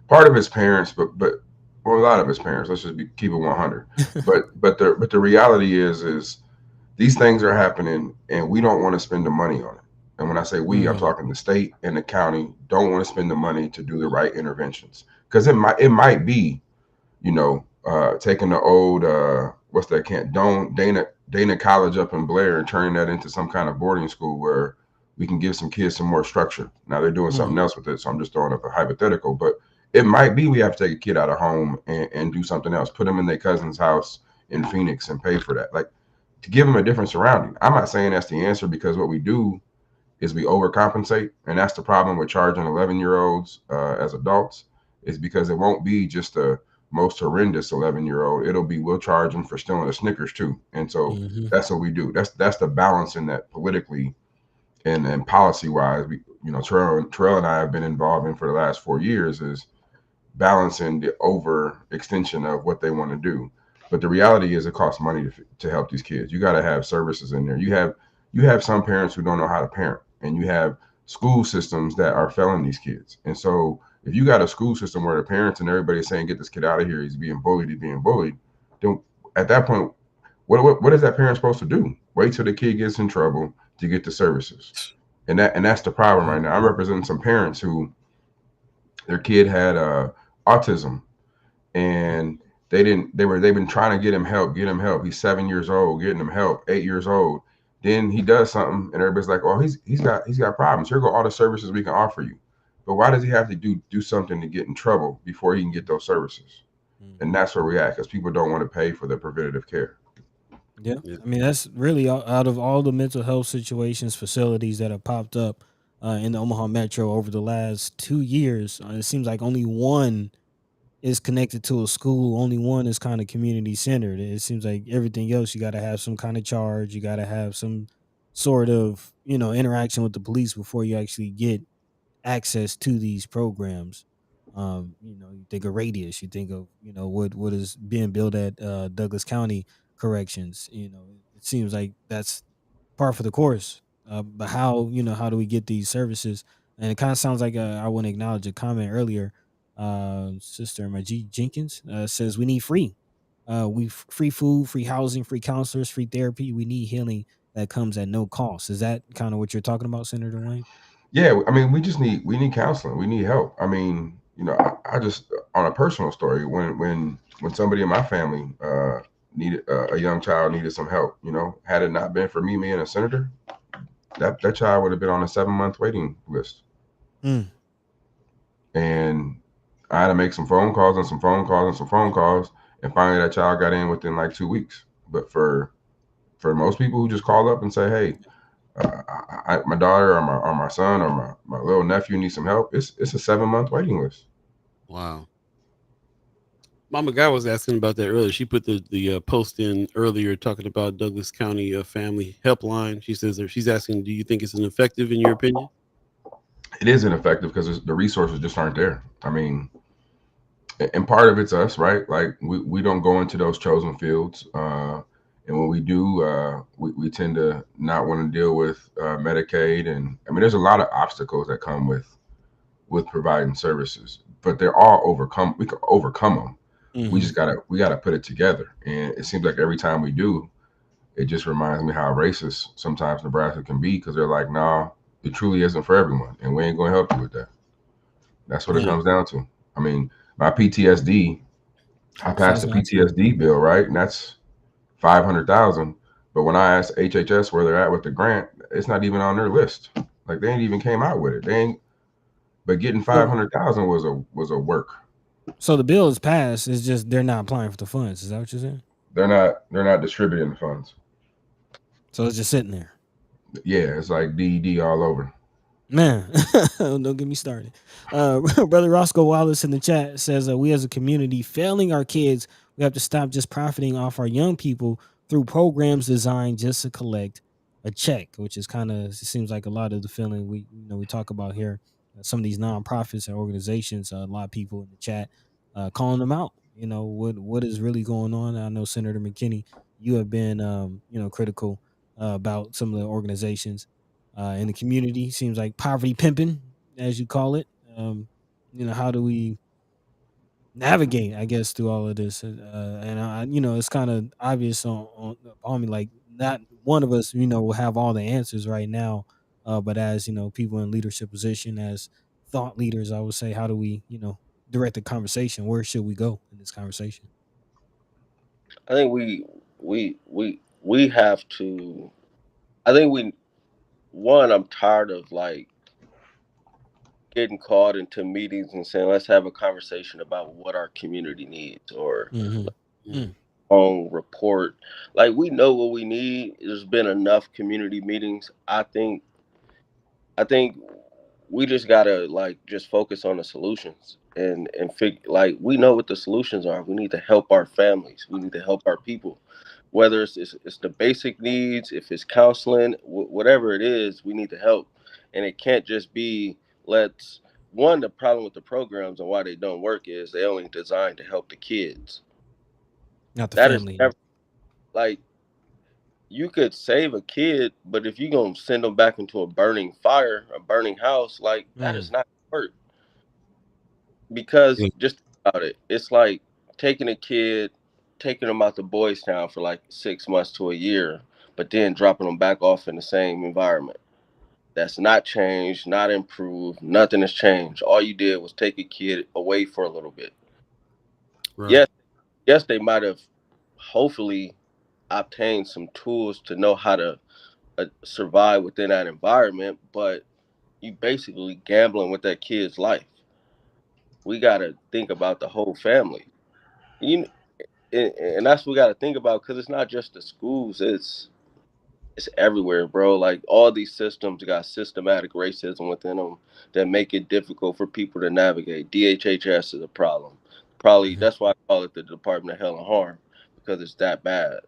part of it's parents, but well, a lot of it's parents. Let's just keep it 100. But the reality is these things are happening, and we don't want to spend the money on it. And when I say we, I'm Mhm. talking the state and the county don't want to spend the money to do the right interventions, because it might be, taking the old what's that camp Dana College up in Blair and turning that into some kind of boarding school where we can give some kids some more structure. Now they're doing something Mhm. else with it, so I'm just throwing up a hypothetical. But it might be we have to take a kid out of home and do something else, put them in their cousin's house in Phoenix and pay for that, like to give them a different surrounding. I'm not saying that's the answer, because what we do is we overcompensate, and that's the problem with charging 11-year-olds as adults, is because it won't be just the most horrendous 11-year-old. It'll be, we'll charge them for stealing a Snickers too, and so Mhm. that's what we do. That's the balance in that, politically and policy wise. Terrell and I have been involved in for the last 4 years, is balancing the overextension of what they want to do. But the reality is, it costs money to help these kids. You got to have services in there. You have some parents who don't know how to parent, and you have school systems that are failing these kids. And so, if you got a school system where the parents and everybody's saying, "Get this kid out of here. He's being bullied," then at that point, what is that parent supposed to do? Wait till the kid gets in trouble to get the services. And that's the problem right now. I'm representing some parents who their kid had autism, and they've been trying to get him help. He's 7 years old, getting him help, 8 years old, Then he does something, and everybody's like, "Oh, he's got problems. Here go all the services we can offer you." But why does he have to do something to get in trouble before he can get those services? And Mhm. that's where we're at because people don't want to pay for the preventative care. Yeah, Yeah. I mean that's really out of all the mental health situations, facilities that have popped up in the Omaha Metro over the last 2 years. It seems like only one is connected to a school. Only one is kind of community centered. It seems like everything else you got to have some kind of charge. You got to have some sort of interaction with the police before you actually get access to these programs. You think of Radius, you think of what is being built at Douglas County Corrections. It seems like that's par for the course. But how do we get these services? And it kind of sounds like I want to acknowledge a comment earlier. Sister Majid Jenkins says we need free. Free food, free housing, free counselors, free therapy. We need healing that comes at no cost. Is that kind of what you're talking about, Senator Wayne? Yeah, I mean, we need counseling. We need help. I mean, I just on a personal story when somebody in my family needed a young child needed some help. Had it not been for me being a senator, that child would have been on a 7 month waiting list. Mm. And I had to make some phone calls and some phone calls and some phone calls, and finally that child got in within like 2 weeks. But for most people who just call up and say, "Hey, my daughter or my son or my little nephew needs some help," it's a 7 month waiting list. Wow. Mama Guy was asking about that earlier. She put the post in earlier talking about Douglas County Family Helpline. She says that she's asking, do you think it's ineffective in your opinion? It is ineffective because the resources just aren't there. I mean, and part of it's us, right? Like we don't go into those chosen fields, and when we do, we tend to not want to deal with Medicaid, and I mean, there's a lot of obstacles that come with providing services, but they're all overcome. We can overcome them. We Hmm. just we gotta put it together, and it seems like every time we do, it just reminds me how racist sometimes Nebraska can be because they're like, "Nah, it truly isn't for everyone, and we ain't gonna help you with that." That's what it Yeah. comes down to. I mean, my PTSD, I So passed it's the not true. PTSD bill, right? And that's 500,000. But when I asked HHS where they're at with the grant, it's not even on their list. Like they ain't even came out with it. They ain't. But getting five So hundred thousand was a work. so the bill is passed. It's just they're not applying for the funds. Is that what you're saying? They're not distributing the funds. So it's just sitting there. Yeah, it's like DED all over. Man, don't get me started. Brother Roscoe Wallace in the chat says we as a community failing our kids, we have to stop just profiting off our young people through programs designed just to collect a check, which is kind of seems like a lot of the feeling we talk about here. Some of these nonprofits and organizations, a lot of people in the chat calling them out. What is really going on. I know Senator McKinney, you have been critical about some of the organizations in the community. Seems like poverty pimping, as you call it. How do we navigate, I guess, through all of this? It's kind of obvious on me, like not one of us, will have all the answers right now. But as people in leadership position, as thought leaders, I would say, how do we, direct the conversation? Where should we go in this conversation? I think we have to. I think we one. I'm tired of like getting called into meetings and saying let's have a conversation about what our community needs or Mm-hmm. Mm. own report. Like we know what we need. There's been enough community meetings. I think we just gotta like just focus on the solutions and like we know what the solutions are. We need to help our families. We need to help our people. Whether it's the basic needs, if it's counseling, whatever it is, we need to help. And it can't just be let's one, the problem with the programs and why they don't work is they only designed to help the kids. Not the That is family. never like you could save a kid, but if you're gonna send them back into a burning fire, a burning house, like that is Mm. not work. Because Yeah. just think about it, it's like taking a kid, taking them out to Boys Town for like 6 months to a year, but then dropping them back off in the same environment. That's not changed, not improved, nothing has changed. All you did was take a kid away for a little bit. Right. Yes, yes, they might have hopefully obtained some tools to know how to survive within that environment, but you basically gambling with that kid's life. We got to think about the whole family. You and that's what we got to think about, because it's not just the schools, it's everywhere, bro. Like, all these systems got systematic racism within them that make it difficult for people to navigate. DHHS is a problem. Probably Mhm. that's why I call it the Department of Hell and Harm, because it's that bad.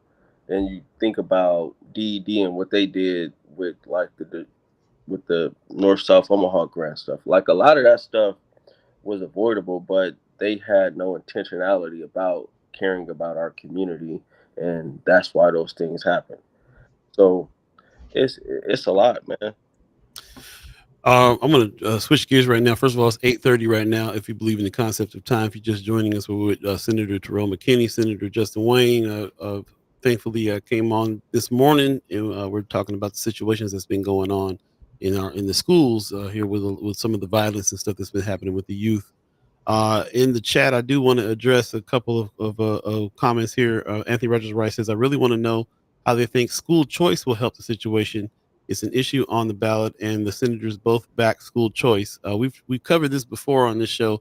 And you think about DED and what they did with like with the North South Omaha grant stuff. Like, a lot of that stuff was avoidable, but they had no intentionality about caring about our community, and that's why those things happen. So it's a lot, man. I'm going to switch gears right now. First of all, it's 8:30 right now. If you believe in the concept of time, if you're just joining us, we're with Senator Terrell McKinney, Senator Justin Wayne. Thankfully, came on this morning, and we're talking about the situations that's been going on in the schools here with some of the violence and stuff that's been happening with the youth. In the chat, I do want to address a couple of comments here. Anthony Rogers Rice says, I really want to know how they think school choice will help the situation. It's an issue on the ballot, and the senators both back school choice. We've covered this before on this show.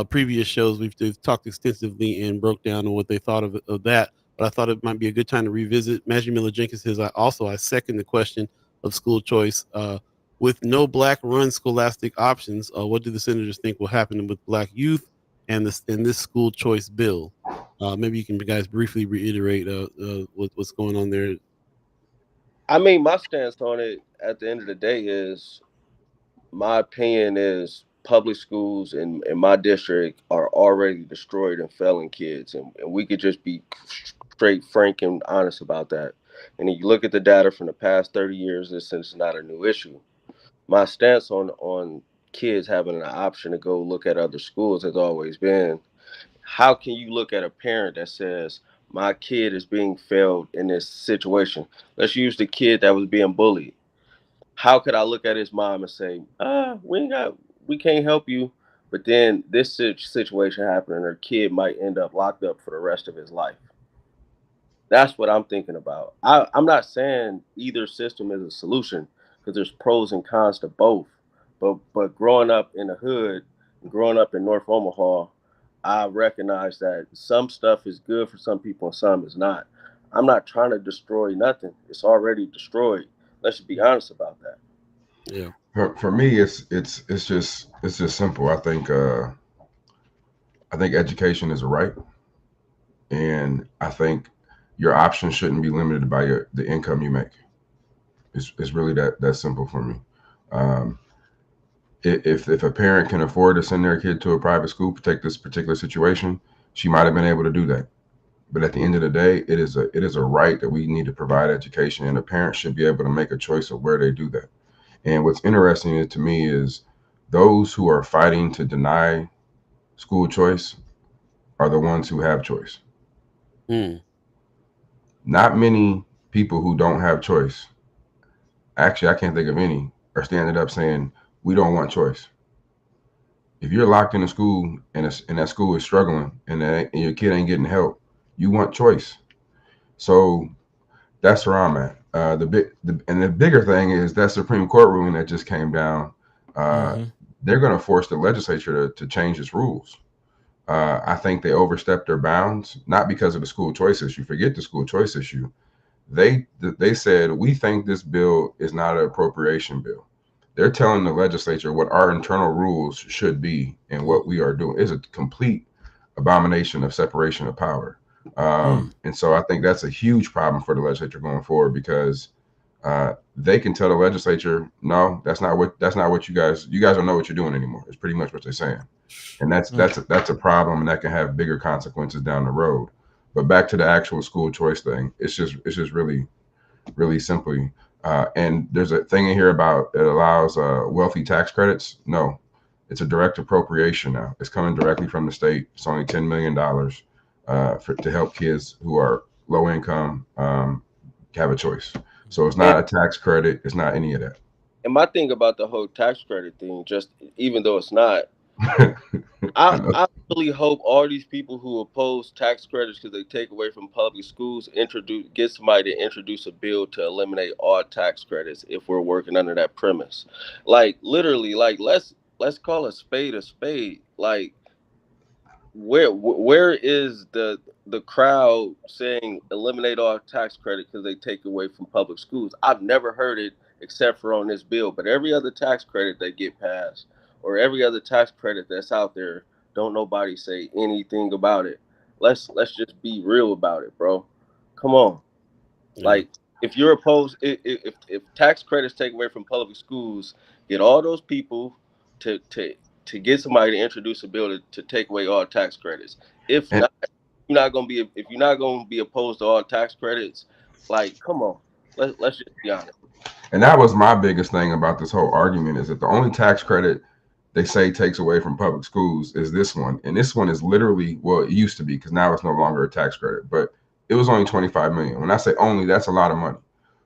Previous shows, we've talked extensively and broke down on what they thought of that. But I thought it might be a good time to revisit. Magic Miller Jenkins says, I second the question of school choice. With no black run scholastic options, what do the senators think will happen with black youth and this school choice bill? Maybe you can guys briefly reiterate what's going on there. I mean, my stance on it at the end of the day is, my opinion is public schools in my district are already destroyed and failing kids, and we could just be straight, frank, and honest about that. And if you look at the data from the past 30 years, this is not a new issue. My stance on kids having an option to go look at other schools has always been, how can you look at a parent that says, my kid is being failed in this situation? Let's use the kid that was being bullied. How could I look at his mom and say, we can't help you, but then this situation happened and her kid might end up locked up for the rest of his life? That's what I'm thinking about. I'm not saying either system is a solution, because there's pros and cons to both. But growing up in the hood, growing up in North Omaha, I recognize that some stuff is good for some people and some is not. I'm not trying to destroy nothing. It's already destroyed. Let's be honest about that. Yeah. For me, it's just simple. I think education is a right, and I think your options shouldn't be limited by the income you make. It's really that simple for me. Um, if a parent can afford to send their kid to a private school, protect this particular situation, she might have been able to do that. But at the end of the day, it is a right that we need to provide education, and a parent should be able to make a choice of where they do that. And what's interesting to me is those who are fighting to deny school choice are the ones who have choice. Hmm. Not many people who don't have choice, actually, I can't think of any, are standing up saying, we don't want choice. If you're locked in a school and that school is struggling and your kid ain't getting help, you want choice. So that's where I'm at. The bigger thing is that Supreme Court ruling that just came down. Uh, Mhm. they're going to force the legislature to change its rules. I think they overstepped their bounds, not because of the school choice issue. Forget the school choice issue. They said, we think this bill is not an appropriation bill. They're telling the legislature what our internal rules should be and what we are doing is a complete abomination of separation of power. Mm. And so I think that's a huge problem for the legislature going forward, because they can tell the legislature, no, that's not what you guys don't know what you're doing anymore. It's pretty much what they're saying, and that's Mm. that's that's a problem, and that can have bigger consequences down the road. But back to the actual school choice thing, it's just really simply. And there's a thing in here about it allows wealthy tax credits. No, it's a direct appropriation now. It's coming directly from the state. It's only $10 million to help kids who are low income have a choice. So it's And not a tax credit. It's not any of that. and my thing about the whole tax credit thing, just even though it's not, I really hope all these people who oppose tax credits because they take away from public schools get somebody to introduce a bill to eliminate all tax credits if we're working under that premise. Like literally, like let's call a spade a spade. Like where is the crowd saying eliminate all tax credit because they take away from public schools? I've never heard it except for on this bill, but every other tax credit that get passed or every other tax credit that's out there, don't nobody say anything about it. Let's just be real about it, bro. Come on. Yeah. Like if you're opposed, if tax credits take away from public schools, get all those people to to to get somebody to introduce a bill to take away all tax credits. If And not, if you're not gonna be opposed to all tax credits, like come on, let's just be honest. and that was my biggest thing about this whole argument is that the only tax credit they say takes away from public schools is this one, and this one is literally, well, it used to be because now it's no longer a tax credit, but it was only 25 million. When I say only, that's a lot of money.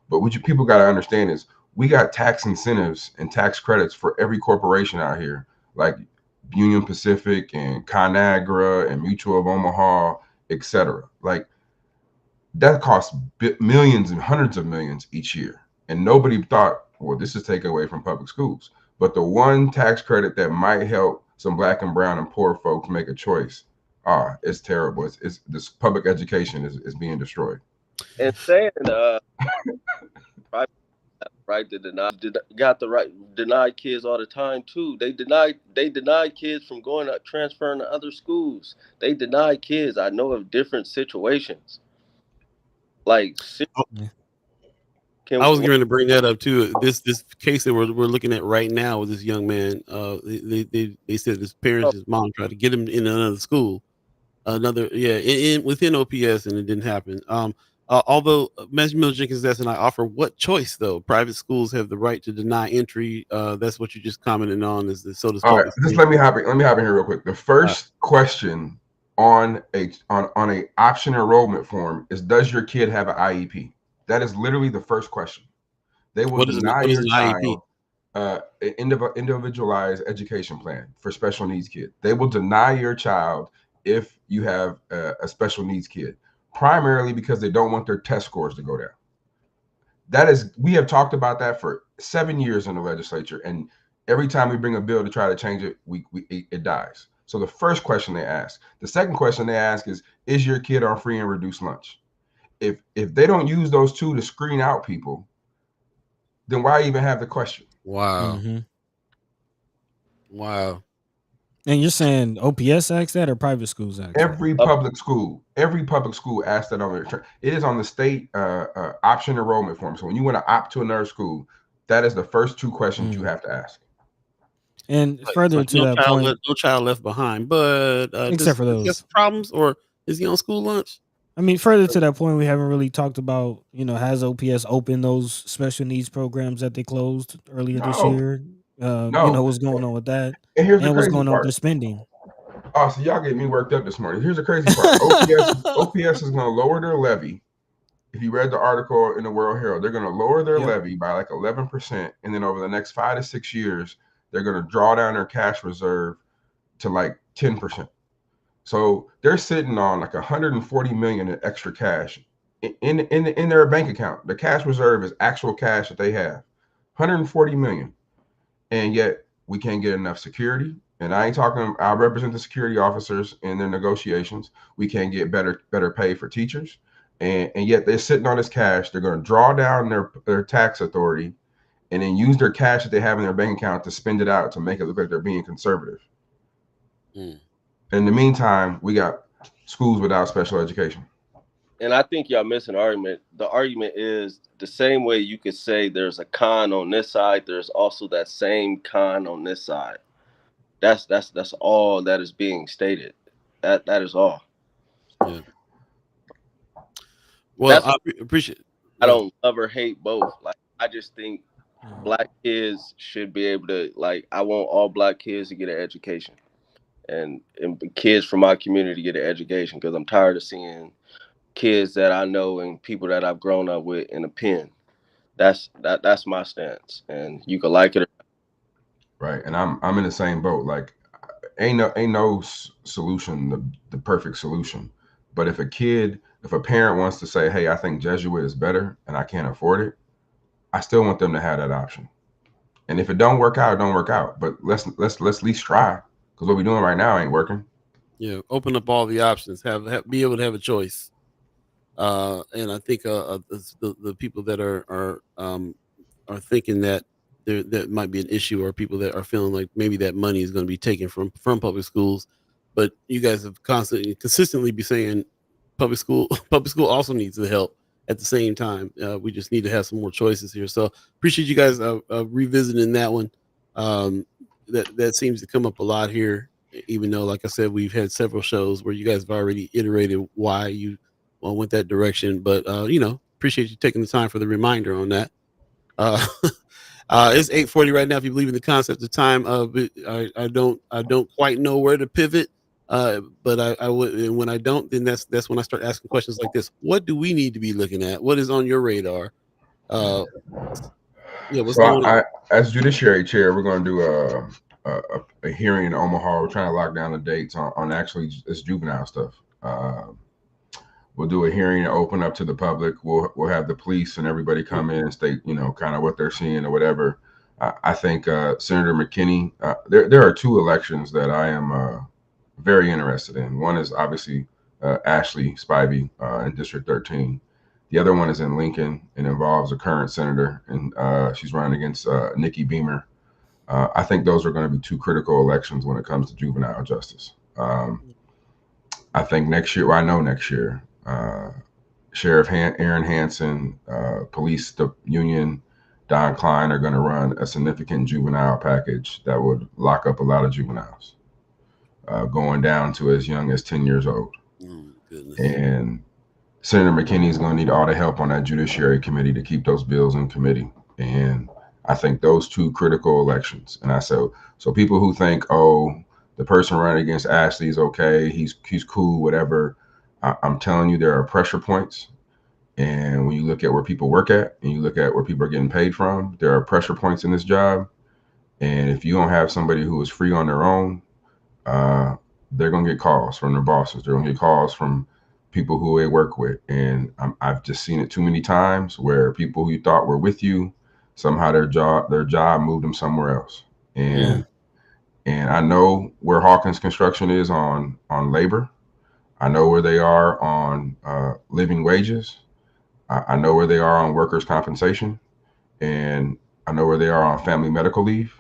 But what you people got to understand is we got tax incentives and tax credits for every corporation out here, like Union Pacific and ConAgra and Mutual of Omaha, etc. Like that costs millions and hundreds of millions each year. And nobody thought, well, this is taken away from public schools. But the one tax credit that might help some black and brown and poor folks make a choice, it's terrible. It's this public education is being destroyed. And saying right, right to got the right deny kids all the time too. They deny kids from going to transferring to other schools. They deny kids. I know of different situations. Like I can was going to bring that up too. This case that we're looking at right now with this young man. They said his parents, his mom tried to get him in another school, within OPS, and it didn't happen. Although Mel Jenkins and I offer what choice though? Private schools have the right to deny entry. That's what you just commented on. Is the so does All right, public just schools. let me hop in here real quick. The first question on a option enrollment form is, does your kid have an IEP? That is literally the first question. They will deny what is your an IEP? child an individualized education plan for special needs kid. They will deny your child if you have a special needs kid, primarily because they don't want their test scores to go down. We have talked about that for 7 years in the legislature, and every time we bring a bill to try to change it, it dies. So the first question they ask. The second question they ask is your kid on free and reduced lunch? If they don't use those two to screen out people, then why even have the question? Wow. Mm-hmm. Wow. And you're saying OPS acts that or private schools act that? Every public school asks that on their return. It is on the state option enrollment form. So when you want to opt to another school, that is the first two questions you have to ask. And It's further like to that point, no child left behind. But except for does he have those problems, or is he on school lunch? I mean, further to that point, we haven't really talked about, has OPS opened those special needs programs that they closed earlier this No, year? no. What's going on with that, And here's the and what's crazy going on with part. their spending? Oh, so y'all get me worked up this morning. Here's the crazy part. OPS is going to lower their levy. If you read the article in the World Herald, they're going to lower their levy by like 11%. And then over the next 5 to 6 years, they're going to draw down their cash reserve to like 10%. So they're sitting on like 140 million in extra cash in their bank account. The cash reserve is actual cash that they have, 140 million, and yet we can't get enough security. And I ain't talking. I represent the security officers in their negotiations. We can't get better pay for teachers, and yet they're sitting on this cash. They're going to draw down their tax authority, and then use their cash that they have in their bank account to spend it out to make it look like they're being conservative. In the meantime, we got schools without special education. And I think y'all miss an argument. The argument is the same way you could say there's a con on this side, there's also that same con on this side. That's all that is being stated. That is all. Yeah. Well, I appreciate. I don't love or hate both. Like I just think black kids should be able to, like, I want all black kids to get an education. And kids from my community get an education, because I'm tired of seeing kids that I know and people that I've grown up with in a pen. That's my stance, and you can like it. Right, and I'm in the same boat. Like ain't no solution the perfect solution. But if a parent wants to say, hey, I think Jesuit is better and I can't afford it, I still want them to have that option. And if it don't work out, it don't work out. But let's at least try, because what we're doing right now ain't working. Yeah, open up all the options. Be able to have a choice. And I think the people that are thinking that that might be an issue, or people that are feeling like maybe that money is going to be taken from public schools. But you guys have consistently be saying public school also needs the help at the same time. We just need to have some more choices here. So appreciate you guys revisiting that one. That seems to come up a lot here, even though, like I said, we've had several shows where you guys have already iterated why you went that direction. But appreciate you taking the time for the reminder on that. Uh, it's 8:40 right now. If you believe in the concept of time, I don't quite know where to pivot. But I would, and when I don't, then that's when I start asking questions like this: what do we need to be looking at? What is on your radar? Uh, yeah, what's So going on? as judiciary chair, we're going to do a hearing in Omaha. We're trying to lock down the dates on actually this juvenile stuff. We'll do a hearing and open up to the public. We'll have the police and everybody come in and state, kind of what they're seeing or whatever. I think Senator McKinney. There are two elections that I am very interested in. One is obviously Ashley Spivey in District 13. The other one is in Lincoln and involves a current senator, and she's running against Nikki Beamer. I think those are going to be two critical elections when it comes to juvenile justice. I think next year, well, I know next year, Sheriff Aaron Hansen, Police Union, Don Klein are going to run a significant juvenile package that would lock up a lot of juveniles, going down to as young as 10 years old. Oh, goodness. And Senator McKinney is going to need all the help on that Judiciary Committee to keep those bills in committee. And I think those two critical elections. And so people who think, oh, the person running against Ashley is okay, he's cool, whatever. I'm telling you, there are pressure points. And when you look at where people work at and you look at where people are getting paid from, there are pressure points in this job. And if you don't have somebody who is free on their own, they're going to get calls from their bosses. They're going to get calls from people who they work with. And I've just seen it too many times where people who you thought were with you, somehow their job moved them somewhere else. And I know where Hawkins Construction is on labor. I know where they are on living wages. I know where they are on workers' compensation, and I know where they are on family medical leave.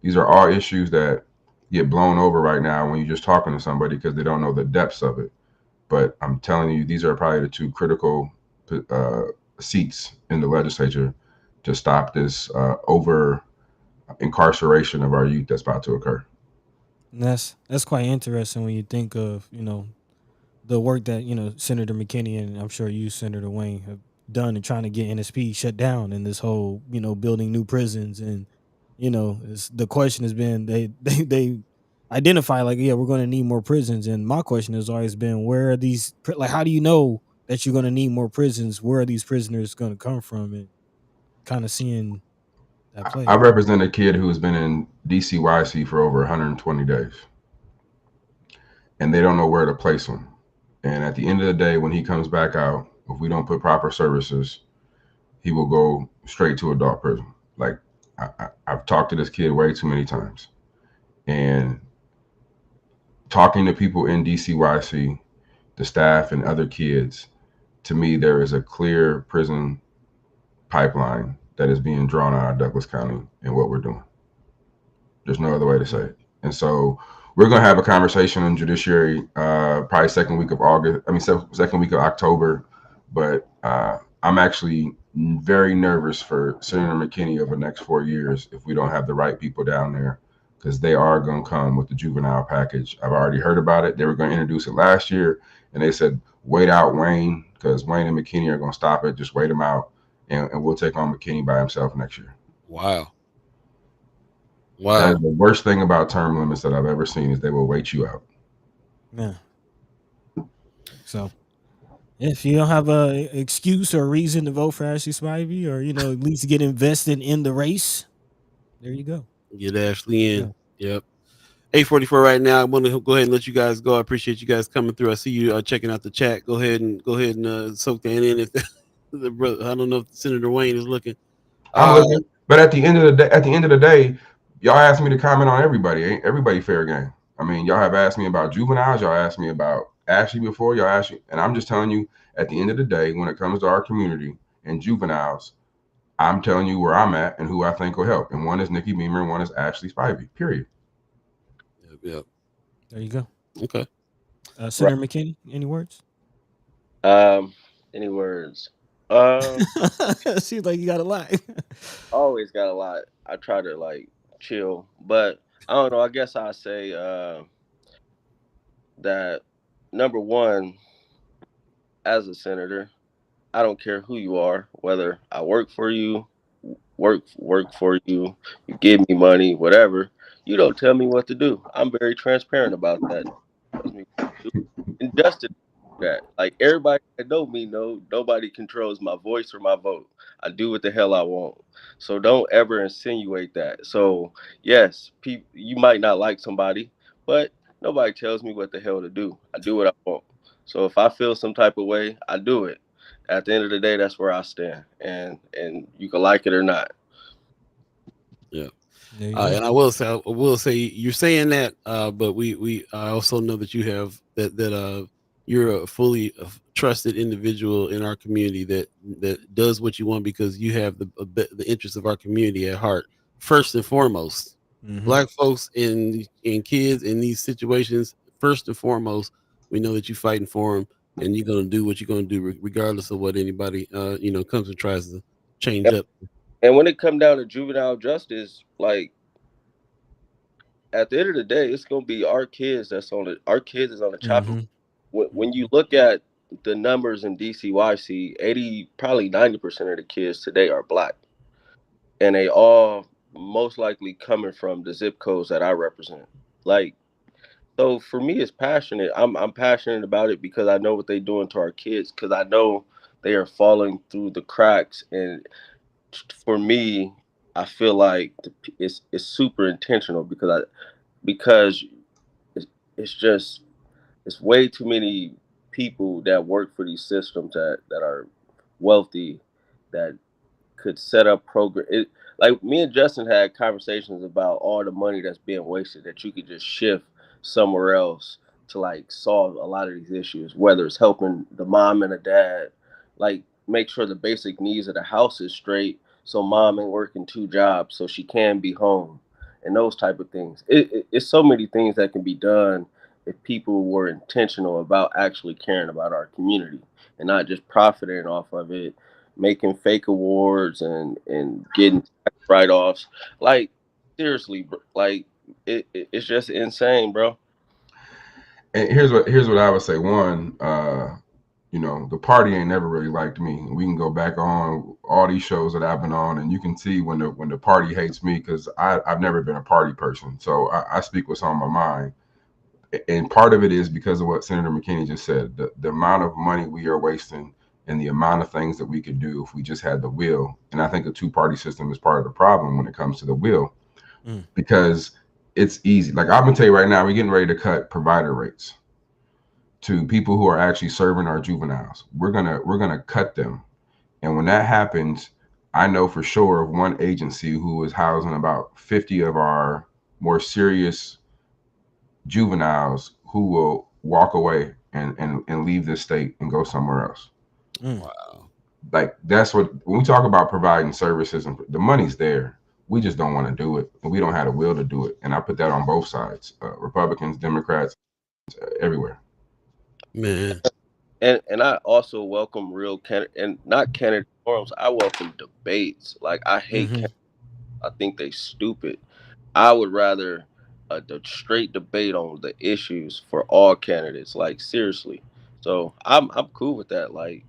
These are all issues that get blown over right now when you're just talking to somebody because they don't know the depths of it. But I'm telling you, these are probably the two critical seats in the legislature to stop this over incarceration of our youth that's about to occur. And that's quite interesting when you think of the work that Senator McKinney and I'm sure you, Senator Wayne, have done in trying to get NSP shut down in this whole building new prisons. And the question has been they identify like, yeah, we're going to need more prisons, and my question has always been, where are these like, how do you know that you're going to need more prisons? Where are these prisoners going to come from? And kind of seeing that play. I represent a kid who has been in DCYC for over 120 days, and they don't know where to place him. And at the end of the day, when he comes back out, if we don't put proper services, he will go straight to adult prison. Like I've talked to this kid way too many times, and talking to people in DCYC, the staff and other kids, to me, there is a clear prison pipeline that is being drawn out of Douglas County and what we're doing. There's no other way to say it. And so we're going to have a conversation on judiciary, probably second week of October. But I'm actually very nervous for Senator McKinney over the next 4 years if we don't have the right people down there, because they are going to come with the juvenile package. I've already heard about it. They were going to introduce it last year, and they said, wait out Wayne, because Wayne and McKinney are going to stop it. Just wait him out, and we'll take on McKinney by himself next year. Wow. That is the worst thing about term limits that I've ever seen, is they will wait you out. Yeah. So if you don't have a excuse or reason to vote for Ashley Spivey, or at least get invested in the race, there you go. Get Ashley in. Yeah. Yep. 8:44 right now. I want to go ahead and let you guys go. I appreciate you guys coming through. I see you checking out the chat. Go ahead and soak that in. If the brother, I don't know if Senator Wayne is looking. I'm Uh, looking, but at the end of the day, y'all asked me to comment on everybody. Ain't everybody fair game? I mean, y'all have asked me about juveniles. Y'all asked me about Ashley before. Y'all asked you, and I'm just telling you, at the end of the day, when it comes to our community and juveniles, I'm telling you where I'm at and who I think will help. And one is Nikki Beamer, and one is Ashley Spivey. Period. yeah. There you go. Okay. Right. Senator McKinney, any words? Um, any words? Um, Seems like you got a lot. always got a lot. I try to like chill, but I don't know. I guess I say that number one, as a senator, I don't care who you are, whether I work for you, work for you, you give me money, whatever. You don't tell me what to do. I'm very transparent about that. Tells me what to do. And justice that. Like everybody that know me know nobody controls my voice or my vote. I do what the hell I want. So don't ever insinuate that. So yes, you might not like somebody, but nobody tells me what the hell to do. I do what I want. So if I feel some type of way, I do it. At the end of the day, that's where I stand, and you can like it or not. Yeah. There you go. And I will say you're saying that, but I also know that you have that you're a fully trusted individual in our community that does what you want because you have the interests of our community at heart first and foremost. Mm-hmm. Black folks and kids in these situations, first and foremost, we know that you're fighting for them, and you're gonna do what you're gonna do regardless of what anybody comes and tries to change up. And when it come down to juvenile justice, like at the end of the day, it's gonna be our kids that's on it. Our kids is on the chopping. Mm-hmm. When you look at the numbers in DCYC, 80, probably 90% of the kids today are black, and they all most likely coming from the zip codes that I represent. Like, so for me, it's passionate. I'm passionate about it because I know what they're doing to our kids. Because I know they are falling through the cracks, and for me, I feel like it's super intentional because it's, it's just it's way too many people that work for these systems that are wealthy that could set up program. Like me and Justin had conversations about all the money that's being wasted that you could just shift somewhere else to like solve a lot of these issues, whether it's helping the mom and the dad, like make sure the basic needs of the house is straight, so mom ain't working two jobs, so she can be home, and those type of things. It's so many things that can be done if people were intentional about actually caring about our community and not just profiting off of it, making fake awards and getting tax write-offs. Like seriously, like it's just insane, bro. And here's what I would say. One, the party ain't never really liked me. We can go back on all these shows that I've been on, and you can see when the party hates me because I've never been a party person. So I speak what's on my mind. And part of it is because of what Senator McKinney just said, the amount of money we are wasting and the amount of things that we could do if we just had the will. And I think a two-party system is part of the problem when it comes to the will, because it's easy. Like I'm gonna tell you right now, we're getting ready to cut provider rates to people who are actually serving our juveniles. We're gonna cut them. And when that happens, I know for sure of one agency who is housing about 50 of our more serious juveniles who will walk away and leave this state and go somewhere else. Wow. Like that's what when we talk about providing services and the money's there, we just don't want to do it, and we don't have the will to do it. And I put that on both sides, Republicans, Democrats, everywhere. Man. And I also welcome real and not candidate forums. I welcome debates. Like I hate Mm-hmm. I think they stupid. I would rather the straight debate on the issues for all candidates. Like seriously. So I'm cool with that. Like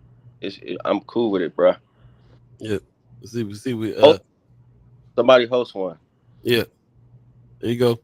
I'm cool with it, bro. Yeah. See, we Oh, somebody host one. yeah. There you go.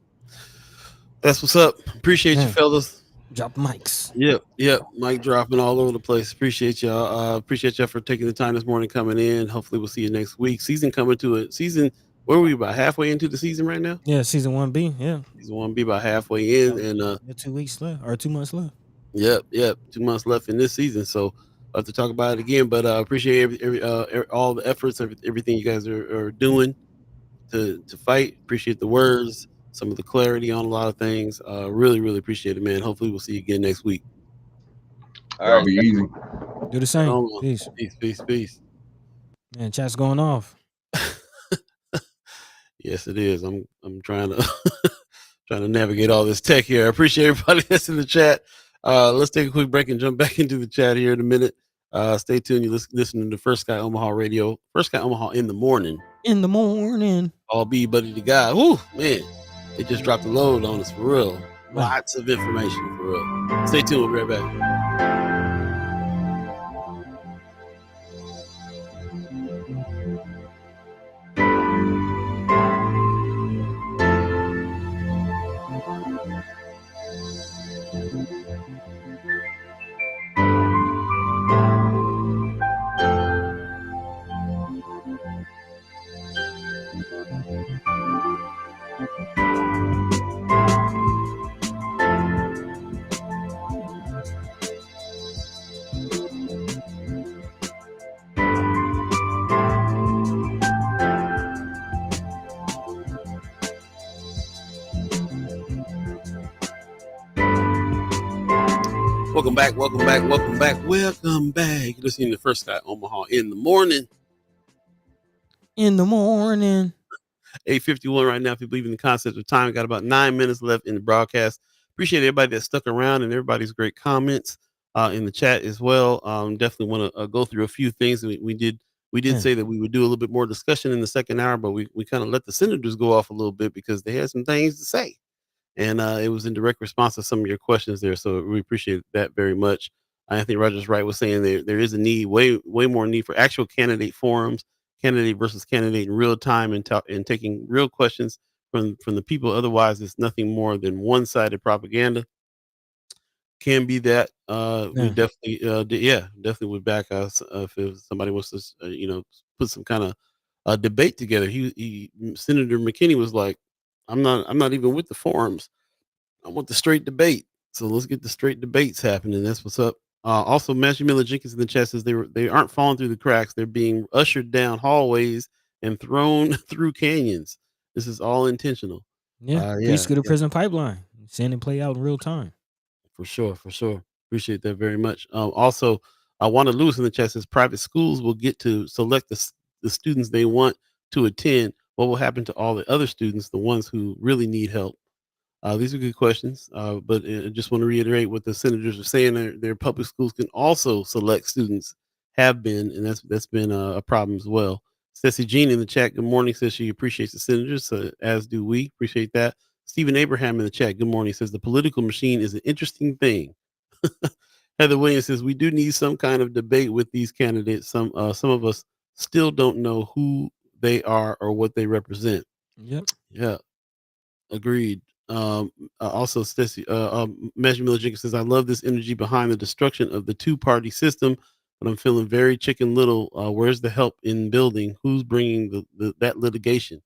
That's what's up. Appreciate you, Yeah. fellas. Drop mics. Yep. Mic dropping all over the place. Appreciate y'all. Appreciate y'all for taking the time this morning coming in. Hopefully, we'll see you next week. Season coming to it. Season where are we about halfway into the season right now? Yeah, season 1B. Yeah, Season 1B about halfway in, about and 2 weeks left or 2 months left. yep, 2 months left in this season. So I'll have to talk about it again. But appreciate all the efforts, everything you guys are doing to fight. Appreciate the words, some of the clarity on a lot of things. Really appreciate it, man. Hopefully we'll see you again next week. All Y'all right. be easy. Do the Right same. on. Peace. Peace. Man, chat's going off. Yes, it is. I'm trying to trying to navigate all this tech here. I appreciate everybody that's in the chat. Let's take a quick break and jump back into the chat here in a minute. Stay tuned. You're listening to First Sky Omaha Radio. First Sky Omaha in the morning. In the morning. All be buddy the guy. Whoo, man. They just dropped a load on us for real. Lots of information for real. Stay tuned. We'll be right back. Welcome back. You're listening to First Sky Omaha in the morning. In the morning. 8:51 right now. If you believe in the concept of time, got about 9 minutes left in the broadcast. Appreciate everybody that stuck around and everybody's great comments in the chat as well. Definitely want to go through a few things. We did say that we would do a little bit more discussion in the second hour, but we kind of let the senators go off a little bit because they had some things to say. And it was in direct response to some of your questions there. So we appreciate that very much. Anthony Rogers Wright was saying there is a need, way more need for actual candidate forums, candidate versus candidate in real time, and taking real questions from the people. Otherwise, it's nothing more than one-sided propaganda. Can be that. We definitely, definitely would back us if somebody wants to, put some kind of debate together. Senator McKinney was like, I'm not even with the forums. I want the straight debate. So let's get the straight debates happening. That's what's up. Also, Matthew Miller Jenkins in the chat says they aren't falling through the cracks. They're being ushered down hallways and thrown through canyons. This is all intentional. Preschool to prison pipeline. Seeing it play out in real time. For sure. Appreciate that very much. Also, Wanda Lewis in the chat says private schools will get to select the students they want to attend. What will happen to all the other students, the ones who really need help? These are good questions, but I just want to reiterate what the senators are saying. Their public schools can also select students, have been, and that's been a problem as well. Ceci Jean in the chat, good morning, says she appreciates the senators, as do we. Appreciate that. Stephen Abraham in the chat, good morning, says the political machine is an interesting thing. Heather Williams says we do need some kind of debate with these candidates. Some of us still don't know who they are or what they represent. Yep. Yeah. Agreed. Also, Stacey, Measure Miller Jenkins says, I love this energy behind the destruction of the two-party system, but I'm feeling very chicken little. Where's the help in building? Who's bringing that litigation?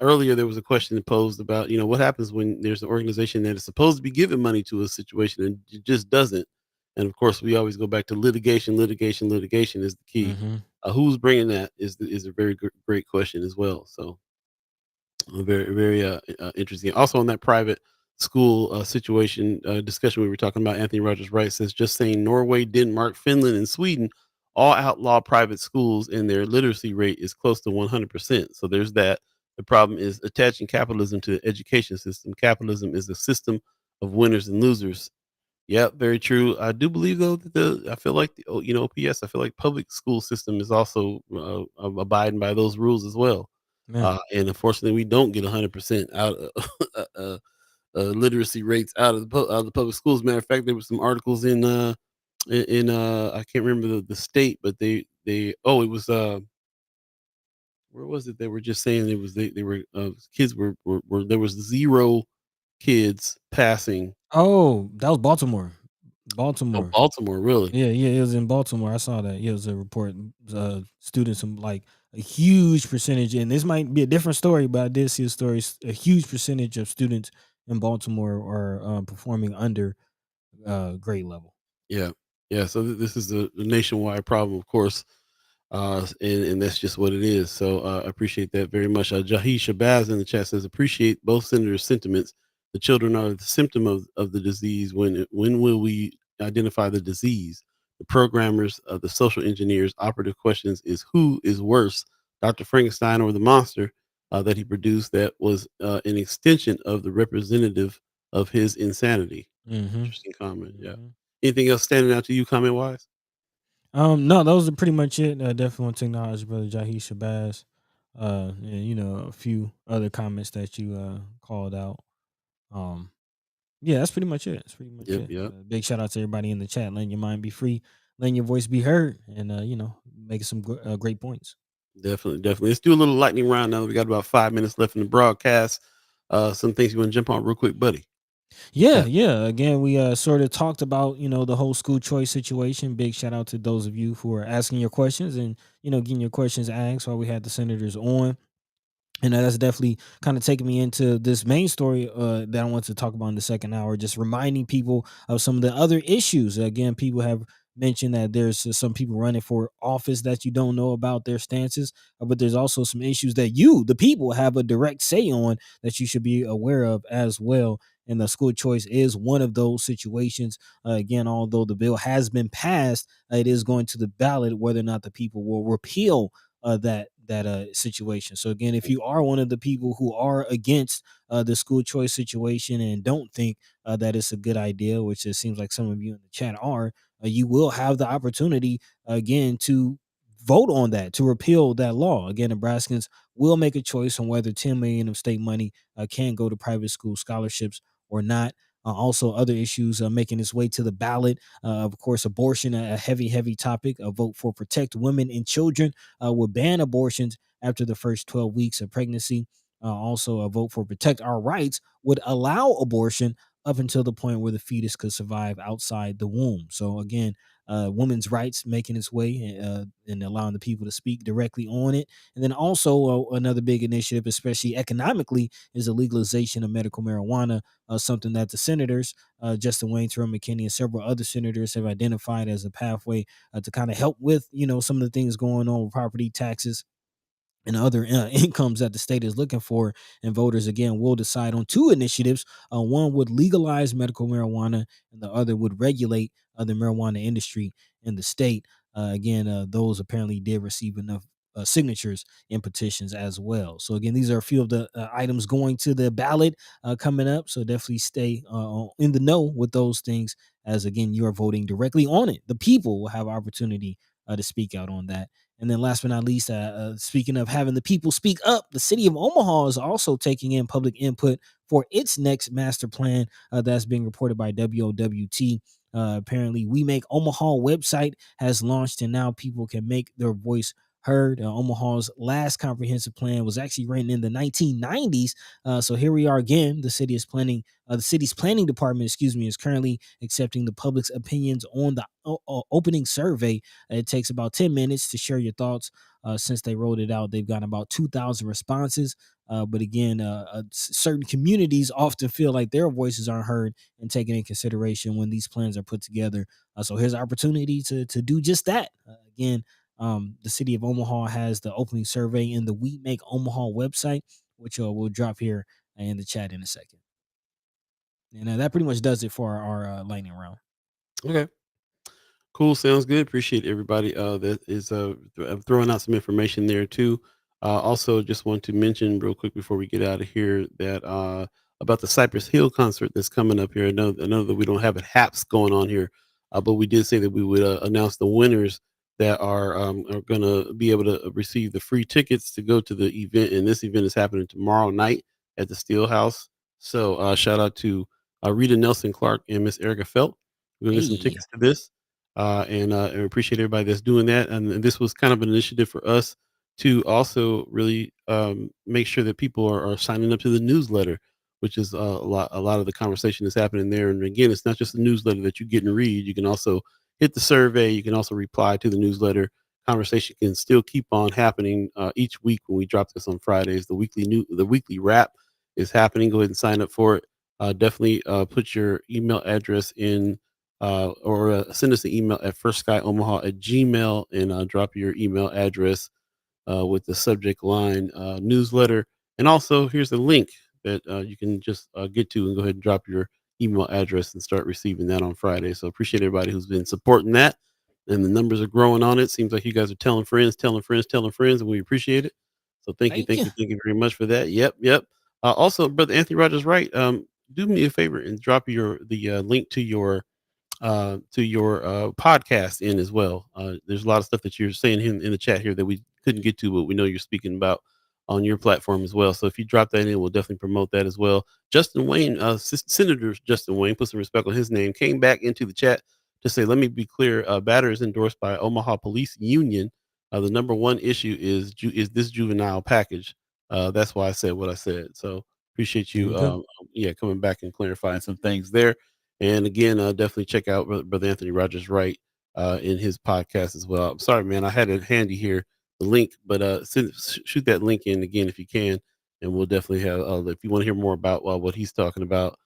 Earlier, there was a question posed about, what happens when there's an organization that is supposed to be giving money to a situation and it just doesn't. And of course, we always go back to litigation. Litigation is the key. Mm-hmm. Who's bringing that is a very great question as well. So very interesting. Also, on that private school situation discussion we were talking about, Anthony Rogers Wright says just saying Norway, Denmark, Finland, and Sweden all outlaw private schools, and their literacy rate is close to 100%. So there's that. The problem is attaching capitalism to the education system. Capitalism is a system of winners and losers. Yeah, very true. I do believe though that I feel like OPS. I feel like public school system is also abiding by those rules as well. And unfortunately, we don't get 100% out of literacy rates out of the public schools. Matter of fact, there were some articles in I can't remember the state, but it was where was it? They were just saying it was they were kids were there was 0 kids passing. Oh, that was Baltimore. Oh, Baltimore, really? Yeah, it was in Baltimore. I saw that. Yeah, it was a report. Students, like a huge percentage, and this might be a different story, but I did see a story. A huge percentage of students in Baltimore are performing under grade level. Yeah, yeah. So this is a nationwide problem, of course, and that's just what it is. So I appreciate that very much. Jahi Shabazz in the chat says appreciate both senators' sentiments. The children are the symptom of the disease. When will we identify the disease? The programmers, the social engineers, operative questions is who is worse, Dr. Frankenstein or the monster that he produced that was an extension of the representative of his insanity. Mm-hmm. Interesting comment. Yeah. Mm-hmm. Anything else standing out to you comment wise? No, those are pretty much it. Definitely want to acknowledge brother Jahi Shabazz. And a few other comments that you called out. Um, yeah, that's pretty much it. That's pretty much Yep, it. yep. Big shout out to everybody in the chat, letting your mind be free, letting your voice be heard, and making some great points. Definitely, definitely. Let's do a little lightning round now that we got about 5 minutes left in the broadcast. Some things you want to jump on real quick, buddy. Yeah, yeah. Again, we sort of talked about the whole school choice situation. Big shout out to those of you who are asking your questions and getting your questions asked while we had the senators on. And that's definitely kind of taking me into this main story that I want to talk about in the second hour, just reminding people of some of the other issues. Again, people have mentioned that there's some people running for office that you don't know about their stances, but there's also some issues that you, the people, have a direct say on that you should be aware of as well. And the school choice is one of those situations. Again, although the bill has been passed, it is going to the ballot whether or not the people will repeal that situation. So again, if you are one of the people who are against the school choice situation and don't think that it's a good idea, which it seems like some of you in the chat are, you will have the opportunity again to vote on that, to repeal that law. Again, Nebraskans will make a choice on whether 10 million of state money can go to private school scholarships or not. Also, other issues making its way to the ballot. Of course, abortion, a heavy topic. A vote for protect women and children would ban abortions after the first 12 weeks of pregnancy. Also, a vote for protect our rights would allow abortion up until the point where the fetus could survive outside the womb. So again, women's rights making its way and allowing the people to speak directly on it. And then also another big initiative, especially economically, is the legalization of medical marijuana, something that the senators, Justin Wayne, Terrell McKinney, and several other senators have identified as a pathway to kind of help with, some of the things going on with property taxes and other incomes that the state is looking for. And voters, again, will decide on two initiatives. One would legalize medical marijuana, and the other would regulate the marijuana industry in the state. Again, those apparently did receive enough signatures in petitions as well. So again, these are a few of the items going to the ballot coming up. So definitely stay in the know with those things, as again, you are voting directly on it. The people will have opportunity to speak out on that. And then last but not least, speaking of having the people speak up, the city of Omaha is also taking in public input for its next master plan that's being reported by WOWT. Apparently, We Make Omaha website has launched, and now people can make their voice heard. Omaha's last comprehensive plan was actually written in the 1990s. So here we are again. The city's planning department, is currently accepting the public's opinions on the opening survey. It takes about 10 minutes to share your thoughts. Since they rolled it out, they've gotten about 2,000 responses. But again, certain communities often feel like their voices aren't heard and taken in consideration when these plans are put together. So here's an opportunity to do just that. Again, the city of Omaha has the opening survey in the We Make Omaha website, which we'll drop here in the chat in a second. And that pretty much does it for our lightning round. Okay. Cool. Sounds good. Appreciate everybody that is throwing out some information there too. Also, just want to mention real quick before we get out of here that about the Cypress Hill concert that's coming up here. I know that we don't have it HAPS going on here, but we did say that we would announce the winners that are going to be able to receive the free tickets to go to the event. And this event is happening tomorrow night at the Steel House. So shout out to Rita Nelson Clark and Miss Erica Felt. We're going to get some Hey, tickets to this. And appreciate everybody that's doing that. And this was kind of an initiative for us to also really make sure that people are signing up to the newsletter, which is a lot of the conversation that's happening there. And again, it's not just a newsletter that you get and read. You can also hit the survey. You can also reply to the newsletter, conversation can still keep on happening each week when we drop this on Fridays. The weekly wrap is happening. Go ahead and sign up for it. Definitely put your email address in or send us an email at firstsky@gmail and drop your email address with the subject line newsletter. And also, here's a link that you can just get to and go ahead and drop your email address and start receiving that on Friday. So appreciate everybody who's been supporting that. And the numbers are growing on it. Seems like you guys are telling friends, telling friends, telling friends, and we appreciate it. So thank you, Thank you. thank you very much for that. Yep, yep. Also, brother Anthony Rogers, right? Do me a favor and drop the link to your podcast in as well. There's a lot of stuff that you're saying in the chat here that we couldn't get to, but we know you're speaking about on your platform as well. So if you drop that in, we'll definitely promote that as well. Justin Wayne, Senator Justin Wayne, put some respect on his name, came back into the chat to say, let me be clear, Batter is endorsed by Omaha Police Union. The number one issue is this juvenile package. That's why I said what I said. So appreciate There you you, go. yeah, coming back and clarifying some things there. And again, definitely check out Brother Anthony Rogers Wright in his podcast as well. I'm sorry, man, I had it handy here, the link, but shoot that link in again if you can, and we'll definitely have. If you want to hear more about what he's talking about,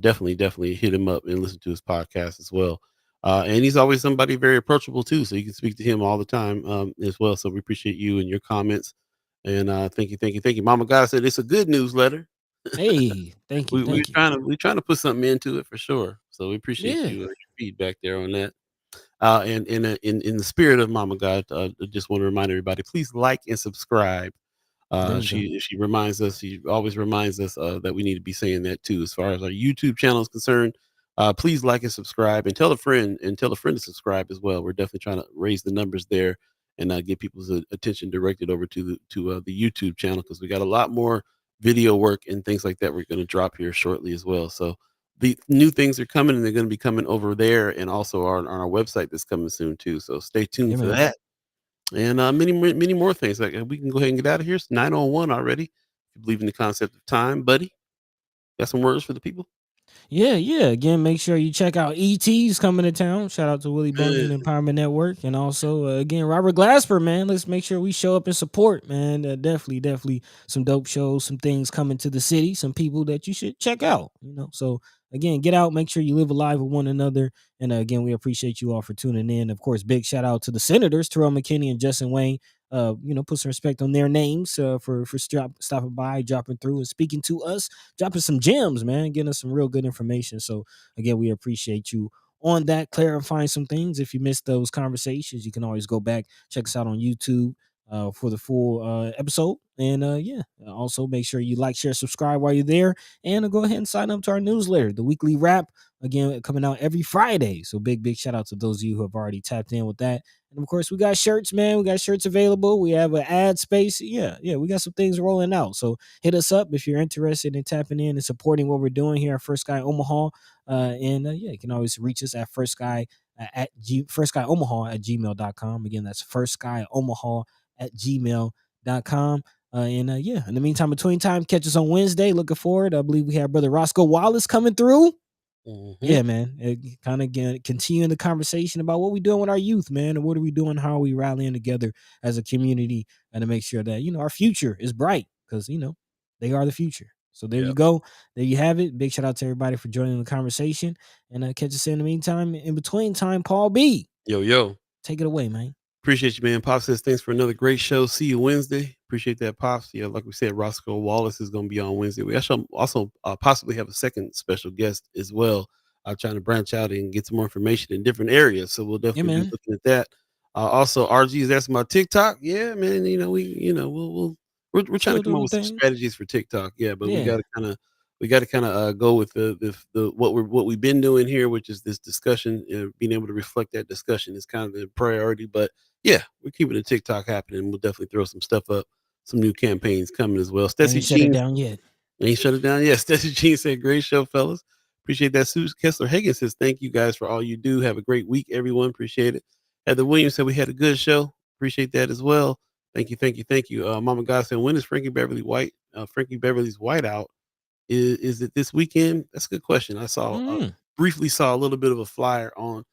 definitely hit him up and listen to his podcast as well. And he's always somebody very approachable too, so you can speak to him all the time as well. So we appreciate you and your comments, and thank you. Mama God said it's a good newsletter. Hey, thank you, We're thank you. trying to put something into it for sure. So we appreciate Yeah. you your feedback there on that. And in the spirit of Mama God, I just want to remind everybody, please like and subscribe. There you go. She reminds us. She always reminds us that we need to be saying that too. As far as our YouTube channel is concerned, please like and subscribe, and tell a friend to subscribe as well. We're definitely trying to raise the numbers there and get people's attention directed over the YouTube channel because we got a lot more video work and things like that we're going to drop here shortly as well. So the new things are coming and they're going to be coming over there and also on our website that's coming soon too. So stay Yeah, tuned for man. that and many more things. Like we can go ahead and get out of here. It's 9:01 already. If you believe in the concept of time, buddy, got some words for the people. Yeah, yeah. Again, make sure you check out ET's coming to town. Shout out to Willie Man, Bunkin Empowerment Network, and also again Robert Glasper, man. Let's make sure we show up and support, man. Definitely some dope shows, some things coming to the city, some people that you should check out. So again, get out, make sure you live alive with one another, and again, we appreciate you all for tuning in. Of course, big shout out to the senators, Terrell McKinney and Justin Wayne. Put some respect on their names for stopping by, dropping through, and speaking to us, dropping some gems, man, getting us some real good information. So again, we appreciate you on that, clarifying some things. If you missed those conversations, you can always go back, check us out on YouTube for the full episode. And also make sure you like, share, subscribe while you're there, and go ahead and sign up to our newsletter, the weekly wrap. Again, coming out every Friday. So big shout out to those of you who have already tapped in with that. And of course, we got shirts, man. We got shirts available. We have an ad space. Yeah, we got some things rolling out. So hit us up if you're interested in tapping in and supporting what we're doing here at First Sky Omaha. You can always reach us at firstsky omaha@gmail.com. Again, that's firstsky omaha@gmail.com. In the meantime, between time, catch us on Wednesday. Looking forward. I believe we have Brother Roscoe Wallace coming through. Mhm. Yeah, man. Kind of continuing the conversation about what we doing with our youth, man, and what are we doing? How are we rallying together as a community and to make sure that our future is bright because they are the future. So there you Yep. go. There you have it. Big shout out to everybody for joining the conversation, and catch us in the meantime. In between time, Paul B, Yo. take it away, man. Appreciate you, man. Pops says thanks for another great show. See you Wednesday. Appreciate that, Pops. Yeah, like we said, Roscoe Wallace is going to be on Wednesday. We actually also possibly have a second special guest as well. I'm trying to branch out and get some more information in different areas, so we'll Yeah, definitely be man. looking at that. Also, RG is asking about TikTok. Yeah, man. We're trying to Still come doing up the with some thing. strategies for TikTok. Yeah, but Yeah. we got to kind of go with the what we've been doing here, which is this discussion. Being able to reflect that discussion is kind of the priority, but yeah, we're keeping the TikTok happening. We'll definitely throw some stuff up, some new campaigns coming as well. I Stacey ain't shut it Jeans down yet. ain't shut it down. Yeah, Stacey Jeans said, "Great show, fellas. Appreciate that." Sue Kessler Hagan says, "Thank you guys for all you do. Have a great week, everyone. Appreciate it." Heather Williams said, "We had a good show. Appreciate that as well. Thank you." Mama God said, "When is Frankie Beverly's Whiteout? Is it this weekend?" That's a good question. I saw briefly saw a little bit of a flyer on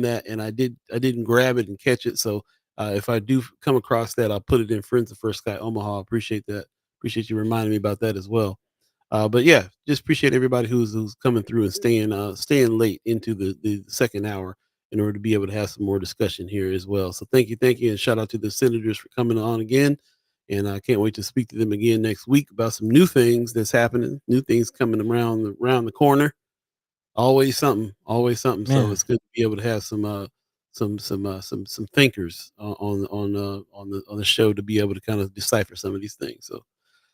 that, and I didn't grab it and catch it. So If I do come across that, I'll put it in Friends of First Sky Omaha. Appreciate that. Appreciate you reminding me about that as well. But yeah, just appreciate everybody who's coming through and staying late into the second hour in order to be able to have some more discussion here as well. So thank you, and shout out to the senators for coming on again. And I can't wait to speak to them again next week about some new things that's happening, new things coming around the corner. Always something, always something. So Man, it's good to be able to have some thinkers on the show to be able to kind of decipher some of these things. So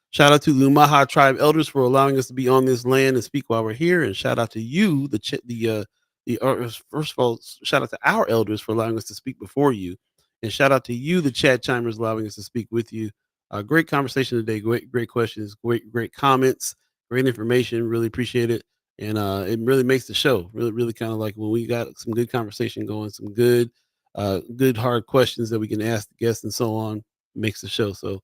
shout out to the Omaha tribe elders for allowing us to be on this land and speak while we're here, and shout out to you, first of all, shout out to our elders for allowing us to speak before you, and shout out to you, the chat chimers, allowing us to speak with you. Great conversation today, great questions, great comments, great information. Really appreciate it, and it really makes the show really kind of like when we got some good conversation going, some good hard questions that we can ask the guests and so on. Makes the show so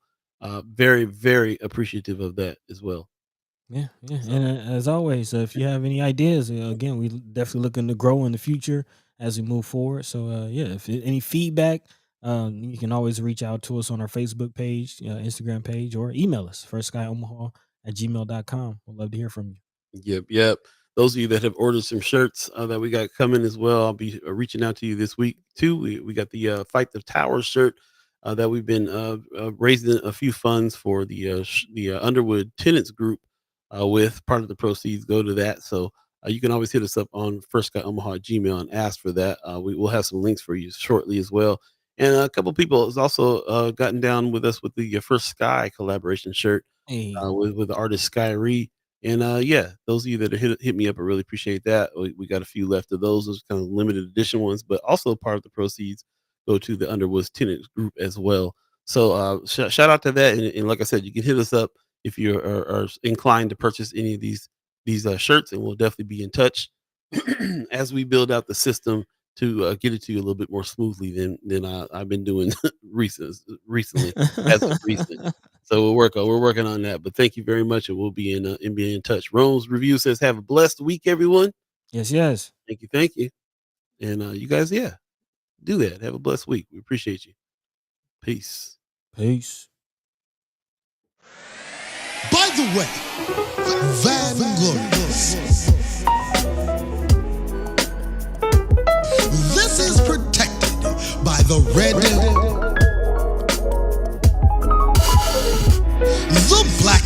very, very appreciative of that as well. yeah, yeah. So, And as always, if you have any ideas, again, we definitely looking to grow in the future as we move forward. So, yeah, if any feedback, you can always reach out to us on our Facebook page, Instagram page, or email us, firstsky@gmail.com. We'd love to hear from you. yep. Those of you that have ordered some shirts that we got coming as well, I'll be reaching out to you this week too. We got the Fight the Tower shirt that we've been raising a few funds for the Underwood Tenants Group with. Part of the proceeds go to that. So you can always hit us up on First Sky Omaha at Gmail and ask for that. We will have some links for you shortly as well. And a couple people has also gotten down with us with the First Sky collaboration shirt Hey, with the artist Skyrie. And yeah, those of you that have hit me up, I really appreciate that. We got a few left of those kind of limited edition ones, but also part of the proceeds go to the Underwoods Tenants Group as well. So shout out to that. And like I said, you can hit us up if you are inclined to purchase any of these shirts, and we'll definitely be in touch as we build out the system to get it to you a little bit more smoothly than I've been doing recently as of recent. So we're working on that. But thank you very much, and we'll be in touch. Rome's review says, "Have a blessed week, everyone." yes, yes. Thank you, and you guys, yeah, do that. Have a blessed week. We appreciate you. Peace. Peace. By the way, Vanglorious. This is protected by the red, the black